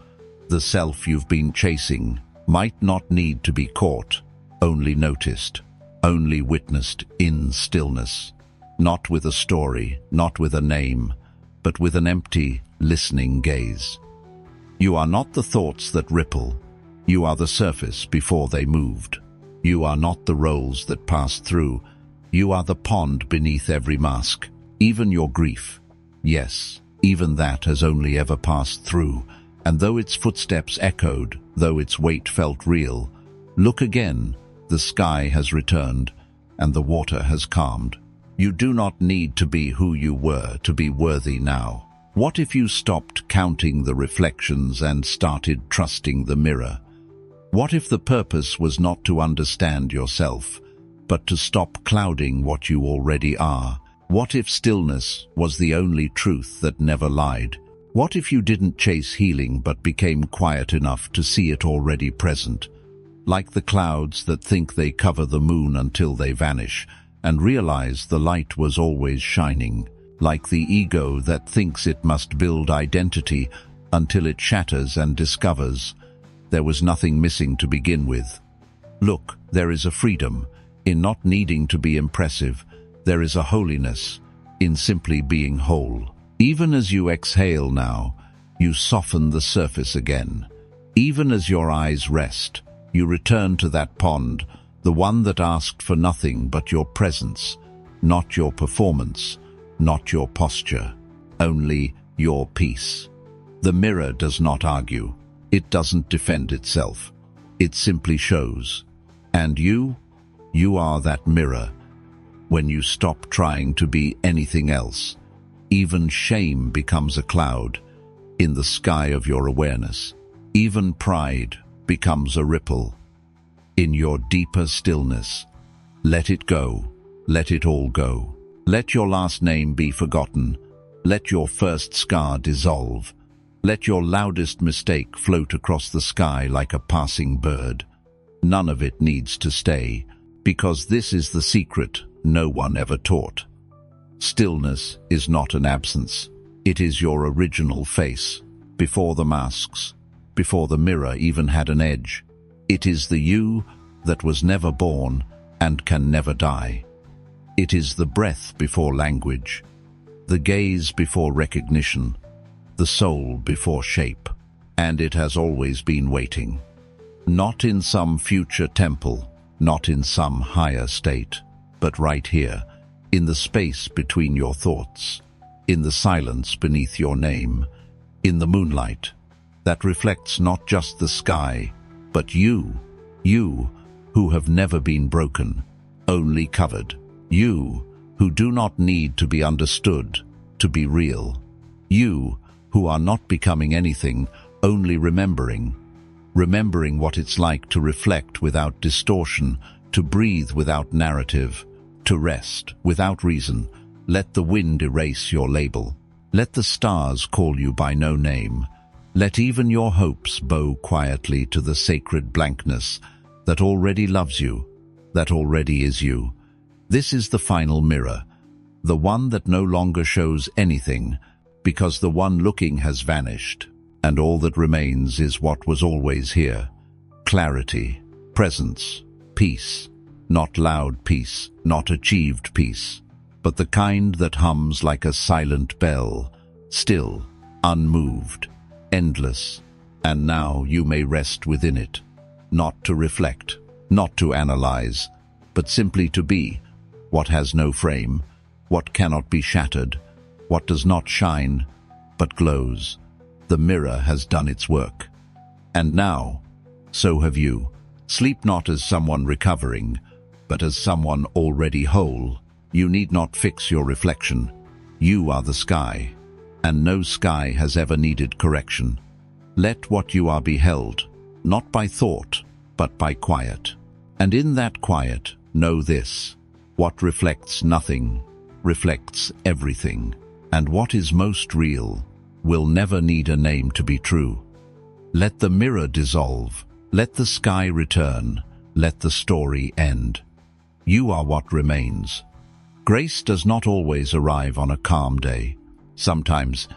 the self you've been chasing might not need to be caught, only noticed, only witnessed in stillness. Not with a story, not with a name, but with an empty, listening gaze. You are not the thoughts that ripple. You are the surface before they moved. You are not the roles that passed through. You are the pond beneath every mask. Even your grief. Yes, even that has only ever passed through. And though its footsteps echoed, though its weight felt real, look again, the sky has returned, and the water has calmed. You do not need to be who you were to be worthy now. What if you stopped counting the reflections and started trusting the mirror? What if the purpose was not to understand yourself, but to stop clouding what you already are? What if stillness was the only truth that never lied? What if you didn't chase healing but became quiet enough to see it already present? Like the clouds that think they cover the moon until they vanish, and realize the light was always shining. Like the ego that thinks it must build identity until it shatters and discovers there was nothing missing to begin with. Look, there is a freedom in not needing to be impressive. There is a holiness in simply being whole. Even as you exhale now, you soften the surface again. Even as your eyes rest, you return to that pond, the one that asked for nothing but your presence, not your performance, not your posture, only your peace. The mirror does not argue. It doesn't defend itself. It simply shows. And you are that mirror. When you stop trying to be anything else, even shame becomes a cloud in the sky of your awareness. Even pride becomes a ripple. In your deeper stillness, let it go. Let it all go. Let your last name be forgotten. Let your first scar dissolve. Let your loudest mistake float across the sky like a passing bird. None of it needs to stay, because this is the secret no one ever taught. Stillness is not an absence. It is your original face, before the masks, before the mirror even had an edge. It is the you that was never born and can never die. It is the breath before language, the gaze before recognition, the soul before shape, and it has always been waiting. Not in some future temple, not in some higher state, but right here, in the space between your thoughts, in the silence beneath your name, in the moonlight that reflects not just the sky, but you who have never been broken, only covered. You who do not need to be understood to be real. You, who are not becoming anything, only remembering what it's like to reflect without distortion, to breathe without narrative, to rest without reason. Let the wind erase your label. Let the stars call you by no name. Let even your hopes bow quietly to the sacred blankness that already loves you, that already is you. This is the final mirror, the one that no longer shows anything, because the one looking has vanished, and all that remains is what was always here. Clarity, presence, peace. Not loud peace, not achieved peace, but the kind that hums like a silent bell, still, unmoved, endless, and now you may rest within it, not to reflect, not to analyze, but simply to be, what has no frame, what cannot be shattered, what does not shine, but glows. The mirror has done its work. And now, so have you. Sleep not as someone recovering, but as someone already whole. You need not fix your reflection. You are the sky, and no sky has ever needed correction. Let what you are be held, not by thought, but by quiet. And in that quiet, know this: what reflects nothing, reflects everything. And what is most real will never need a name to be true. Let the mirror dissolve, let the sky return, let the story end. You are what remains. Grace does not always arrive on a calm day. Sometimes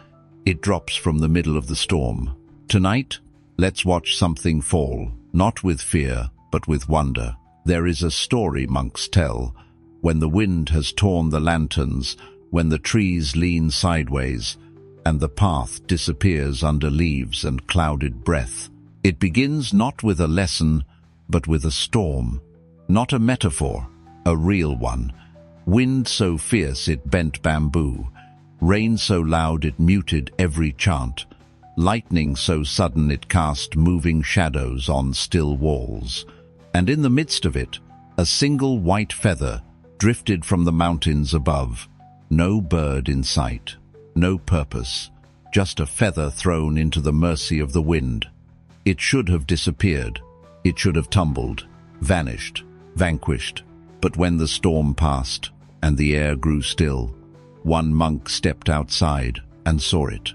it drops from the middle of the storm. Tonight, let's watch something fall, not with fear, but with wonder. There is a story monks tell, when the wind has torn the lanterns, when the trees lean sideways, and the path disappears under leaves and clouded breath. It begins not with a lesson, but with a storm. Not a metaphor, a real one. Wind so fierce it bent bamboo, rain so loud it muted every chant, lightning so sudden it cast moving shadows on still walls. And in the midst of it, a single white feather drifted from the mountains above. No bird in sight, no purpose, just a feather thrown into the mercy of the wind. It should have disappeared. It should have tumbled, vanished, vanquished. But when the storm passed and the air grew still, one monk stepped outside and saw it.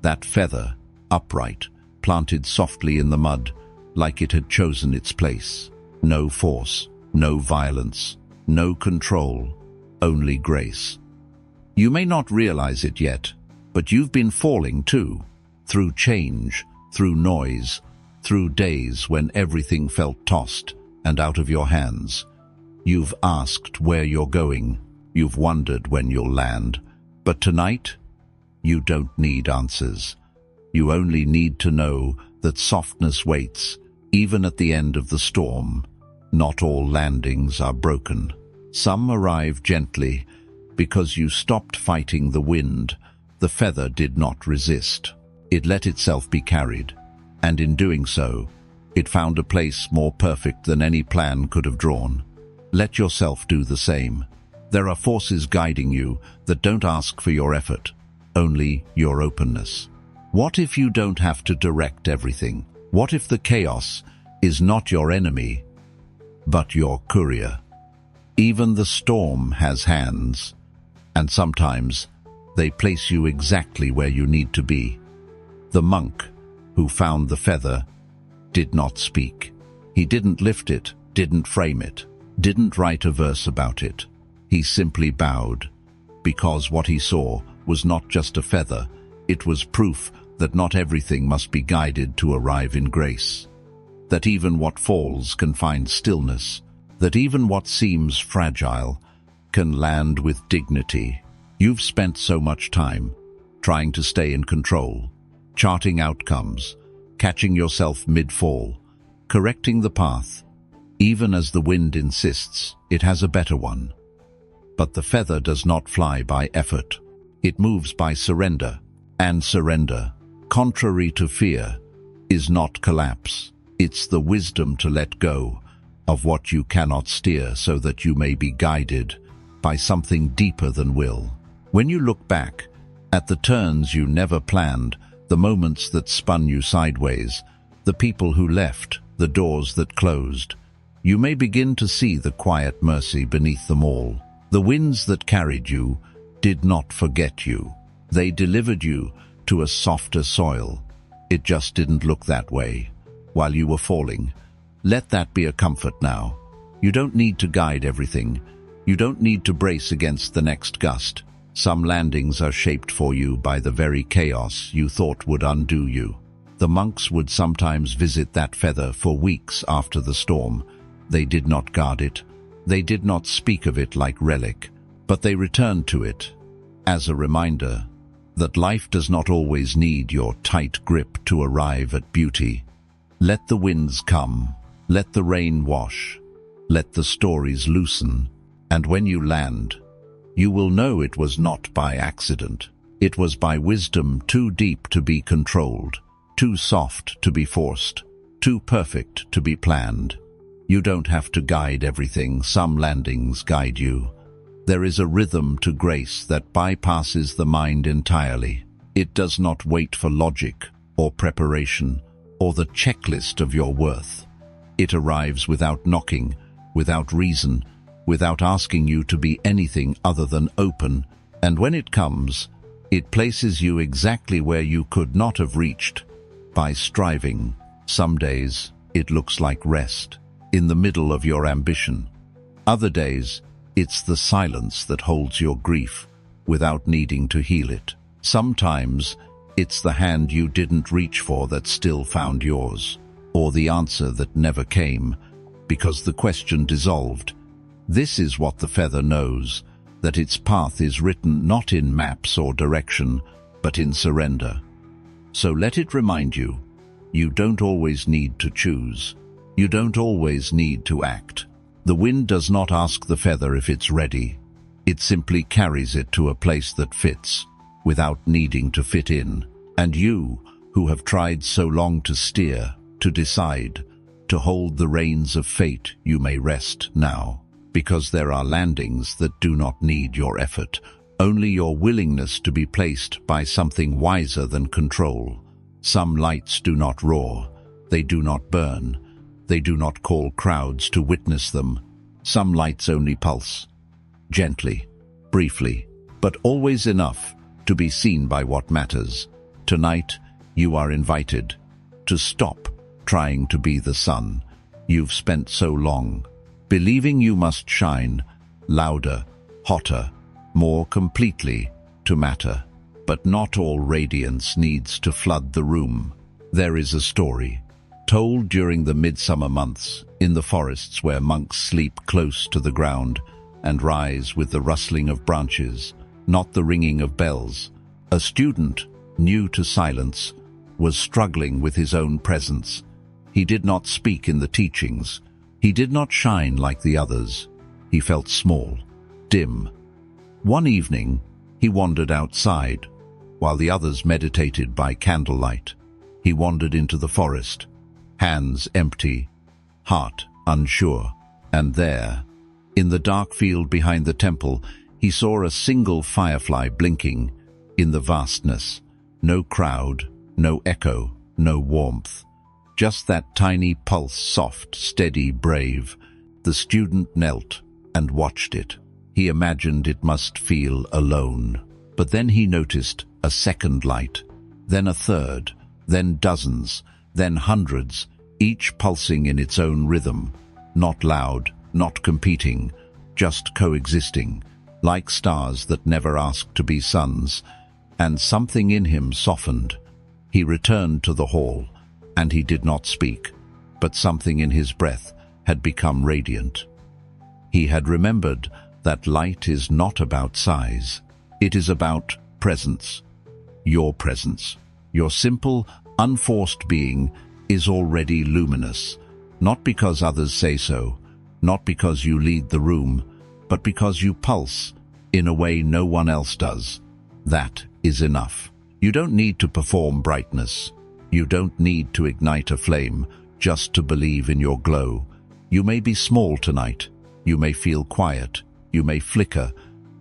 That feather, upright, planted softly in the mud, like it had chosen its place. No force, no violence, no control, only grace. You may not realize it yet, but you've been falling too, through change, through noise, through days when everything felt tossed and out of your hands. You've asked where you're going, you've wondered when you'll land, but tonight, you don't need answers. You only need to know that softness waits, even at the end of the storm. Not all landings are broken. Some arrive gently, because you stopped fighting the wind. The feather did not resist. It let itself be carried, and in doing so, it found a place more perfect than any plan could have drawn. Let yourself do the same. There are forces guiding you that don't ask for your effort, only your openness. What if you don't have to direct everything? What if the chaos is not your enemy, but your courier? Even the storm has hands, and sometimes they place you exactly where you need to be. The monk who found the feather did not speak. He didn't lift it, didn't frame it, didn't write a verse about it. He simply bowed, because what he saw was not just a feather, it was proof that not everything must be guided to arrive in grace. That even what falls can find stillness, that even what seems fragile can land with dignity. You've spent so much time trying to stay in control, charting outcomes, catching yourself mid-fall, correcting the path, even as the wind insists it has a better one. But the feather does not fly by effort. It moves by surrender, and surrender, contrary to fear, is not collapse. It's the wisdom to let go of what you cannot steer so that you may be guided by something deeper than will. When you look back at the turns you never planned, the moments that spun you sideways, the people who left, the doors that closed, you may begin to see the quiet mercy beneath them all. The winds that carried you did not forget you. They delivered you to a softer soil. It just didn't look that way while you were falling. Let that be a comfort now. You don't need to guide everything. You don't need to brace against the next gust. Some landings are shaped for you by the very chaos you thought would undo you. The monks would sometimes visit that feather for weeks after the storm. They did not guard it. They did not speak of it like relic, but they returned to it as a reminder that life does not always need your tight grip to arrive at beauty. Let the winds come. Let the rain wash. Let the stories loosen. And when you land, you will know it was not by accident. It was by wisdom too deep to be controlled, too soft to be forced, too perfect to be planned. You don't have to guide everything. Some landings guide you. There is a rhythm to grace that bypasses the mind entirely. It does not wait for logic or preparation or the checklist of your worth. It arrives without knocking, without reason, without asking you to be anything other than open, and when it comes, it places you exactly where you could not have reached by striving. Some days, it looks like rest, in the middle of your ambition. Other days, it's the silence that holds your grief without needing to heal it. Sometimes, it's the hand you didn't reach for that still found yours, or the answer that never came because the question dissolved. This is what the feather knows, that its path is written not in maps or direction, but in surrender. So let it remind you, you don't always need to choose. You don't always need to act. The wind does not ask the feather if it's ready. It simply carries it to a place that fits, without needing to fit in. And you, who have tried so long to steer, to decide, to hold the reins of fate, you may rest now. Because there are landings that do not need your effort, only your willingness to be placed by something wiser than control. Some lights do not roar. They do not burn. They do not call crowds to witness them. Some lights only pulse. Gently, briefly, but always enough to be seen by what matters. Tonight, you are invited to stop trying to be the sun you've spent so long, believing you must shine louder, hotter, more completely to matter. But not all radiance needs to flood the room. There is a story told during the midsummer months in the forests where monks sleep close to the ground and rise with the rustling of branches, not the ringing of bells. A student, new to silence, was struggling with his own presence. He did not speak in the teachings. He did not shine like the others. He felt small, dim. One evening, he wandered outside, while the others meditated by candlelight. He wandered into the forest, hands empty, heart unsure. And there, in the dark field behind the temple, he saw a single firefly blinking in the vastness. No crowd, no echo, no warmth. Just that tiny pulse, soft, steady, brave. The student knelt and watched it. He imagined it must feel alone. But then he noticed a second light, then a third, then dozens, then hundreds, each pulsing in its own rhythm, not loud, not competing, just coexisting, like stars that never asked to be suns. And something in him softened. He returned to the hall, and he did not speak, but something in his breath had become radiant. He had remembered that light is not about size. It is about presence. Your presence. Your simple, unforced being is already luminous, not because others say so, not because you lead the room, but because you pulse in a way no one else does. That is enough. You don't need to perform brightness. You don't need to ignite a flame just to believe in your glow. You may be small tonight. You may feel quiet. you may flicker,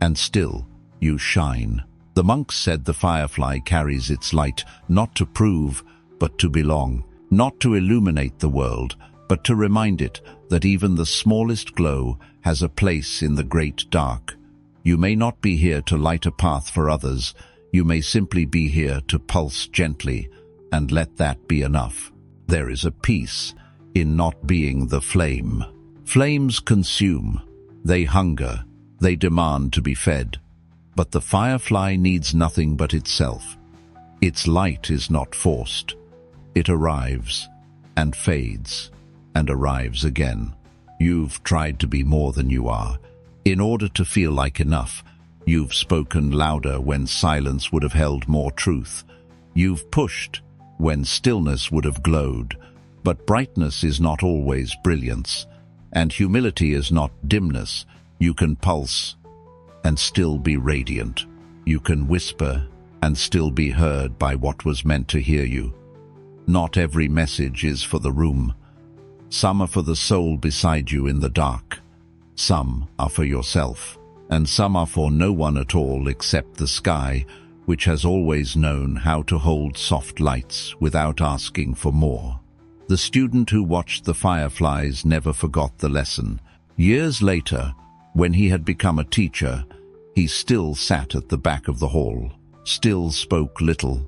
and still you shine. The monks said the firefly carries its light not to prove, but to belong, not to illuminate the world, but to remind it that even the smallest glow has a place in the great dark. You may not be here to light a path for others, you may simply be here to pulse gently, and let that be enough. There is a peace in not being the flame. Flames consume, they hunger, they demand to be fed. But the firefly needs nothing but itself. Its light is not forced. It arrives, and fades, and arrives again. You've tried to be more than you are. In order to feel like enough, you've spoken louder when silence would have held more truth. You've pushed when stillness would have glowed. But brightness is not always brilliance, and humility is not dimness. You can pulse and still be radiant. You can whisper and still be heard by what was meant to hear you. Not every message is for the room. Some are for the soul beside you in the dark. Some are for yourself, and some are for no one at all except the sky, which has always known how to hold soft lights without asking for more. The student who watched the fireflies never forgot the lesson. Years later, when he had become a teacher, he still sat at the back of the hall, still spoke little,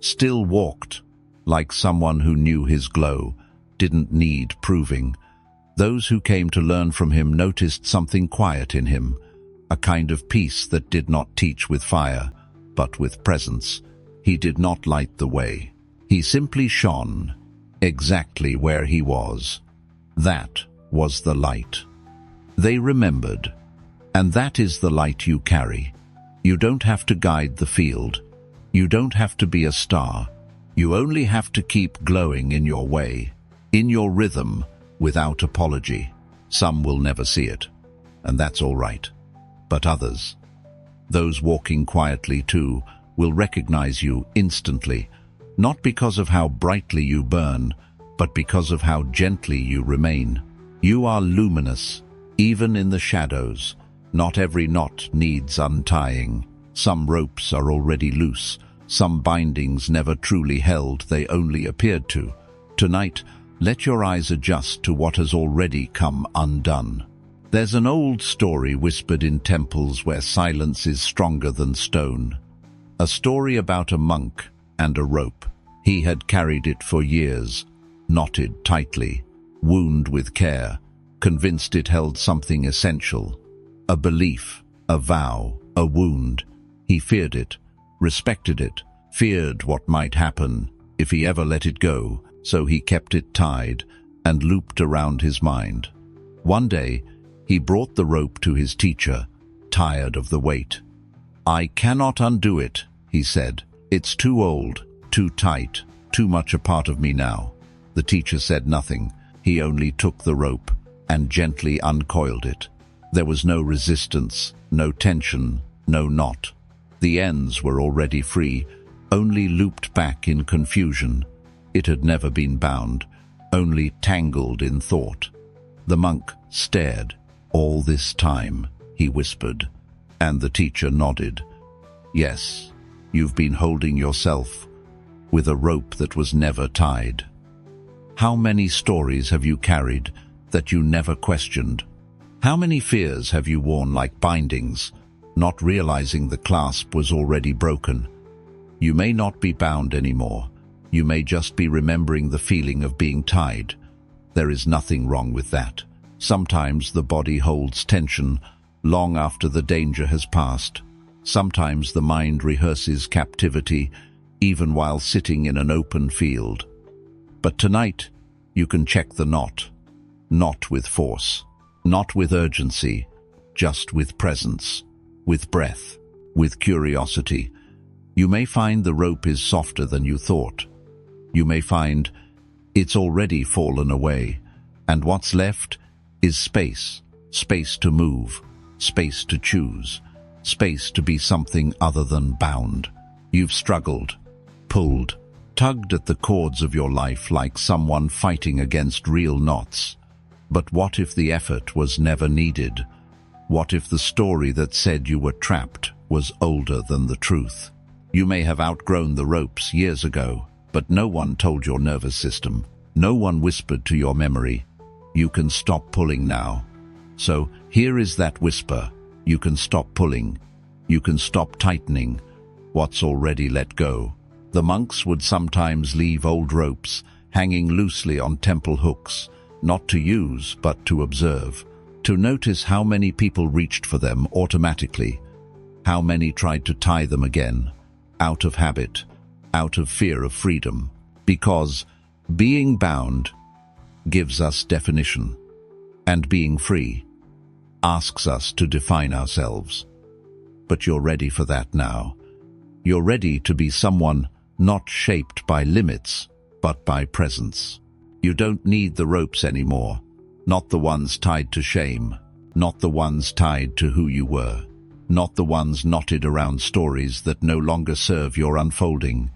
still walked like someone who knew his glow, didn't need proving. Those who came to learn from him noticed something quiet in him, a kind of peace that did not teach with fire, but with presence. He did not light the way. He simply shone, exactly where he was. That was the light. They remembered, and that is the light you carry. You don't have to guide the field. You don't have to be a star. You only have to keep glowing in your way, in your rhythm, without apology. Some will never see it, and that's all right. But others, those walking quietly too, will recognize you instantly, not because of how brightly you burn, but because of how gently you remain. You are luminous, even in the shadows. Not every knot needs untying. Some ropes are already loose. Some bindings never truly held, they only appeared to. Tonight, let your eyes adjust to what has already come undone. There's an old story whispered in temples where silence is stronger than stone. A story about a monk and a rope. He had carried it for years, knotted tightly, wound with care, convinced it held something essential. A belief, a vow, a wound. He feared it, respected it, feared what might happen if he ever let it go, so he kept it tied and looped around his mind. One day, he brought the rope to his teacher, tired of the weight. "I cannot undo it," he said. "It's too old, too tight, too much a part of me now." The teacher said nothing. He only took the rope and gently uncoiled it. There was no resistance, no tension, no knot. The ends were already free, only looped back in confusion. It had never been bound, only tangled in thought. The monk stared. "All this time," he whispered, and the teacher nodded. "Yes, you've been holding yourself with a rope that was never tied. How many stories have you carried that you never questioned? How many fears have you worn like bindings, not realizing the clasp was already broken? You may not be bound anymore. You may just be remembering the feeling of being tied. There is nothing wrong with that. Sometimes the body holds tension long after the danger has passed. Sometimes the mind rehearses captivity even while sitting in an open field. But tonight, you can check the knot. Not with force, not with urgency, just with presence, with breath, with curiosity. You may find the rope is softer than you thought. You may find it's already fallen away, and what's left is space, space to move, space to choose, space to be something other than bound. You've struggled, pulled, tugged at the cords of your life like someone fighting against real knots. But what if the effort was never needed? What if the story that said you were trapped was older than the truth? You may have outgrown the ropes years ago, but no one told your nervous system. No one whispered to your memory, "You can stop pulling now." So here is that whisper. You can stop pulling. You can stop tightening what's already let go. The monks would sometimes leave old ropes hanging loosely on temple hooks, not to use but to observe, to notice how many people reached for them automatically, how many tried to tie them again, out of habit, out of fear of freedom, because being bound gives us definition, and being free asks us to define ourselves. But you're ready for that now. You're ready to be someone not shaped by limits, but by presence. You don't need the ropes anymore, not the ones tied to shame, not the ones tied to who you were, not the ones knotted around stories that no longer serve your unfolding.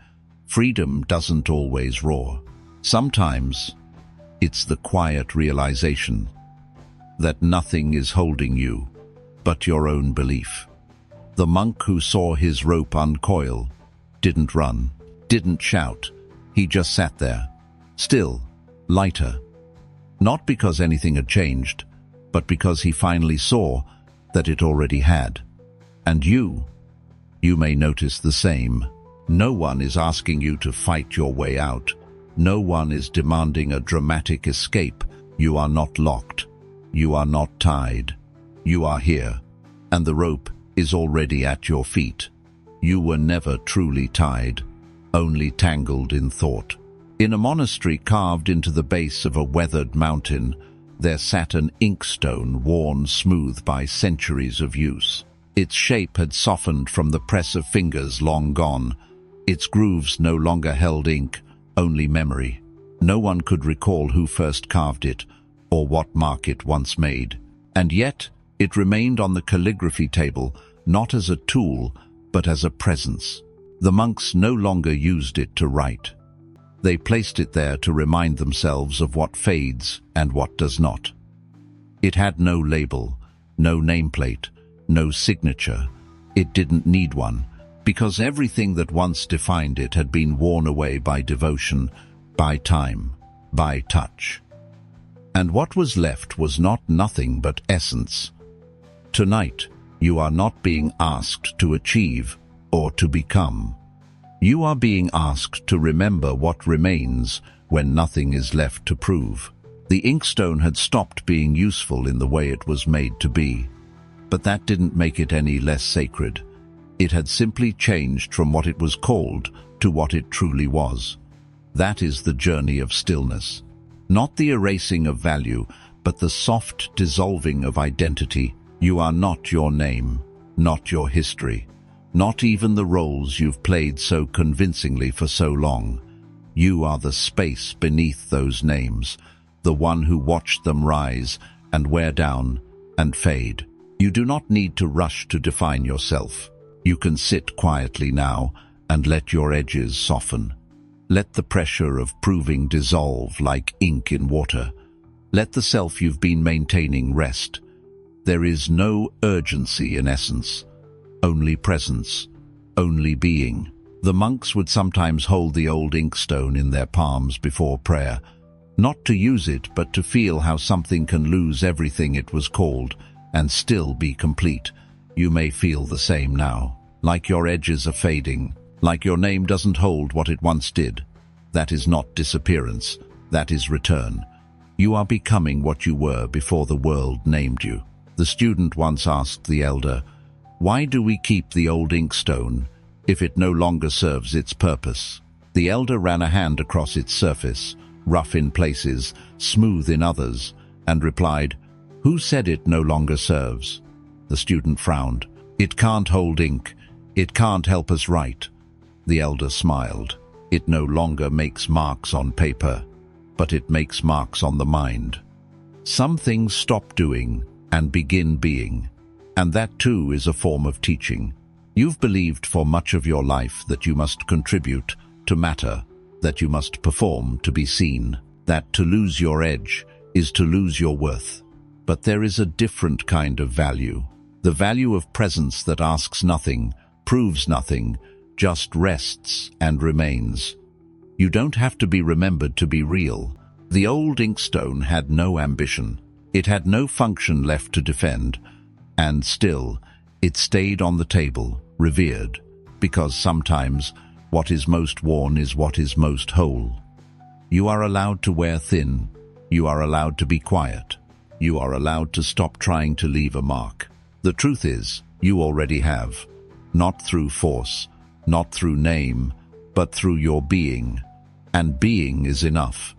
Freedom doesn't always roar. Sometimes it's the quiet realization that nothing is holding you but your own belief. The monk who saw his rope uncoil didn't run, didn't shout. He just sat there, still, lighter. Not because anything had changed, but because he finally saw that it already had. And you may notice the same. No one is asking you to fight your way out. No one is demanding a dramatic escape. You are not locked. You are not tied. You are here, and the rope is already at your feet. You were never truly tied, only tangled in thought. In a monastery carved into the base of a weathered mountain, there sat an inkstone worn smooth by centuries of use. Its shape had softened from the press of fingers long gone. Its grooves no longer held ink, only memory. No one could recall who first carved it, or what mark it once made. And yet, it remained on the calligraphy table, not as a tool, but as a presence. The monks no longer used it to write. They placed it there to remind themselves of what fades and what does not. It had no label, no nameplate, no signature. It didn't need one, because everything that once defined it had been worn away by devotion, by time, by touch. And what was left was not nothing but essence. Tonight, you are not being asked to achieve or to become. You are being asked to remember what remains when nothing is left to prove. The inkstone had stopped being useful in the way it was made to be, but that didn't make it any less sacred. It had simply changed from what it was called to what it truly was. That is the journey of stillness. Not the erasing of value, but the soft dissolving of identity. You are not your name, not your history, not even the roles you've played so convincingly for so long. You are the space beneath those names, the one who watched them rise and wear down and fade. You do not need to rush to define yourself. You can sit quietly now and let your edges soften. Let the pressure of proving dissolve like ink in water. Let the self you've been maintaining rest. There is no urgency in essence, only presence, only being. The monks would sometimes hold the old inkstone in their palms before prayer, not to use it but to feel how something can lose everything it was called and still be complete. You may feel the same now, like your edges are fading, like your name doesn't hold what it once did. That is not disappearance, that is return. You are becoming what you were before the world named you. The student once asked the elder, "Why do we keep the old inkstone if it no longer serves its purpose?" The elder ran a hand across its surface, rough in places, smooth in others, and replied, "Who said it no longer serves?" The student frowned. "It can't hold ink. It can't help us write." The elder smiled. "It no longer makes marks on paper, but it makes marks on the mind. Some things stop doing and begin being, and that too is a form of teaching. You've believed for much of your life that you must contribute to matter, that you must perform to be seen, that to lose your edge is to lose your worth. But there is a different kind of value. The value of presence that asks nothing, proves nothing, just rests and remains. You don't have to be remembered to be real. The old inkstone had no ambition. It had no function left to defend. And still, it stayed on the table, revered, because sometimes what is most worn is what is most whole. You are allowed to wear thin. You are allowed to be quiet. You are allowed to stop trying to leave a mark. The truth is, you already have. Not through force, not through name, but through your being. And being is enough.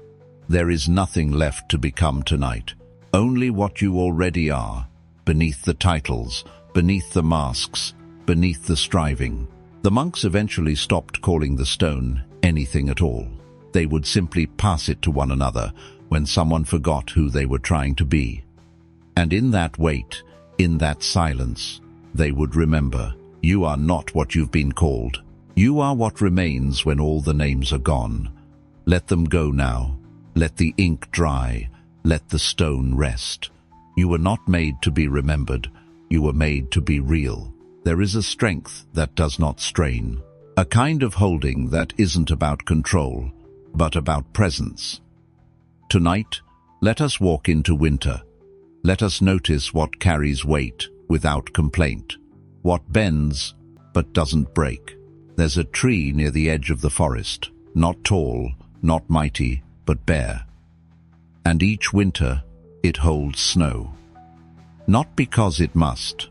There is nothing left to become tonight. Only what you already are, beneath the titles, beneath the masks, beneath the striving. The monks eventually stopped calling the stone anything at all. They would simply pass it to one another when someone forgot who they were trying to be. And in that wait, in that silence, they would remember, you are not what you've been called. You are what remains when all the names are gone. Let them go now. Let the ink dry. Let the stone rest. You were not made to be remembered. You were made to be real. There is a strength that does not strain. A kind of holding that isn't about control, but about presence. Tonight, let us walk into winter. Let us notice what carries weight without complaint, what bends but doesn't break. There's a tree near the edge of the forest, not tall, not mighty, but bare. And each winter, it holds snow. Not because it must,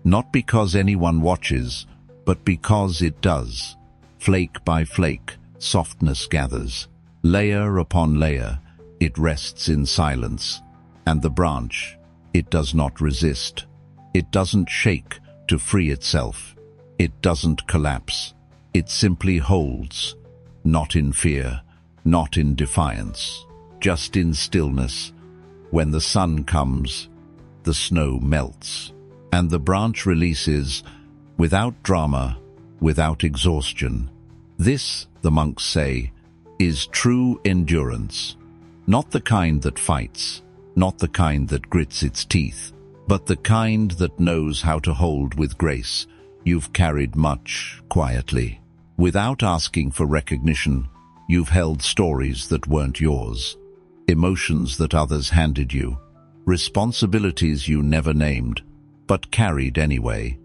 not because anyone watches, but because it does. Flake by flake, softness gathers. Layer upon layer, it rests in silence. And the branch, it does not resist. It doesn't shake to free itself. It doesn't collapse. It simply holds, not in fear, not in defiance, just in stillness. When the sun comes, the snow melts, and the branch releases without drama, without exhaustion. This, the monks say, is true endurance. Not the kind that fights, not the kind that grits its teeth, but the kind that knows how to hold with grace. You've carried much quietly. Without asking for recognition, you've held stories that weren't yours, emotions that others handed you, responsibilities you never named, but carried anyway.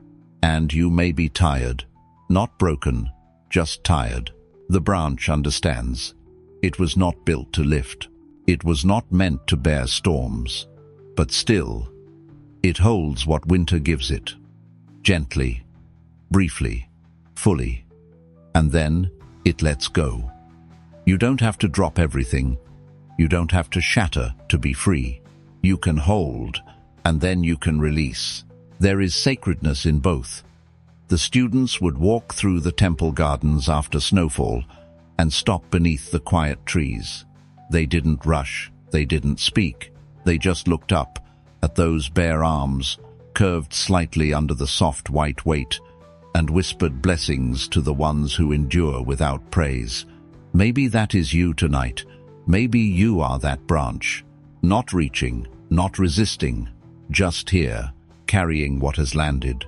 And you may be tired, not broken, just tired. The branch understands. It was not built to lift. It was not meant to bear storms. But still, it holds what winter gives it. Gently, briefly, fully. And then it lets go. You don't have to drop everything. You don't have to shatter to be free. You can hold, and then you can release. There is sacredness in both. The students would walk through the temple gardens after snowfall and stop beneath the quiet trees. They didn't rush, they didn't speak. They just looked up at those bare arms, curved slightly under the soft white weight, and whispered blessings to the ones who endure without praise. Maybe that is you tonight. Maybe you are that branch, not reaching, not resisting, just here, carrying what has landed.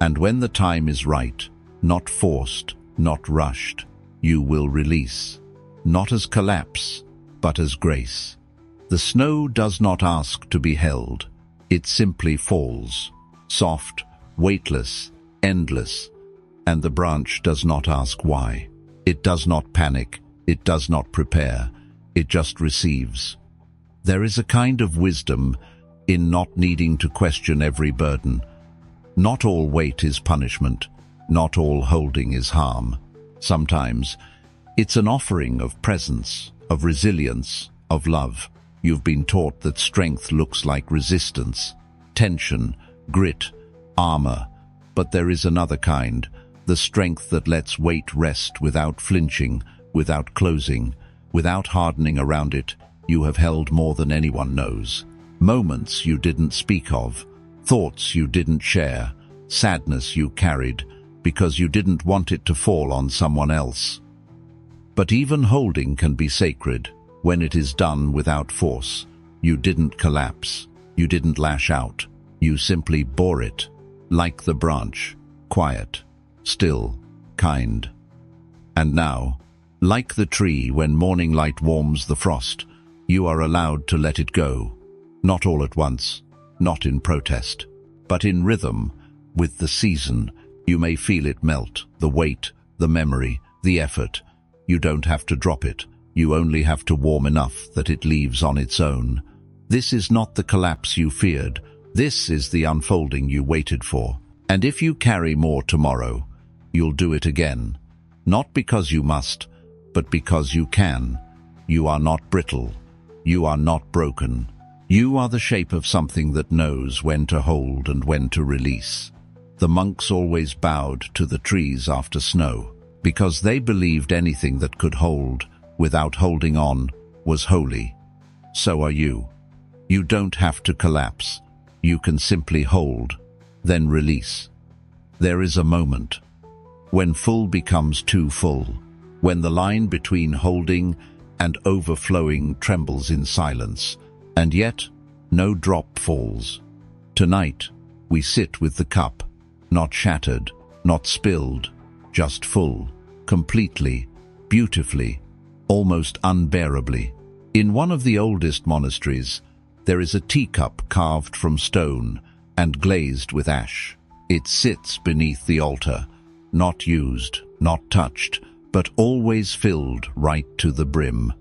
And when the time is right, not forced, not rushed, you will release, not as collapse, but as grace. The snow does not ask to be held. It simply falls, soft, weightless, endless, and the branch does not ask why. It does not panic. It does not prepare. It just receives. There is a kind of wisdom in not needing to question every burden. Not all weight is punishment. Not all holding is harm. Sometimes it's an offering of presence, of resilience, of love. You've been taught that strength looks like resistance, tension, grit, armor. But there is another kind, the strength that lets weight rest without flinching, without closing, without hardening around it. You have held more than anyone knows. Moments you didn't speak of, thoughts you didn't share, sadness you carried because you didn't want it to fall on someone else. But even holding can be sacred when it is done without force. You didn't collapse. You didn't lash out. You simply bore it, like the branch, quiet, still, kind. And now, like the tree when morning light warms the frost, you are allowed to let it go. Not all at once, not in protest, but in rhythm, with the season. You may feel it melt, the weight, the memory, the effort. You don't have to drop it. You only have to warm enough that it leaves on its own. This is not the collapse you feared. This is the unfolding you waited for. And if you carry more tomorrow, you'll do it again. Not because you must, but because you can. You are not brittle. You are not broken. You are the shape of something that knows when to hold and when to release. The monks always bowed to the trees after snow, because they believed anything that could hold, without holding on, was holy. So are you. You don't have to collapse. You can simply hold, then release. There is a moment when full becomes too full, when the line between holding and overflowing trembles in silence, and yet no drop falls. Tonight, we sit with the cup, not shattered, not spilled, just full, completely, beautifully, almost unbearably. In one of the oldest monasteries, there is a teacup carved from stone and glazed with ash. It sits beneath the altar, not used, not touched, but always filled right to the brim.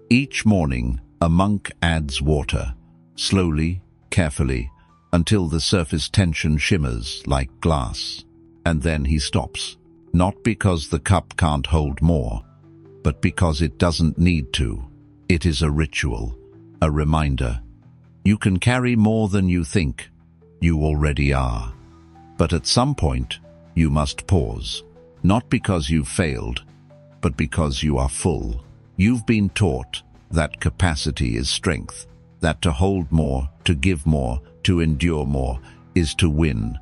Each morning, a monk adds water, slowly, carefully, until the surface tension shimmers like glass. And then he stops, not because the cup can't hold more, but because it doesn't need to. It is a ritual, a reminder. You can carry more than you think. You already are. But at some point, you must pause, not because you've failed, but because you are full. You've been taught that capacity is strength, that to hold more, to give more, to endure more, is to win.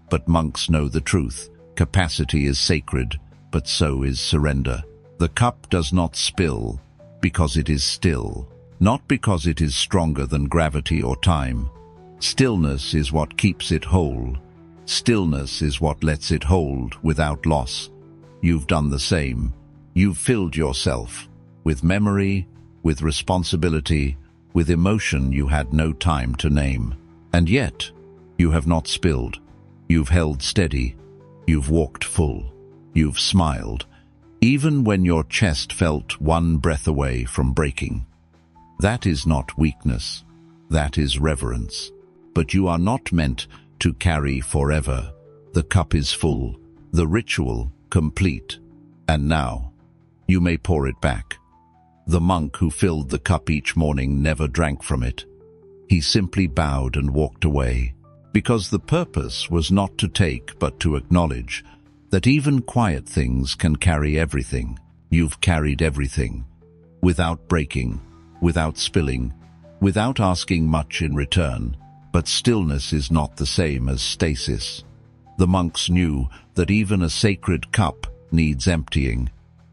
But monks know the truth. Capacity is sacred, but so is surrender. The cup does not spill because it is still, not because it is stronger than gravity or time. Stillness is what keeps it whole. Stillness is what lets it hold without loss. You've done the same. You've filled yourself with memory, with responsibility, with emotion you had no time to name. And yet, you have not spilled. You've held steady. You've walked full. You've smiled, even when your chest felt one breath away from breaking. That is not weakness. That is reverence. But you are not meant to carry forever. The cup is full, the ritual complete. And now, you may pour it back. The monk who filled the cup each morning never drank from it. He simply bowed and walked away, because the purpose was not to take but to acknowledge that even quiet things can carry everything. You've carried everything, without breaking, without spilling, without asking much in return. But stillness is not the same as stasis. The monks knew that even a sacred cup needs emptying,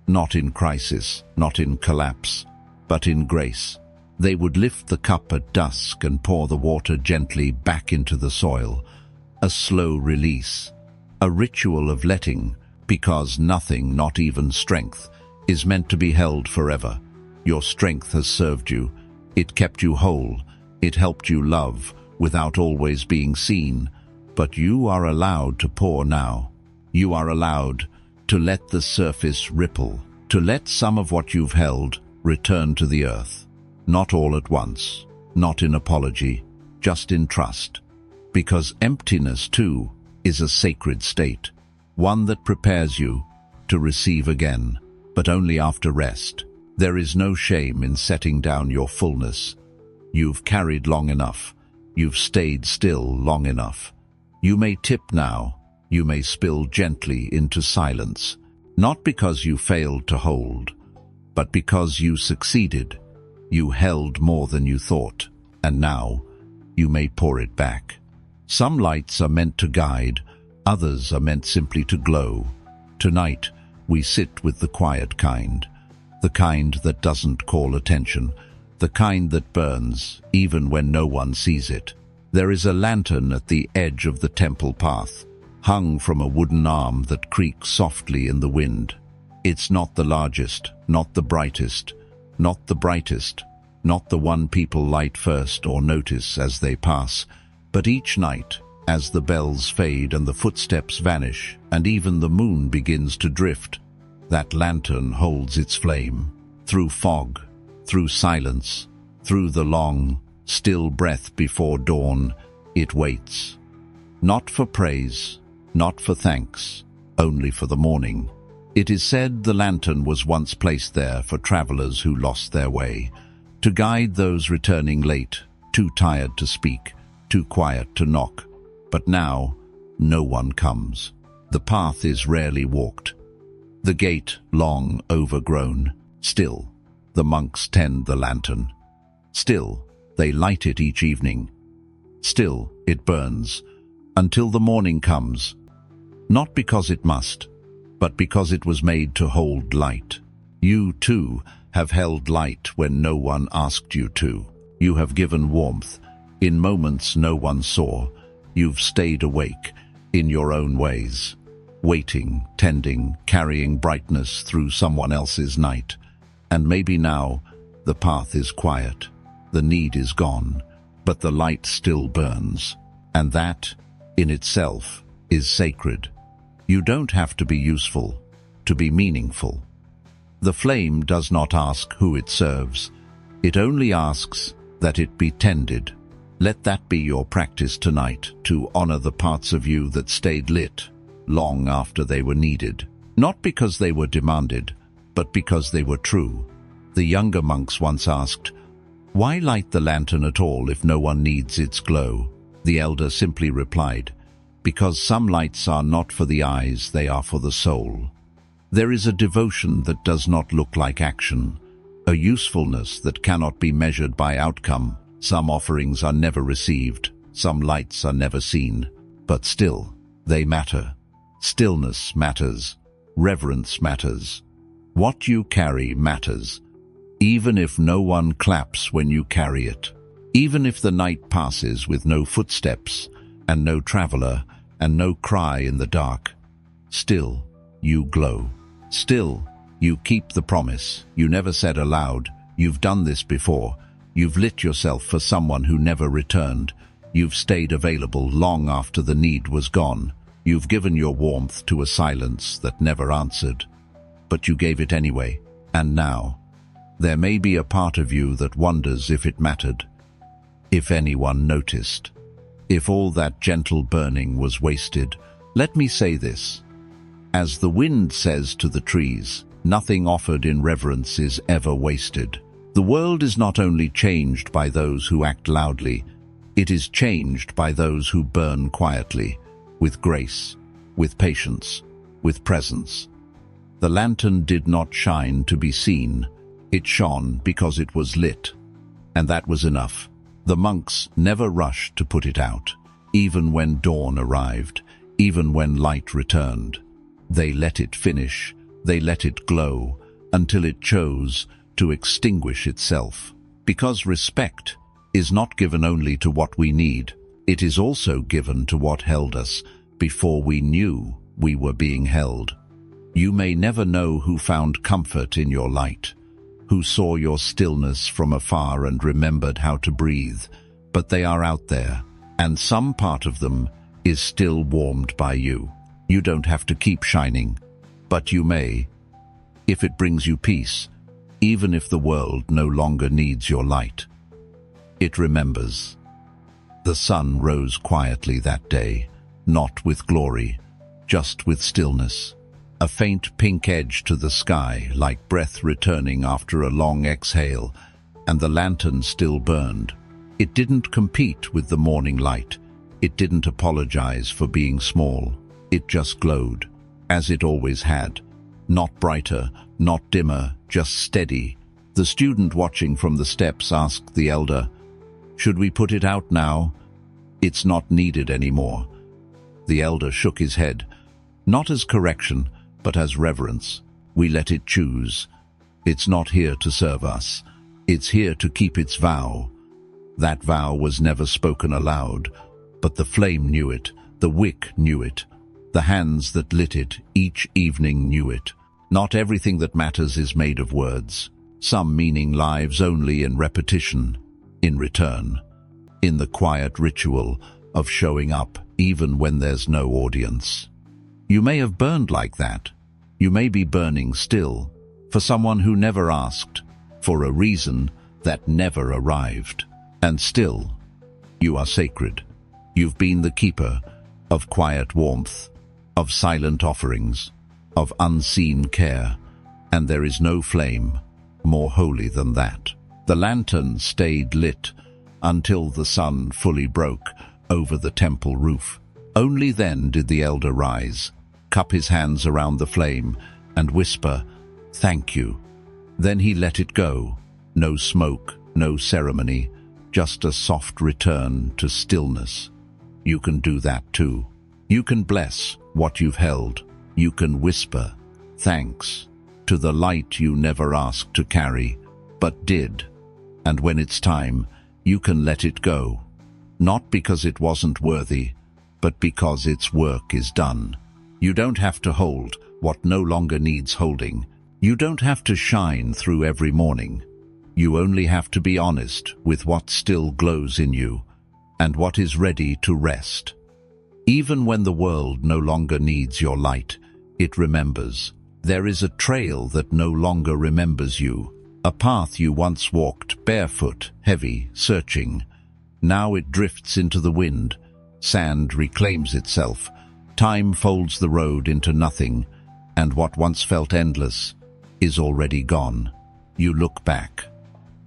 not in crisis, not in collapse, but in grace. They would lift the cup at dusk and pour the water gently back into the soil, a slow release, a ritual of letting, because nothing, not even strength, is meant to be held forever. Your strength has served you. It kept you whole. It helped you love without always being seen. But you are allowed to pour now. You are allowed to let the surface ripple, to let some of what you've held return to the earth. Not all at once, not in apology, just in trust. Because emptiness, too, is a sacred state, one that prepares you to receive again, but only after rest. There is no shame in setting down your fullness. You've carried long enough. You've stayed still long enough. You may tip now. You may spill gently into silence, not because you failed to hold, but because you succeeded. You held more than you thought, and now you may pour it back. Some lights are meant to guide, others are meant simply to glow. Tonight, we sit with the quiet kind, the kind that doesn't call attention, the kind that burns even when no one sees it. There is a lantern at the edge of the temple path, hung from a wooden arm that creaks softly in the wind. It's not the largest, not the brightest, not the brightest, not the one people light first or notice as they pass, but each night, as the bells fade and the footsteps vanish, and even the moon begins to drift, that lantern holds its flame. Through fog, through silence, through the long, still breath before dawn, it waits. Not for praise, not for thanks, only for the morning. It is said the lantern was once placed there for travelers who lost their way, to guide those returning late, too tired to speak, too quiet to knock. But now, no one comes. The path is rarely walked. The gate long overgrown. Still, the monks tend the lantern. Still, they light it each evening. Still, it burns, until the morning comes. Not because it must, but because it was made to hold light. You, too, have held light when no one asked you to. You have given warmth in moments no one saw. You've stayed awake in your own ways, waiting, tending, carrying brightness through someone else's night. And maybe now the path is quiet, the need is gone, but the light still burns. And that, in itself, is sacred. You don't have to be useful to be meaningful. The flame does not ask who it serves. It only asks that it be tended. Let that be your practice tonight, to honor the parts of you that stayed lit long after they were needed. Not because they were demanded, but because they were true. The younger monks once asked, "Why light the lantern at all if no one needs its glow?" The elder simply replied, "Because some lights are not for the eyes, they are for the soul." There is a devotion that does not look like action, a usefulness that cannot be measured by outcome. Some offerings are never received, some lights are never seen, but still, they matter. Stillness matters, reverence matters. What you carry matters, even if no one claps when you carry it. Even if the night passes with no footsteps, and no traveler, and no cry in the dark, still you glow. Still, you keep the promise you never said aloud. You've done this before. You've lit yourself for someone who never returned. You've stayed available long after the need was gone. You've given your warmth to a silence that never answered. But you gave it anyway. And now, there may be a part of you that wonders if it mattered, if anyone noticed, if all that gentle burning was wasted. Let me say this. As the wind says to the trees, nothing offered in reverence is ever wasted. The world is not only changed by those who act loudly, it is changed by those who burn quietly, with grace, with patience, with presence. The lantern did not shine to be seen. It shone because it was lit, and that was enough. The monks never rushed to put it out, even when dawn arrived, even when light returned. They let it finish, they let it glow, until it chose to extinguish itself. Because respect is not given only to what we need, it is also given to what held us before we knew we were being held. You may never know who found comfort in your light, who saw your stillness from afar and remembered how to breathe, but they are out there, and some part of them is still warmed by you. You don't have to keep shining, but you may, if it brings you peace, even if the world no longer needs your light. It remembers. The sun rose quietly that day, not with glory, just with stillness. A faint pink edge to the sky, like breath returning after a long exhale, and the lantern still burned. It didn't compete with the morning light. It didn't apologize for being small. It just glowed, as it always had. Not brighter, not dimmer, just steady. The student watching from the steps asked the elder, "Should we put it out now? It's not needed anymore." The elder shook his head, not as correction, but as reverence. We let it choose. It's not here to serve us. It's here to keep its vow. That vow was never spoken aloud, but the flame knew it, the wick knew it, the hands that lit it each evening knew it. Not everything that matters is made of words. Some meaning lives only in repetition, in return, in the quiet ritual of showing up even when there's no audience. You may have burned like that. You may be burning still, for someone who never asked, for a reason that never arrived. And still, you are sacred. You've been the keeper of quiet warmth, of silent offerings, of unseen care, and there is no flame more holy than that. The lantern stayed lit until the sun fully broke over the temple roof. Only then did the elder rise, cup his hands around the flame, and whisper, "Thank you." Then he let it go. No smoke, no ceremony, just a soft return to stillness. You can do that too. You can bless what you've held. You can whisper, "Thanks," to the light you never asked to carry, but did. And when it's time, you can let it go. Not because it wasn't worthy, but because its work is done. You don't have to hold what no longer needs holding. You don't have to shine through every morning. You only have to be honest with what still glows in you and what is ready to rest. Even when the world no longer needs your light, it remembers. There is a trail that no longer remembers you, a path you once walked barefoot, heavy, searching. Now it drifts into the wind. Sand reclaims itself. Time folds the road into nothing, and what once felt endless is already gone. You look back.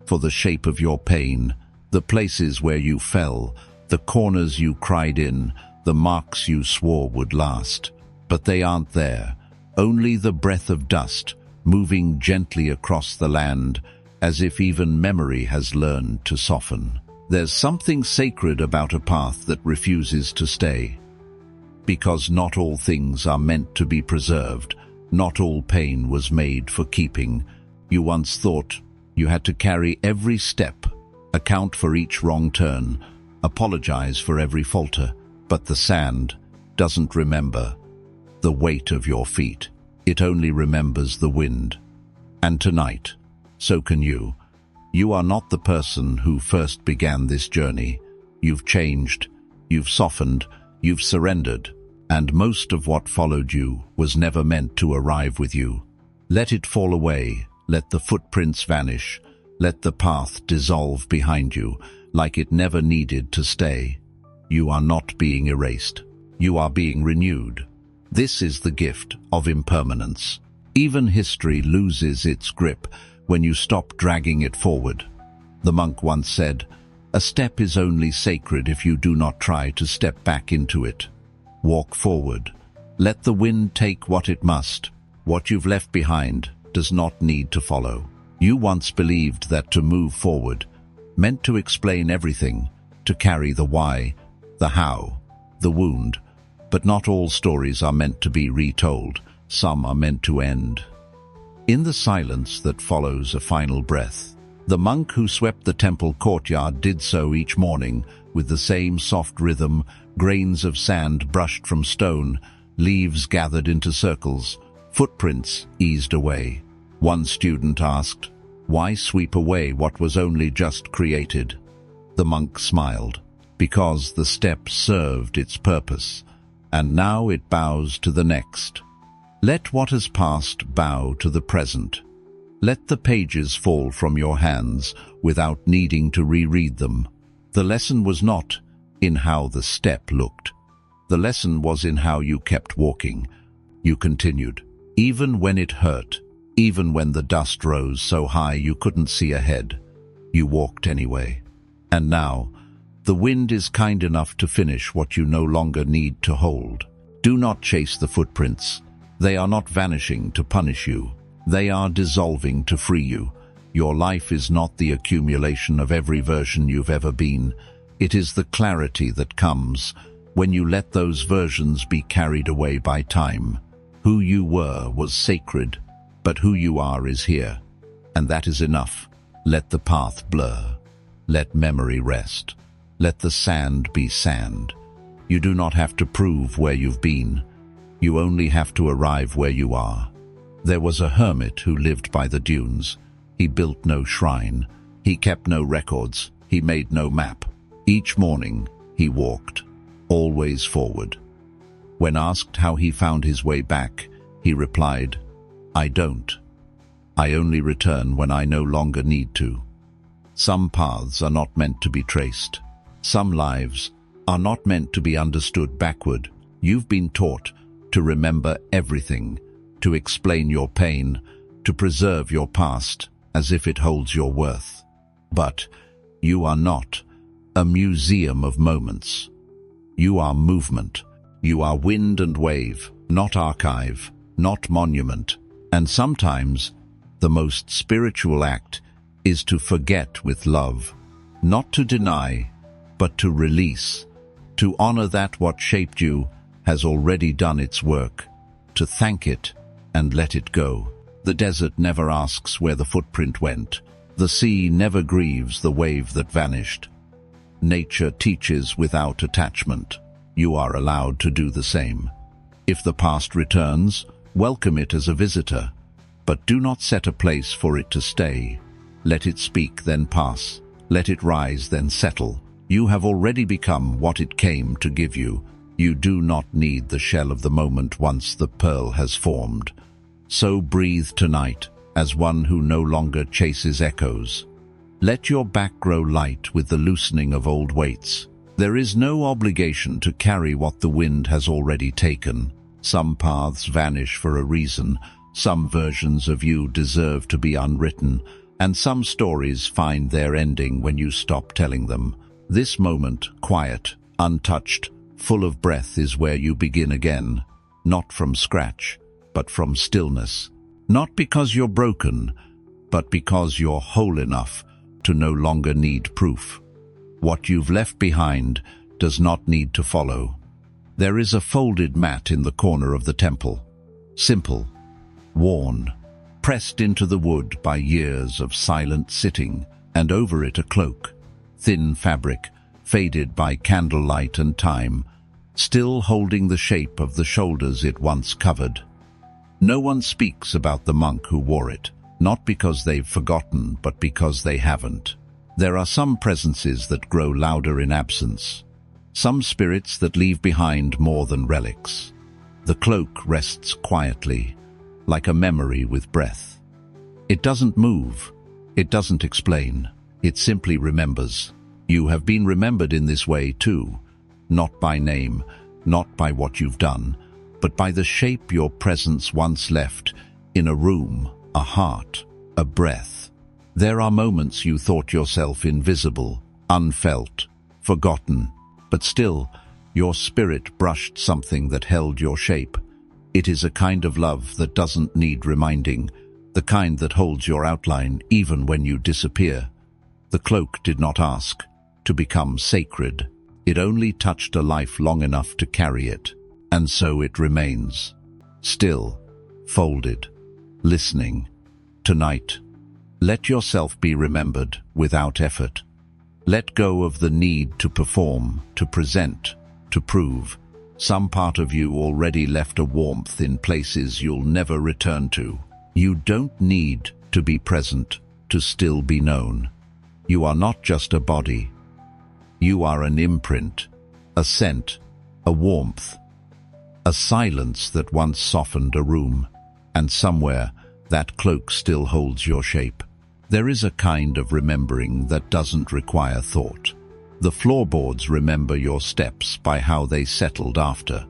For the shape of your pain, the places where you fell, the corners you cried in, the marks you swore would last. But they aren't there. Only the breath of dust, moving gently across the land, as if even memory has learned to soften. There's something sacred about a path that refuses to stay. Because not all things are meant to be preserved, not all pain was made for keeping. You once thought you had to carry every step, account for each wrong turn, apologize for every falter, but the sand doesn't remember the weight of your feet. It only remembers the wind. And tonight, so can you. You are not the person who first began this journey. You've changed, you've softened, you've surrendered, and most of what followed you was never meant to arrive with you. Let it fall away, let the footprints vanish, let the path dissolve behind you, like it never needed to stay. You are not being erased. You are being renewed. This is the gift of impermanence. Even history loses its grip when you stop dragging it forward. The monk once said, "A step is only sacred if you do not try to step back into it." Walk forward. Let the wind take what it must. What you've left behind does not need to follow. You once believed that to move forward meant to explain everything, to carry the why, the how, the wound. But not all stories are meant to be retold. Some are meant to end. In the silence that follows a final breath, the monk who swept the temple courtyard did so each morning with the same soft rhythm, grains of sand brushed from stone, leaves gathered into circles, footprints eased away. One student asked, "Why sweep away what was only just created?" The monk smiled, "Because the step served its purpose, and now it bows to the next." Let what has passed bow to the present. Let the pages fall from your hands without needing to reread them. The lesson was not in how the step looked. The lesson was in how you kept walking. You continued, even when it hurt, even when the dust rose so high you couldn't see ahead. You walked anyway. And now, the wind is kind enough to finish what you no longer need to hold. Do not chase the footprints. They are not vanishing to punish you. They are dissolving to free you. Your life is not the accumulation of every version you've ever been. It is the clarity that comes when you let those versions be carried away by time. Who you were was sacred, but who you are is here. And that is enough. Let the path blur. Let memory rest. Let the sand be sand. You do not have to prove where you've been. You only have to arrive where you are. There was a hermit who lived by the dunes. He built no shrine. He kept no records. He made no map. Each morning, he walked, always forward. When asked how he found his way back, he replied, "I don't. I only return when I no longer need to." Some paths are not meant to be traced. Some lives are not meant to be understood backward. You've been taught to remember everything, to explain your pain, to preserve your past as if it holds your worth. But you are not a museum of moments. You are movement. You are wind and wave, not archive, not monument. And sometimes the most spiritual act is to forget with love, not to deny, but to release, to honor that what shaped you has already done its work, to thank it and let it go. The desert never asks where the footprint went. The sea never grieves the wave that vanished. Nature teaches without attachment. You are allowed to do the same. If the past returns, welcome it as a visitor, but do not set a place for it to stay. Let it speak, then pass. Let it rise, then settle. You have already become what it came to give you. You do not need the shell of the moment once the pearl has formed. So breathe tonight as one who no longer chases echoes. Let your back grow light with the loosening of old weights. There is no obligation to carry what the wind has already taken. Some paths vanish for a reason. Some versions of you deserve to be unwritten, and some stories find their ending when you stop telling them. This moment, quiet, untouched, full of breath, is where you begin again, not from scratch, but from stillness. Not because you're broken, but because you're whole enough to no longer need proof. What you've left behind does not need to follow. There is a folded mat in the corner of the temple. Simple, worn, pressed into the wood by years of silent sitting, and over it a cloak, thin fabric, faded by candlelight and time, still holding the shape of the shoulders it once covered. No one speaks about the monk who wore it, not because they've forgotten, but because they haven't. There are some presences that grow louder in absence, some spirits that leave behind more than relics. The cloak rests quietly, like a memory with breath. It doesn't move, it doesn't explain, it simply remembers. You have been remembered in this way too, not by name, not by what you've done, but by the shape your presence once left in a room, a heart, a breath. There are moments you thought yourself invisible, unfelt, forgotten, but still, your spirit brushed something that held your shape. It is a kind of love that doesn't need reminding, the kind that holds your outline even when you disappear. The cloak did not ask to become sacred. It only touched a life long enough to carry it, and so it remains. Still, folded, listening. Tonight, let yourself be remembered without effort. Let go of the need to perform, to present, to prove. Some part of you already left a warmth in places you'll never return to. You don't need to be present to still be known. You are not just a body. You are an imprint, a scent, a warmth, a silence that once softened a room, and somewhere that cloak still holds your shape. There is a kind of remembering that doesn't require thought. The floorboards remember your steps by how they settled after.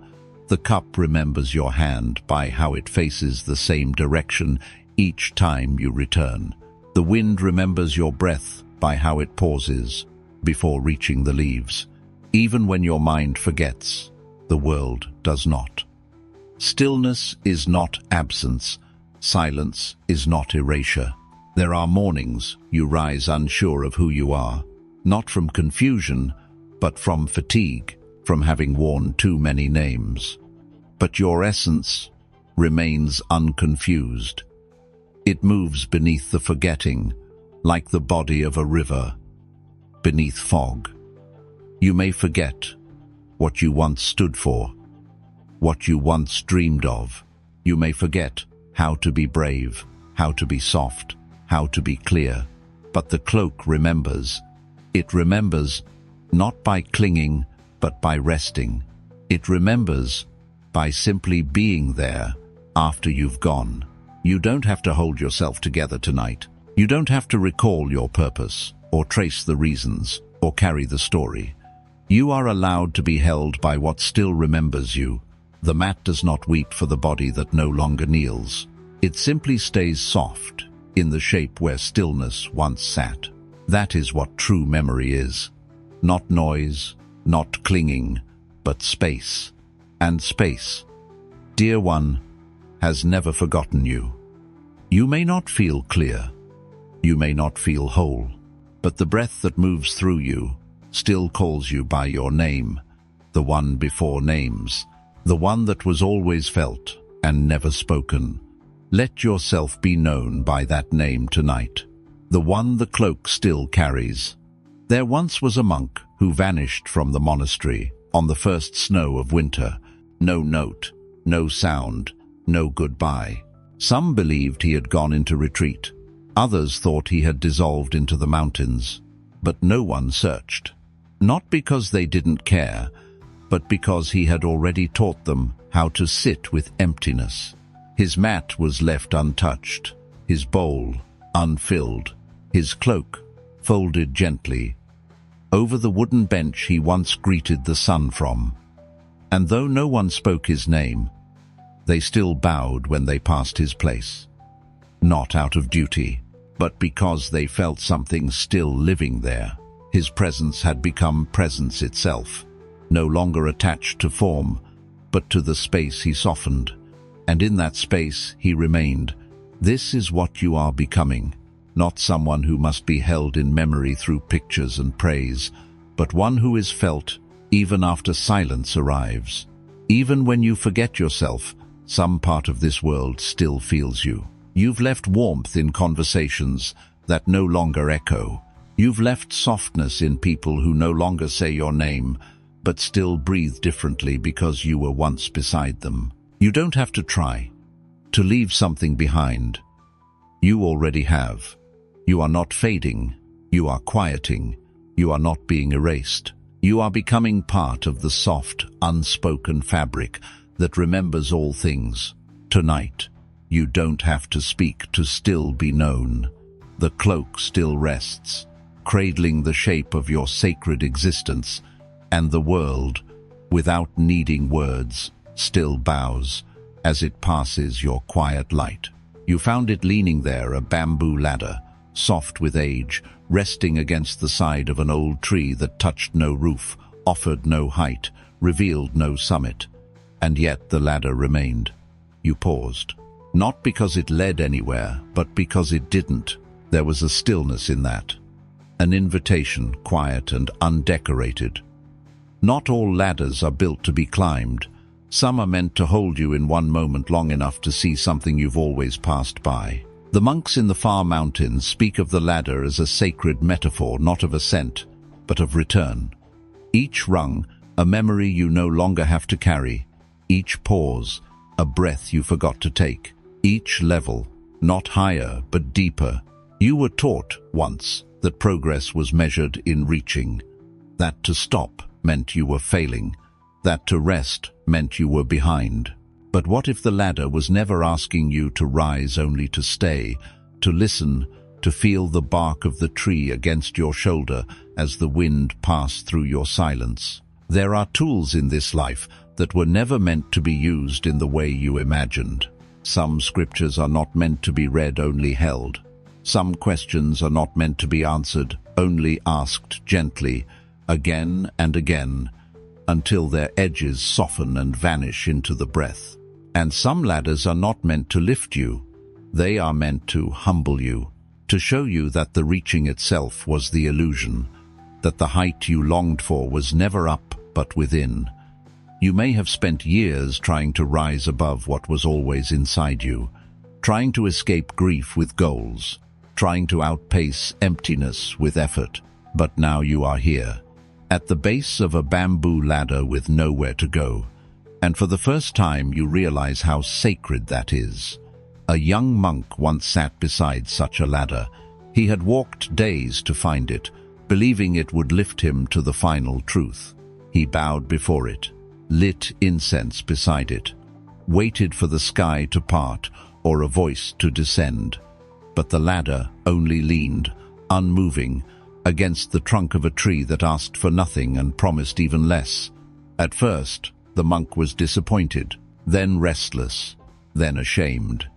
The cup remembers your hand by how it faces the same direction each time you return. The wind remembers your breath by how it pauses before reaching the leaves. Even when your mind forgets, the world does not. Stillness is not absence. Silence is not erasure. There are mornings you rise unsure of who you are, not from confusion, but from fatigue, from having worn too many names. But your essence remains unconfused. It moves beneath the forgetting, like the body of a river. beneath fog. You may forget what you once stood for, what you once dreamed of. You may forget how to be brave, how to be soft, how to be clear. But the cloak remembers. It remembers not by clinging, but by resting. It remembers by simply being there after you've gone. You don't have to hold yourself together tonight. You don't have to recall your purpose, or trace the reasons, or carry the story. You are allowed to be held by what still remembers you. The mat does not weep for the body that no longer kneels. It simply stays soft, in the shape where stillness once sat. That is what true memory is. Not noise, not clinging, but space. And space, dear one, has never forgotten you. You may not feel clear. You may not feel whole. But the breath that moves through you still calls you by your name, the one before names, the one that was always felt and never spoken. Let yourself be known by that name tonight, the one the cloak still carries. There once was a monk who vanished from the monastery on the first snow of winter. No note, no sound, no goodbye. Some believed he had gone into retreat. Others thought he had dissolved into the mountains. But no one searched. Not because they didn't care, but because he had already taught them how to sit with emptiness. His mat was left untouched, his bowl unfilled, his cloak folded gently over the wooden bench he once greeted the sun from. And though no one spoke his name, they still bowed when they passed his place. Not out of duty, but because they felt something still living there. His presence had become presence itself, no longer attached to form, but to the space he softened. And in that space he remained. This is what you are becoming, not someone who must be held in memory through pictures and praise, but one who is felt even after silence arrives. Even when you forget yourself, some part of this world still feels you. You've left warmth in conversations that no longer echo. You've left softness in people who no longer say your name, but still breathe differently because you were once beside them. You don't have to try to leave something behind. You already have. You are not fading. You are quieting. You are not being erased. You are becoming part of the soft, unspoken fabric that remembers all things. Tonight, you don't have to speak to still be known. The cloak still rests, cradling the shape of your sacred existence, and the world, without needing words, still bows as it passes your quiet light. You found it leaning there, a bamboo ladder, soft with age, resting against the side of an old tree that touched no roof, offered no height, revealed no summit. And yet the ladder remained. You paused. Not because it led anywhere, but because it didn't. There was a stillness in that. An invitation, quiet and undecorated. Not all ladders are built to be climbed. Some are meant to hold you in one moment long enough to see something you've always passed by. The monks in the far mountains speak of the ladder as a sacred metaphor, not of ascent, but of return. Each rung, a memory you no longer have to carry. Each pause, a breath you forgot to take. Each level, not higher but deeper. You were taught once that progress was measured in reaching, that to stop meant you were failing, that to rest meant you were behind. But what if the ladder was never asking you to rise, only to stay, to listen, to feel the bark of the tree against your shoulder as the wind passed through your silence? There are tools in this life that were never meant to be used in the way you imagined. Some scriptures are not meant to be read, only held. Some questions are not meant to be answered, only asked gently, again and again, until their edges soften and vanish into the breath. And some ladders are not meant to lift you. They are meant to humble you, to show you that the reaching itself was the illusion, that the height you longed for was never up but within. You may have spent years trying to rise above what was always inside you, trying to escape grief with goals, trying to outpace emptiness with effort. But now you are here, at the base of a bamboo ladder with nowhere to go. And for the first time you realize how sacred that is. A young monk once sat beside such a ladder. He had walked days to find it, believing it would lift him to the final truth. He bowed before it, lit incense beside it, waited for the sky to part or a voice to descend. But the ladder only leaned, unmoving, against the trunk of a tree that asked for nothing and promised even less. At first, the monk was disappointed, then restless, then ashamed.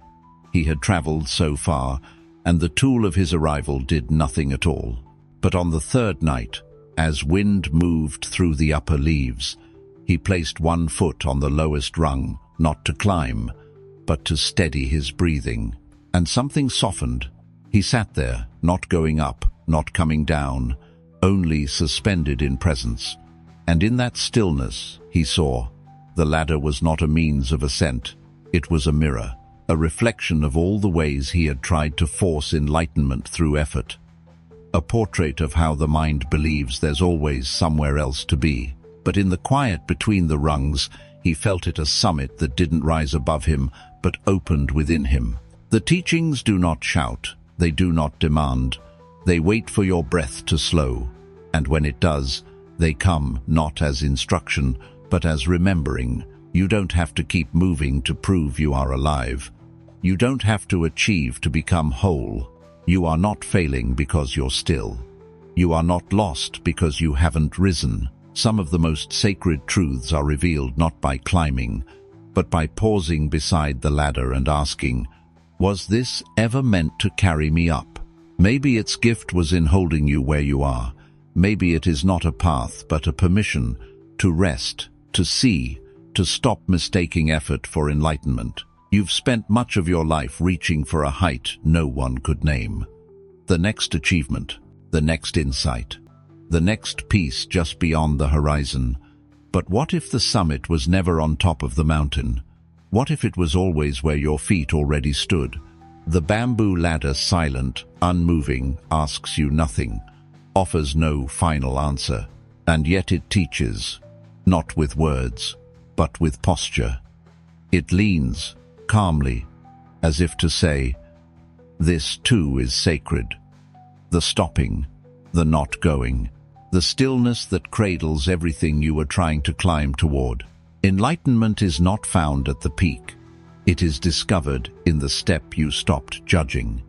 He had traveled so far, and the tool of his arrival did nothing at all. But on the third night, as wind moved through the upper leaves, he placed one foot on the lowest rung, not to climb, but to steady his breathing. And something softened. He sat there, not going up, not coming down, only suspended in presence. And in that stillness, he saw, the ladder was not a means of ascent. It was a mirror, a reflection of all the ways he had tried to force enlightenment through effort. A portrait of how the mind believes there's always somewhere else to be. But in the quiet between the rungs, he felt it a summit that didn't rise above him, but opened within him. The teachings do not shout, they do not demand. They wait for your breath to slow, and when it does, they come not as instruction, but as remembering. You don't have to keep moving to prove you are alive. You don't have to achieve to become whole. You are not failing because you're still. You are not lost because you haven't risen. Some of the most sacred truths are revealed not by climbing, but by pausing beside the ladder and asking, was this ever meant to carry me up? Maybe its gift was in holding you where you are. Maybe it is not a path, but a permission to rest, to see, to stop mistaking effort for enlightenment. You've spent much of your life reaching for a height no one could name. The next achievement, the next insight, the next peace just beyond the horizon. But what if the summit was never on top of the mountain? What if it was always where your feet already stood? The bamboo ladder, silent, unmoving, asks you nothing, offers no final answer, and yet it teaches, not with words, but with posture. It leans, calmly, as if to say, this too is sacred. The stopping, the not going, the stillness that cradles everything you were trying to climb toward. Enlightenment is not found at the peak. It is discovered in the step you stopped judging,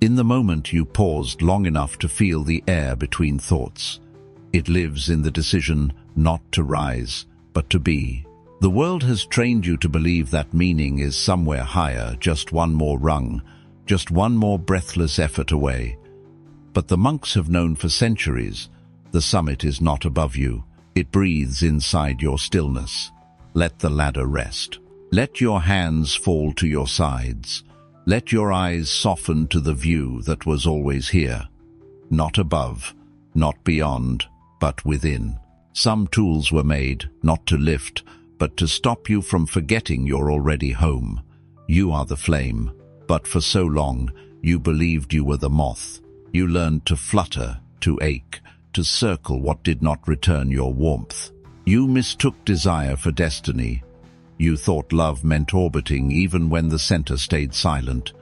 in the moment you paused long enough to feel the air between thoughts. It lives in the decision not to rise, but to be. The world has trained you to believe that meaning is somewhere higher, just one more rung, just one more breathless effort away. But the monks have known for centuries, the summit is not above you. It breathes inside your stillness. Let the ladder rest. Let your hands fall to your sides. Let your eyes soften to the view that was always here. Not above, not beyond, but within. Some tools were made, not to lift, but to stop you from forgetting you're already home. You are the flame, but for so long, you believed you were the moth. You learned to flutter, to ache, to circle what did not return your warmth. You mistook desire for destiny. You thought love meant orbiting even when the center stayed silent.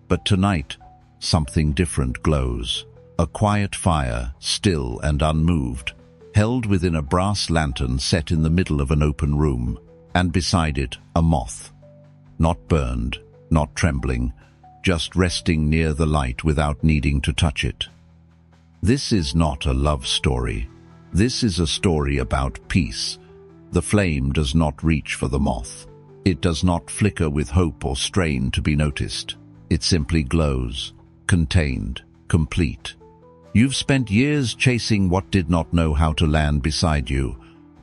But tonight, something different glows. A quiet fire, still and unmoved, held within a brass lantern set in the middle of an open room, and beside it a moth. Not burned, not trembling, just resting near the light without needing to touch it. This is not a love story. This is a story about peace. The flame does not reach for the moth. It does not flicker with hope or strain to be noticed. It simply glows, contained, complete. You've spent years chasing what did not know how to land beside you,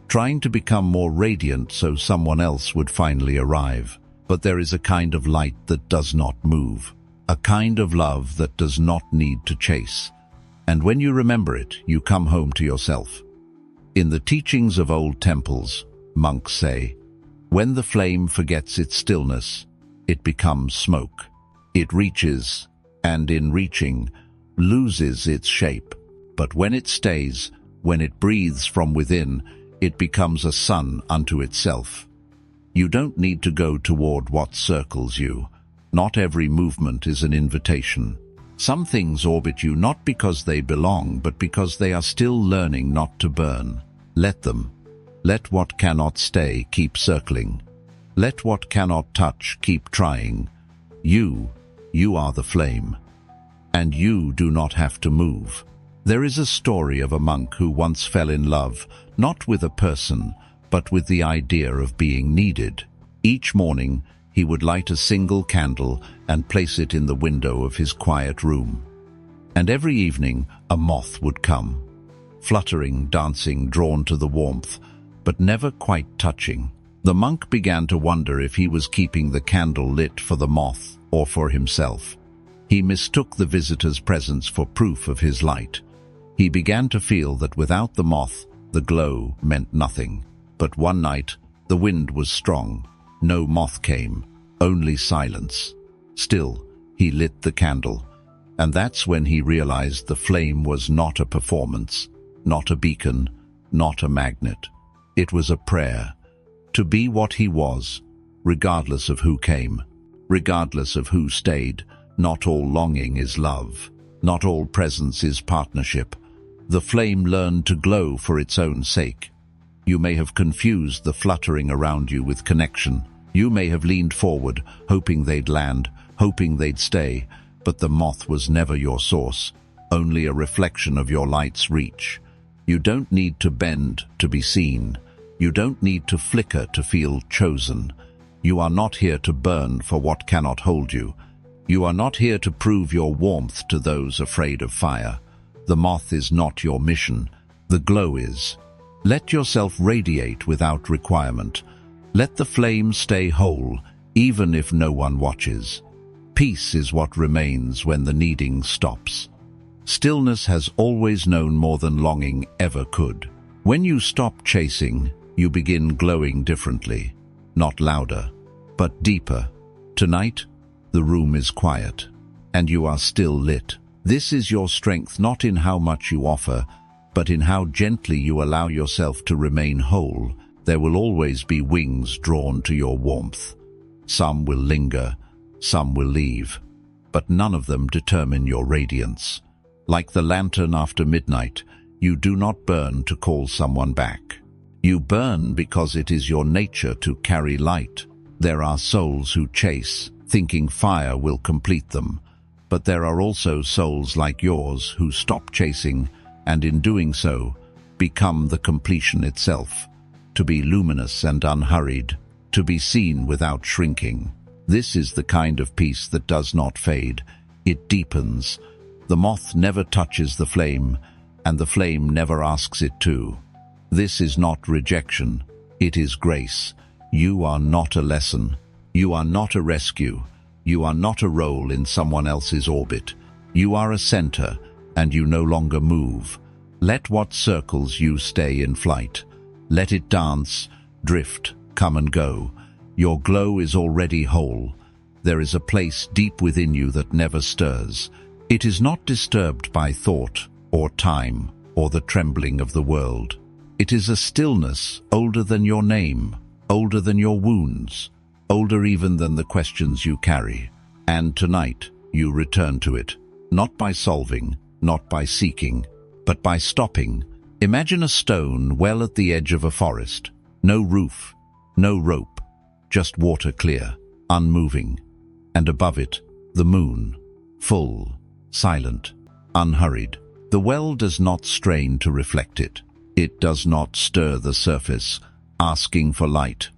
trying to become more radiant so someone else would finally arrive. But there is a kind of light that does not move, a kind of love that does not need to chase. And when you remember it, you come home to yourself. In the teachings of old temples, monks say, when the flame forgets its stillness, it becomes smoke. It reaches, and in reaching, loses its shape. But when it stays, when it breathes from within, it becomes a sun unto itself. You don't need to go toward what circles you. Not every movement is an invitation. Some things orbit you not because they belong, but because they are still learning not to burn. Let them. Let what cannot stay keep circling. Let what cannot touch keep trying. You are the flame. And you do not have to move. There is a story of a monk who once fell in love, not with a person, but with the idea of being needed. Each morning, he would light a single candle and place it in the window of his quiet room. And every evening, a moth would come, fluttering, dancing, drawn to the warmth, but never quite touching. The monk began to wonder if he was keeping the candle lit for the moth or for himself. He mistook the visitor's presence for proof of his light. He began to feel that without the moth, the glow meant nothing. But one night, the wind was strong. No moth came, only silence. Still, he lit the candle, and that's when he realized the flame was not a performance, not a beacon, not a magnet. It was a prayer, to be what he was, regardless of who came, regardless of who stayed. Not all longing is love. Not all presence is partnership. The flame learned to glow for its own sake. You may have confused the fluttering around you with connection. You may have leaned forward, hoping they'd land, hoping they'd stay, but the moth was never your source, only a reflection of your light's reach. You don't need to bend to be seen. You don't need to flicker to feel chosen. You are not here to burn for what cannot hold you. You are not here to prove your warmth to those afraid of fire. The moth is not your mission. The glow is. Let yourself radiate without requirement. Let the flame stay whole, even if no one watches. Peace is what remains when the needing stops. Stillness has always known more than longing ever could. When you stop chasing, you begin glowing differently. Not louder, but deeper. Tonight, the room is quiet, and you are still lit. This is your strength not in how much you offer, but in how gently you allow yourself to remain whole. There will always be wings drawn to your warmth. Some will linger, some will leave, but none of them determine your radiance. Like the lantern after midnight, you do not burn to call someone back. You burn because it is your nature to carry light. There are souls who chase, thinking fire will complete them. But there are also souls like yours who stop chasing, and in doing so, become the completion itself. To be luminous and unhurried, to be seen without shrinking. This is the kind of peace that does not fade. It deepens. The moth never touches the flame, and the flame never asks it to. This is not rejection. It is grace. You are not a lesson. You are not a rescue. You are not a role in someone else's orbit. You are a center, and you no longer move. Let what circles you stay in flight. Let it dance, drift, come and go. Your glow is already whole. There is a place deep within you that never stirs. It is not disturbed by thought, or time, or the trembling of the world. It is a stillness older than your name, older than your wounds, older even than the questions you carry. And tonight, you return to it, not by solving, not by seeking, but by stopping. Imagine a stone well at the edge of a forest. No roof, no rope, just water clear, unmoving. And above it, the moon, full, silent, unhurried. The well does not strain to reflect it. It does not stir the surface, asking for light.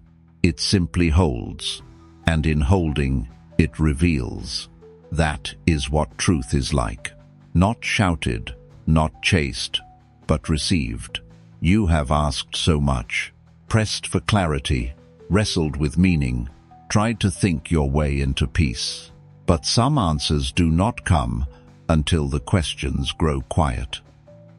It simply holds, and in holding, it reveals. That is what truth is like. Not shouted, not chased, but received. You have asked so much, pressed for clarity, wrestled with meaning, tried to think your way into peace. But some answers do not come until the questions grow quiet.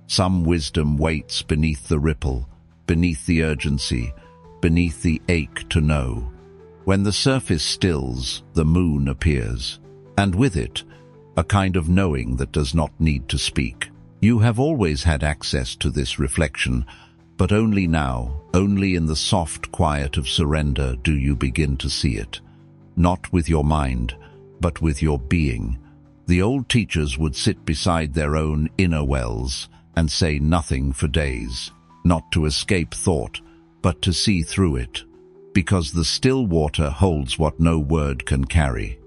Some wisdom waits beneath the ripple, beneath the urgency, beneath the ache to know. When the surface stills, the moon appears, and with it, a kind of knowing that does not need to speak. You have always had access to this reflection, but only now, only in the soft quiet of surrender do you begin to see it. Not with your mind, but with your being. The old teachers would sit beside their own inner wells and say nothing for days, not to escape thought, but to see through it, because the still water holds what no word can carry.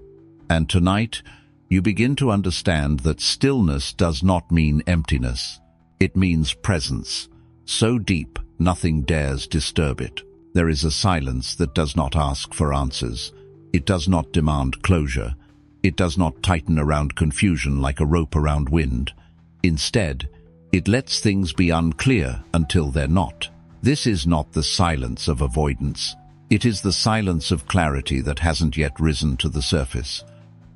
And tonight, you begin to understand that stillness does not mean emptiness. It means presence, so deep nothing dares disturb it. There is a silence that does not ask for answers. It does not demand closure. It does not tighten around confusion like a rope around wind. Instead, it lets things be unclear until they're not. This is not the silence of avoidance. It is the silence of clarity that hasn't yet risen to the surface.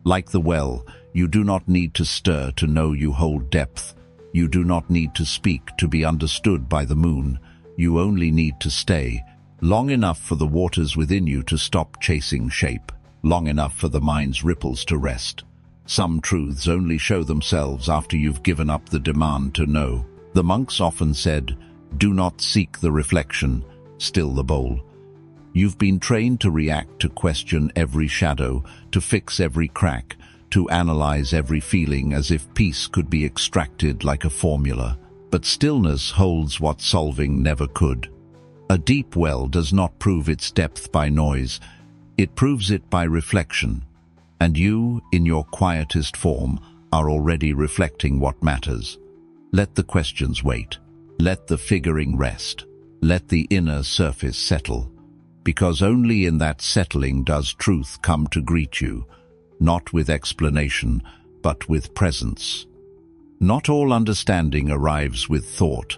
Like the well, you do not need to stir to know you hold depth. You do not need to speak to be understood by the moon. You only need to stay, long enough for the waters within you to stop chasing shape, long enough for the mind's ripples to rest. Some truths only show themselves after you've given up the demand to know. The monks often said, "Do not seek the reflection, still the bowl." You've been trained to react, to question every shadow, to fix every crack, to analyze every feeling as if peace could be extracted like a formula. But stillness holds what solving never could. A deep well does not prove its depth by noise. It proves it by reflection. And you, in your quietest form, are already reflecting what matters. Let the questions wait. Let the figuring rest. Let the inner surface settle. Because only in that settling does truth come to greet you, not with explanation, but with presence. Not all understanding arrives with thought.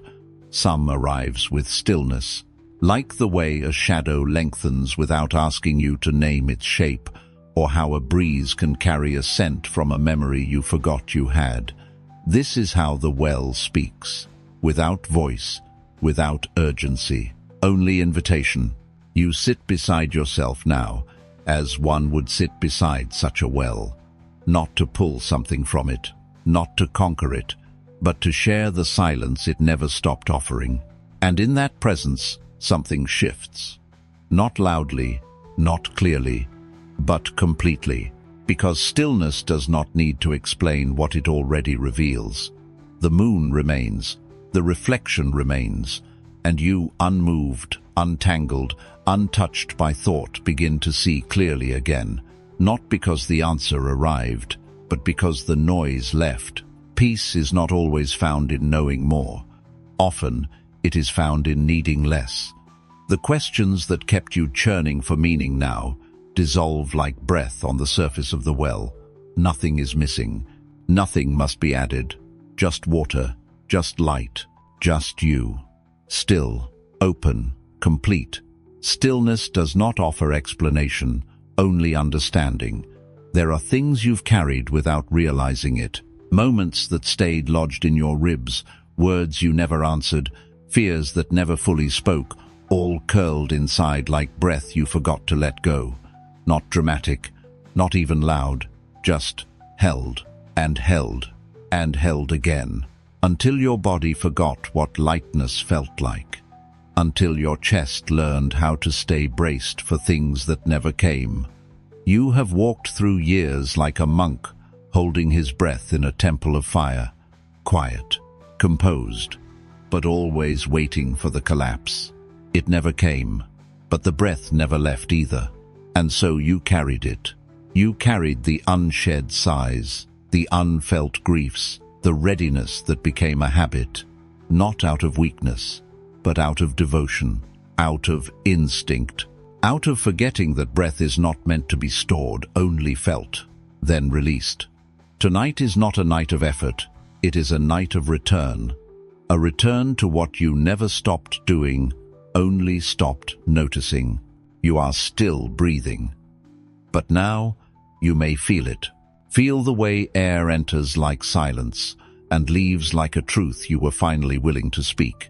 Some arrives with stillness, like the way a shadow lengthens without asking you to name its shape, or how a breeze can carry a scent from a memory you forgot you had. This is how the well speaks, without voice, without urgency, only invitation. You sit beside yourself now, as one would sit beside such a well, not to pull something from it, not to conquer it, but to share the silence it never stopped offering. And in that presence, something shifts. Not loudly, not clearly, but completely, because stillness does not need to explain what it already reveals. The moon remains, the reflection remains, and you, unmoved, untangled, untouched by thought, begin to see clearly again, not because the answer arrived, but because the noise left. Peace is not always found in knowing more. Often, it is found in needing less. The questions that kept you churning for meaning now dissolve like breath on the surface of the well. Nothing is missing. Nothing must be added. Just water, just light, just you. Still, open, complete. Stillness does not offer explanation, only understanding. There are things you've carried without realizing it, moments that stayed lodged in your ribs, words you never answered, fears that never fully spoke, all curled inside like breath you forgot to let go. Not dramatic, not even loud, just held, and held, and held again, until your body forgot what lightness felt like. Until your chest learned how to stay braced for things that never came. You have walked through years like a monk, holding his breath in a temple of fire, quiet, composed, but always waiting for the collapse. It never came, but the breath never left either, and so you carried it. You carried the unshed sighs, the unfelt griefs, the readiness that became a habit, not out of weakness, but out of devotion, out of instinct, out of forgetting that breath is not meant to be stored, only felt, then released. Tonight is not a night of effort, it is a night of return. A return to what you never stopped doing, only stopped noticing. You are still breathing. But now, you may feel it. Feel the way air enters like silence, and leaves like a truth you were finally willing to speak.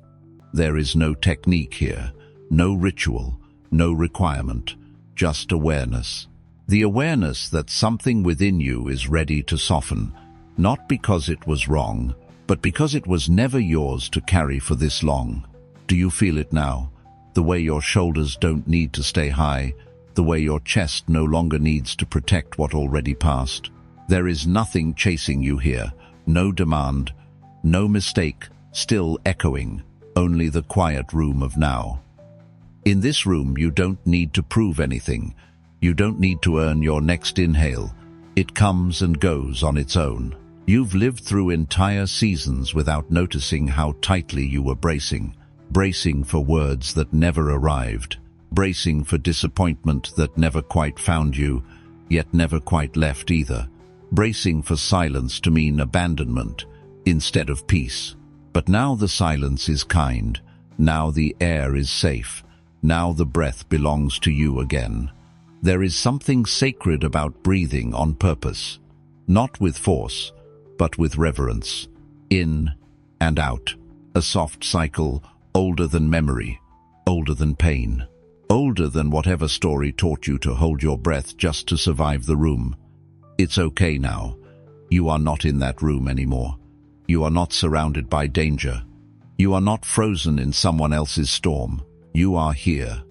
There is no technique here, no ritual, no requirement, just awareness. The awareness that something within you is ready to soften, not because it was wrong, but because it was never yours to carry for this long. Do you feel it now? The way your shoulders don't need to stay high, the way your chest no longer needs to protect what already passed. There is nothing chasing you here, no demand, no mistake, still echoing, only the quiet room of now. In this room you don't need to prove anything, you don't need to earn your next inhale. It comes and goes on its own. You've lived through entire seasons without noticing how tightly you were bracing for words that never arrived, bracing for disappointment that never quite found you, yet never quite left either, bracing for silence to mean abandonment instead of peace. But now the silence is kind, now the air is safe, now the breath belongs to you again. There is something sacred about breathing on purpose, not with force, but with reverence, in and out, a soft cycle, older than memory, older than pain, older than whatever story taught you to hold your breath just to survive the room. It's okay now. You are not in that room anymore. You are not surrounded by danger. You are not frozen in someone else's storm. You are here.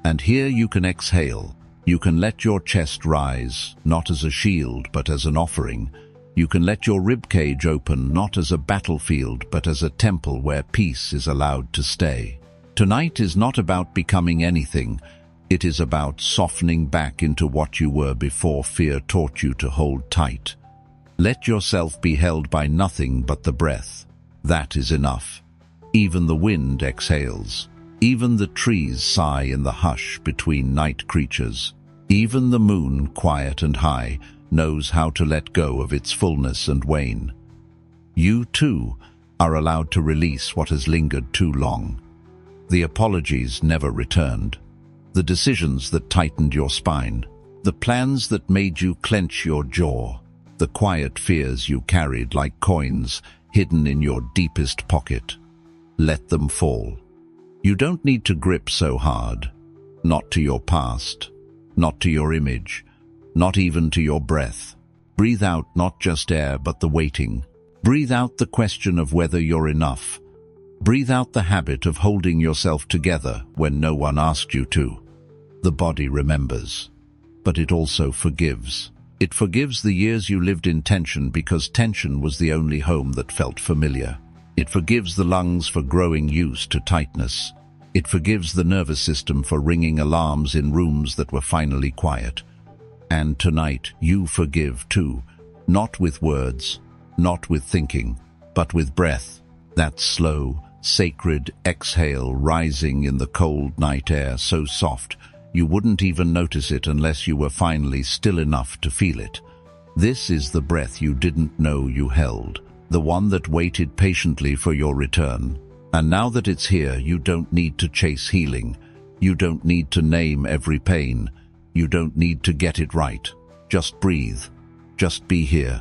And here you can exhale. You can let your chest rise, not as a shield, but as an offering. You can let your ribcage open, not as a battlefield, but as a temple where peace is allowed to stay. Tonight is not about becoming anything. It is about softening back into what you were before fear taught you to hold tight. Let yourself be held by nothing but the breath. That is enough. Even the wind exhales. Even the trees sigh in the hush between night creatures. Even the moon, quiet and high, knows how to let go of its fullness and wane. You, too, are allowed to release what has lingered too long. The apologies never returned. The decisions that tightened your spine. The plans that made you clench your jaw. The quiet fears you carried like coins hidden in your deepest pocket. Let them fall. You don't need to grip so hard. Not to your past. Not to your image. Not even to your breath. Breathe out not just air but the waiting. Breathe out the question of whether you're enough. Breathe out the habit of holding yourself together when no one asked you to. The body remembers, but it also forgives. It forgives the years you lived in tension because tension was the only home that felt familiar. It forgives the lungs for growing used to tightness. It forgives the nervous system for ringing alarms in rooms that were finally quiet. And tonight you forgive too, not with words, not with thinking, but with breath, that slow, sacred exhale rising in the cold night air so soft you wouldn't even notice it unless you were finally still enough to feel it. This is the breath you didn't know you held, the one that waited patiently for your return. And now that it's here, you don't need to chase healing. You don't need to name every pain. You don't need to get it right. Just breathe. Just be here.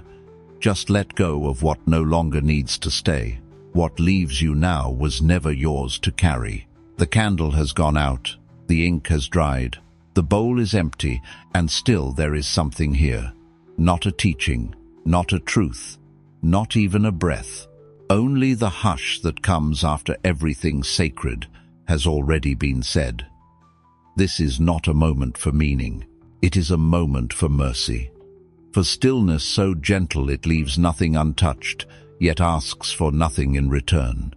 Just let go of what no longer needs to stay. What leaves you now was never yours to carry. The candle has gone out. The ink has dried. The bowl is empty, and still there is something here. Not a teaching, not a truth, not even a breath. Only the hush that comes after everything sacred has already been said. This is not a moment for meaning. It is a moment for mercy. For stillness so gentle it leaves nothing untouched, yet asks for nothing in return.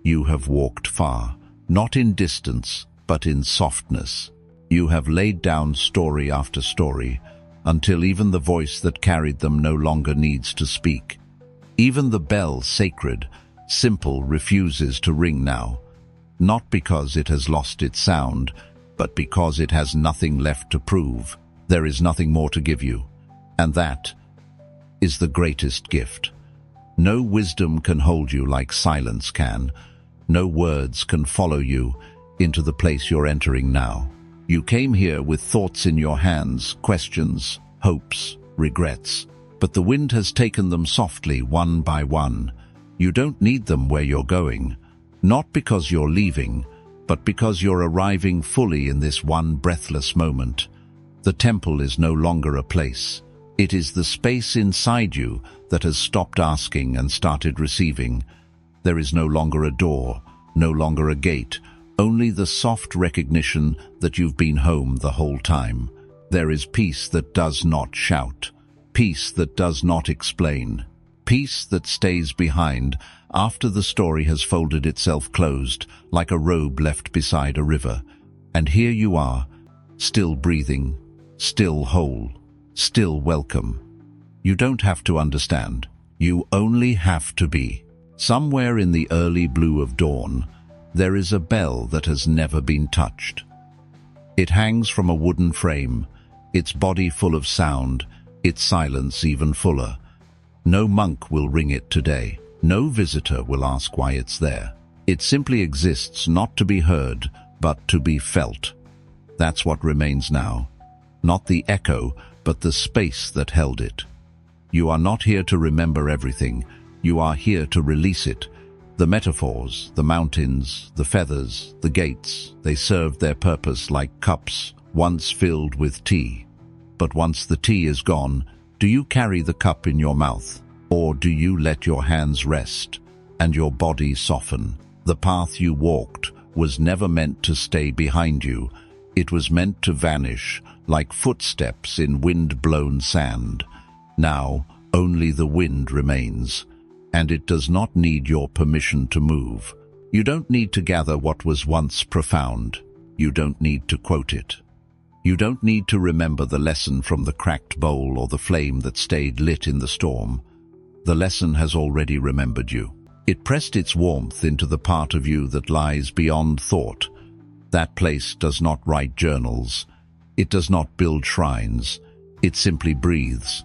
You have walked far, not in distance, but in softness. You have laid down story after story, until even the voice that carried them no longer needs to speak. Even the bell, sacred, simple, refuses to ring now, not because it has lost its sound, but because it has nothing left to prove. There is nothing more to give you, and that is the greatest gift. No wisdom can hold you like silence can. No words can follow you into the place you're entering now. You came here with thoughts in your hands, questions, hopes, regrets, but the wind has taken them softly one by one. You don't need them where you're going, not because you're leaving, but because you're arriving fully in this one breathless moment. The temple is no longer a place. It is the space inside you that has stopped asking and started receiving. There is no longer a door, no longer a gate, only the soft recognition that you've been home the whole time. There is peace that does not shout, peace that does not explain, peace that stays behind after the story has folded itself closed like a robe left beside a river. And here you are, still breathing, still whole, still welcome. You don't have to understand. You only have to be. Somewhere in the early blue of dawn, there is a bell that has never been touched. It hangs from a wooden frame, its body full of sound, its silence even fuller. No monk will ring it today. No visitor will ask why it's there. It simply exists not to be heard, but to be felt. That's what remains now. Not the echo, but the space that held it. You are not here to remember everything. You are here to release it. The metaphors, the mountains, the feathers, the gates, they served their purpose like cups once filled with tea. But once the tea is gone, do you carry the cup in your mouth? Or do you let your hands rest and your body soften? The path you walked was never meant to stay behind you. It was meant to vanish like footsteps in wind-blown sand. Now, only the wind remains, and it does not need your permission to move. You don't need to gather what was once profound. You don't need to quote it. You don't need to remember the lesson from the cracked bowl or the flame that stayed lit in the storm. The lesson has already remembered you. It pressed its warmth into the part of you that lies beyond thought. That place does not write journals. It does not build shrines. It simply breathes.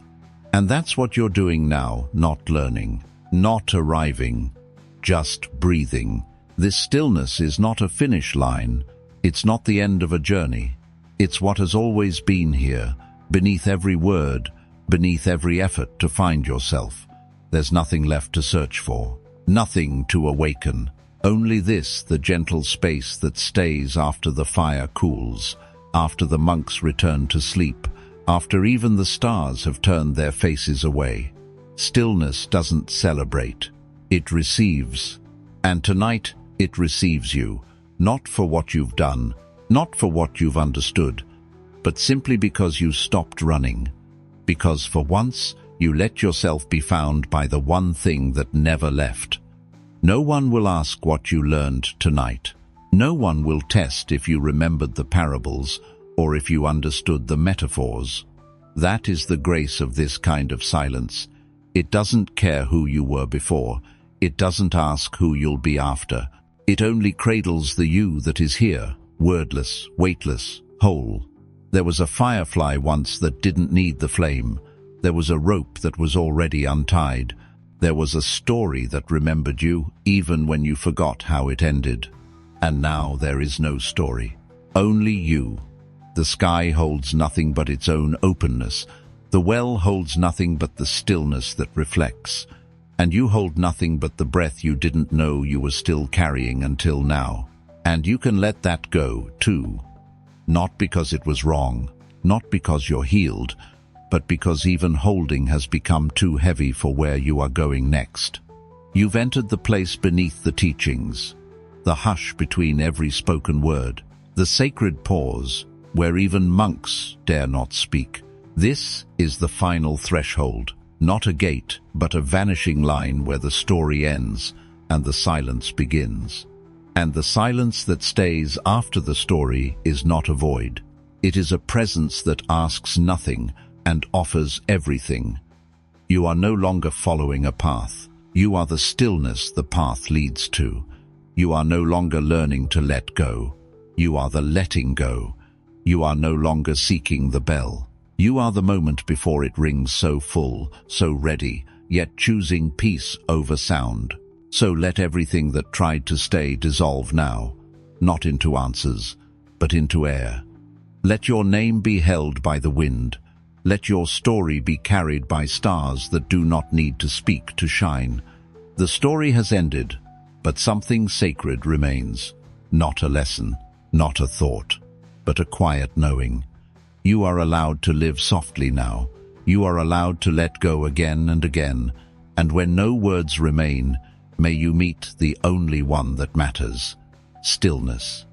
And that's what you're doing now, not learning, not arriving, just breathing. This stillness is not a finish line. It's not the end of a journey. It's what has always been here, beneath every word, beneath every effort to find yourself. There's nothing left to search for, nothing to awaken. Only this, the gentle space that stays after the fire cools, after the monks return to sleep, after even the stars have turned their faces away. Stillness doesn't celebrate, it receives. And tonight, it receives you, not for what you've done, not for what you've understood, but simply because you stopped running. Because for once, you let yourself be found by the one thing that never left. No one will ask what you learned tonight. No one will test if you remembered the parables or if you understood the metaphors. That is the grace of this kind of silence. It doesn't care who you were before. It doesn't ask who you'll be after. It only cradles the you that is here, wordless, weightless, whole. There was a firefly once that didn't need the flame. There was a rope that was already untied. There was a story that remembered you, even when you forgot how it ended. And now there is no story, only you. The sky holds nothing but its own openness. The well holds nothing but the stillness that reflects. And you hold nothing but the breath you didn't know you were still carrying until now. And you can let that go, too. Not because it was wrong, not because you're healed, but because even holding has become too heavy for where you are going next. You've entered the place beneath the teachings, the hush between every spoken word, the sacred pause where even monks dare not speak. This is the final threshold, not a gate, but a vanishing line where the story ends and the silence begins. And the silence that stays after the story is not a void. It is a presence that asks nothing and offers everything. You are no longer following a path. You are the stillness the path leads to. You are no longer learning to let go. You are the letting go. You are no longer seeking the bell. You are the moment before it rings, so full, so ready, yet choosing peace over sound. So let everything that tried to stay dissolve now, not into answers, but into air. Let your name be held by the wind. Let your story be carried by stars that do not need to speak to shine. The story has ended, but something sacred remains. Not a lesson, not a thought, but a quiet knowing. You are allowed to live softly now. You are allowed to let go again and again, and when no words remain, may you meet the only one that matters: stillness.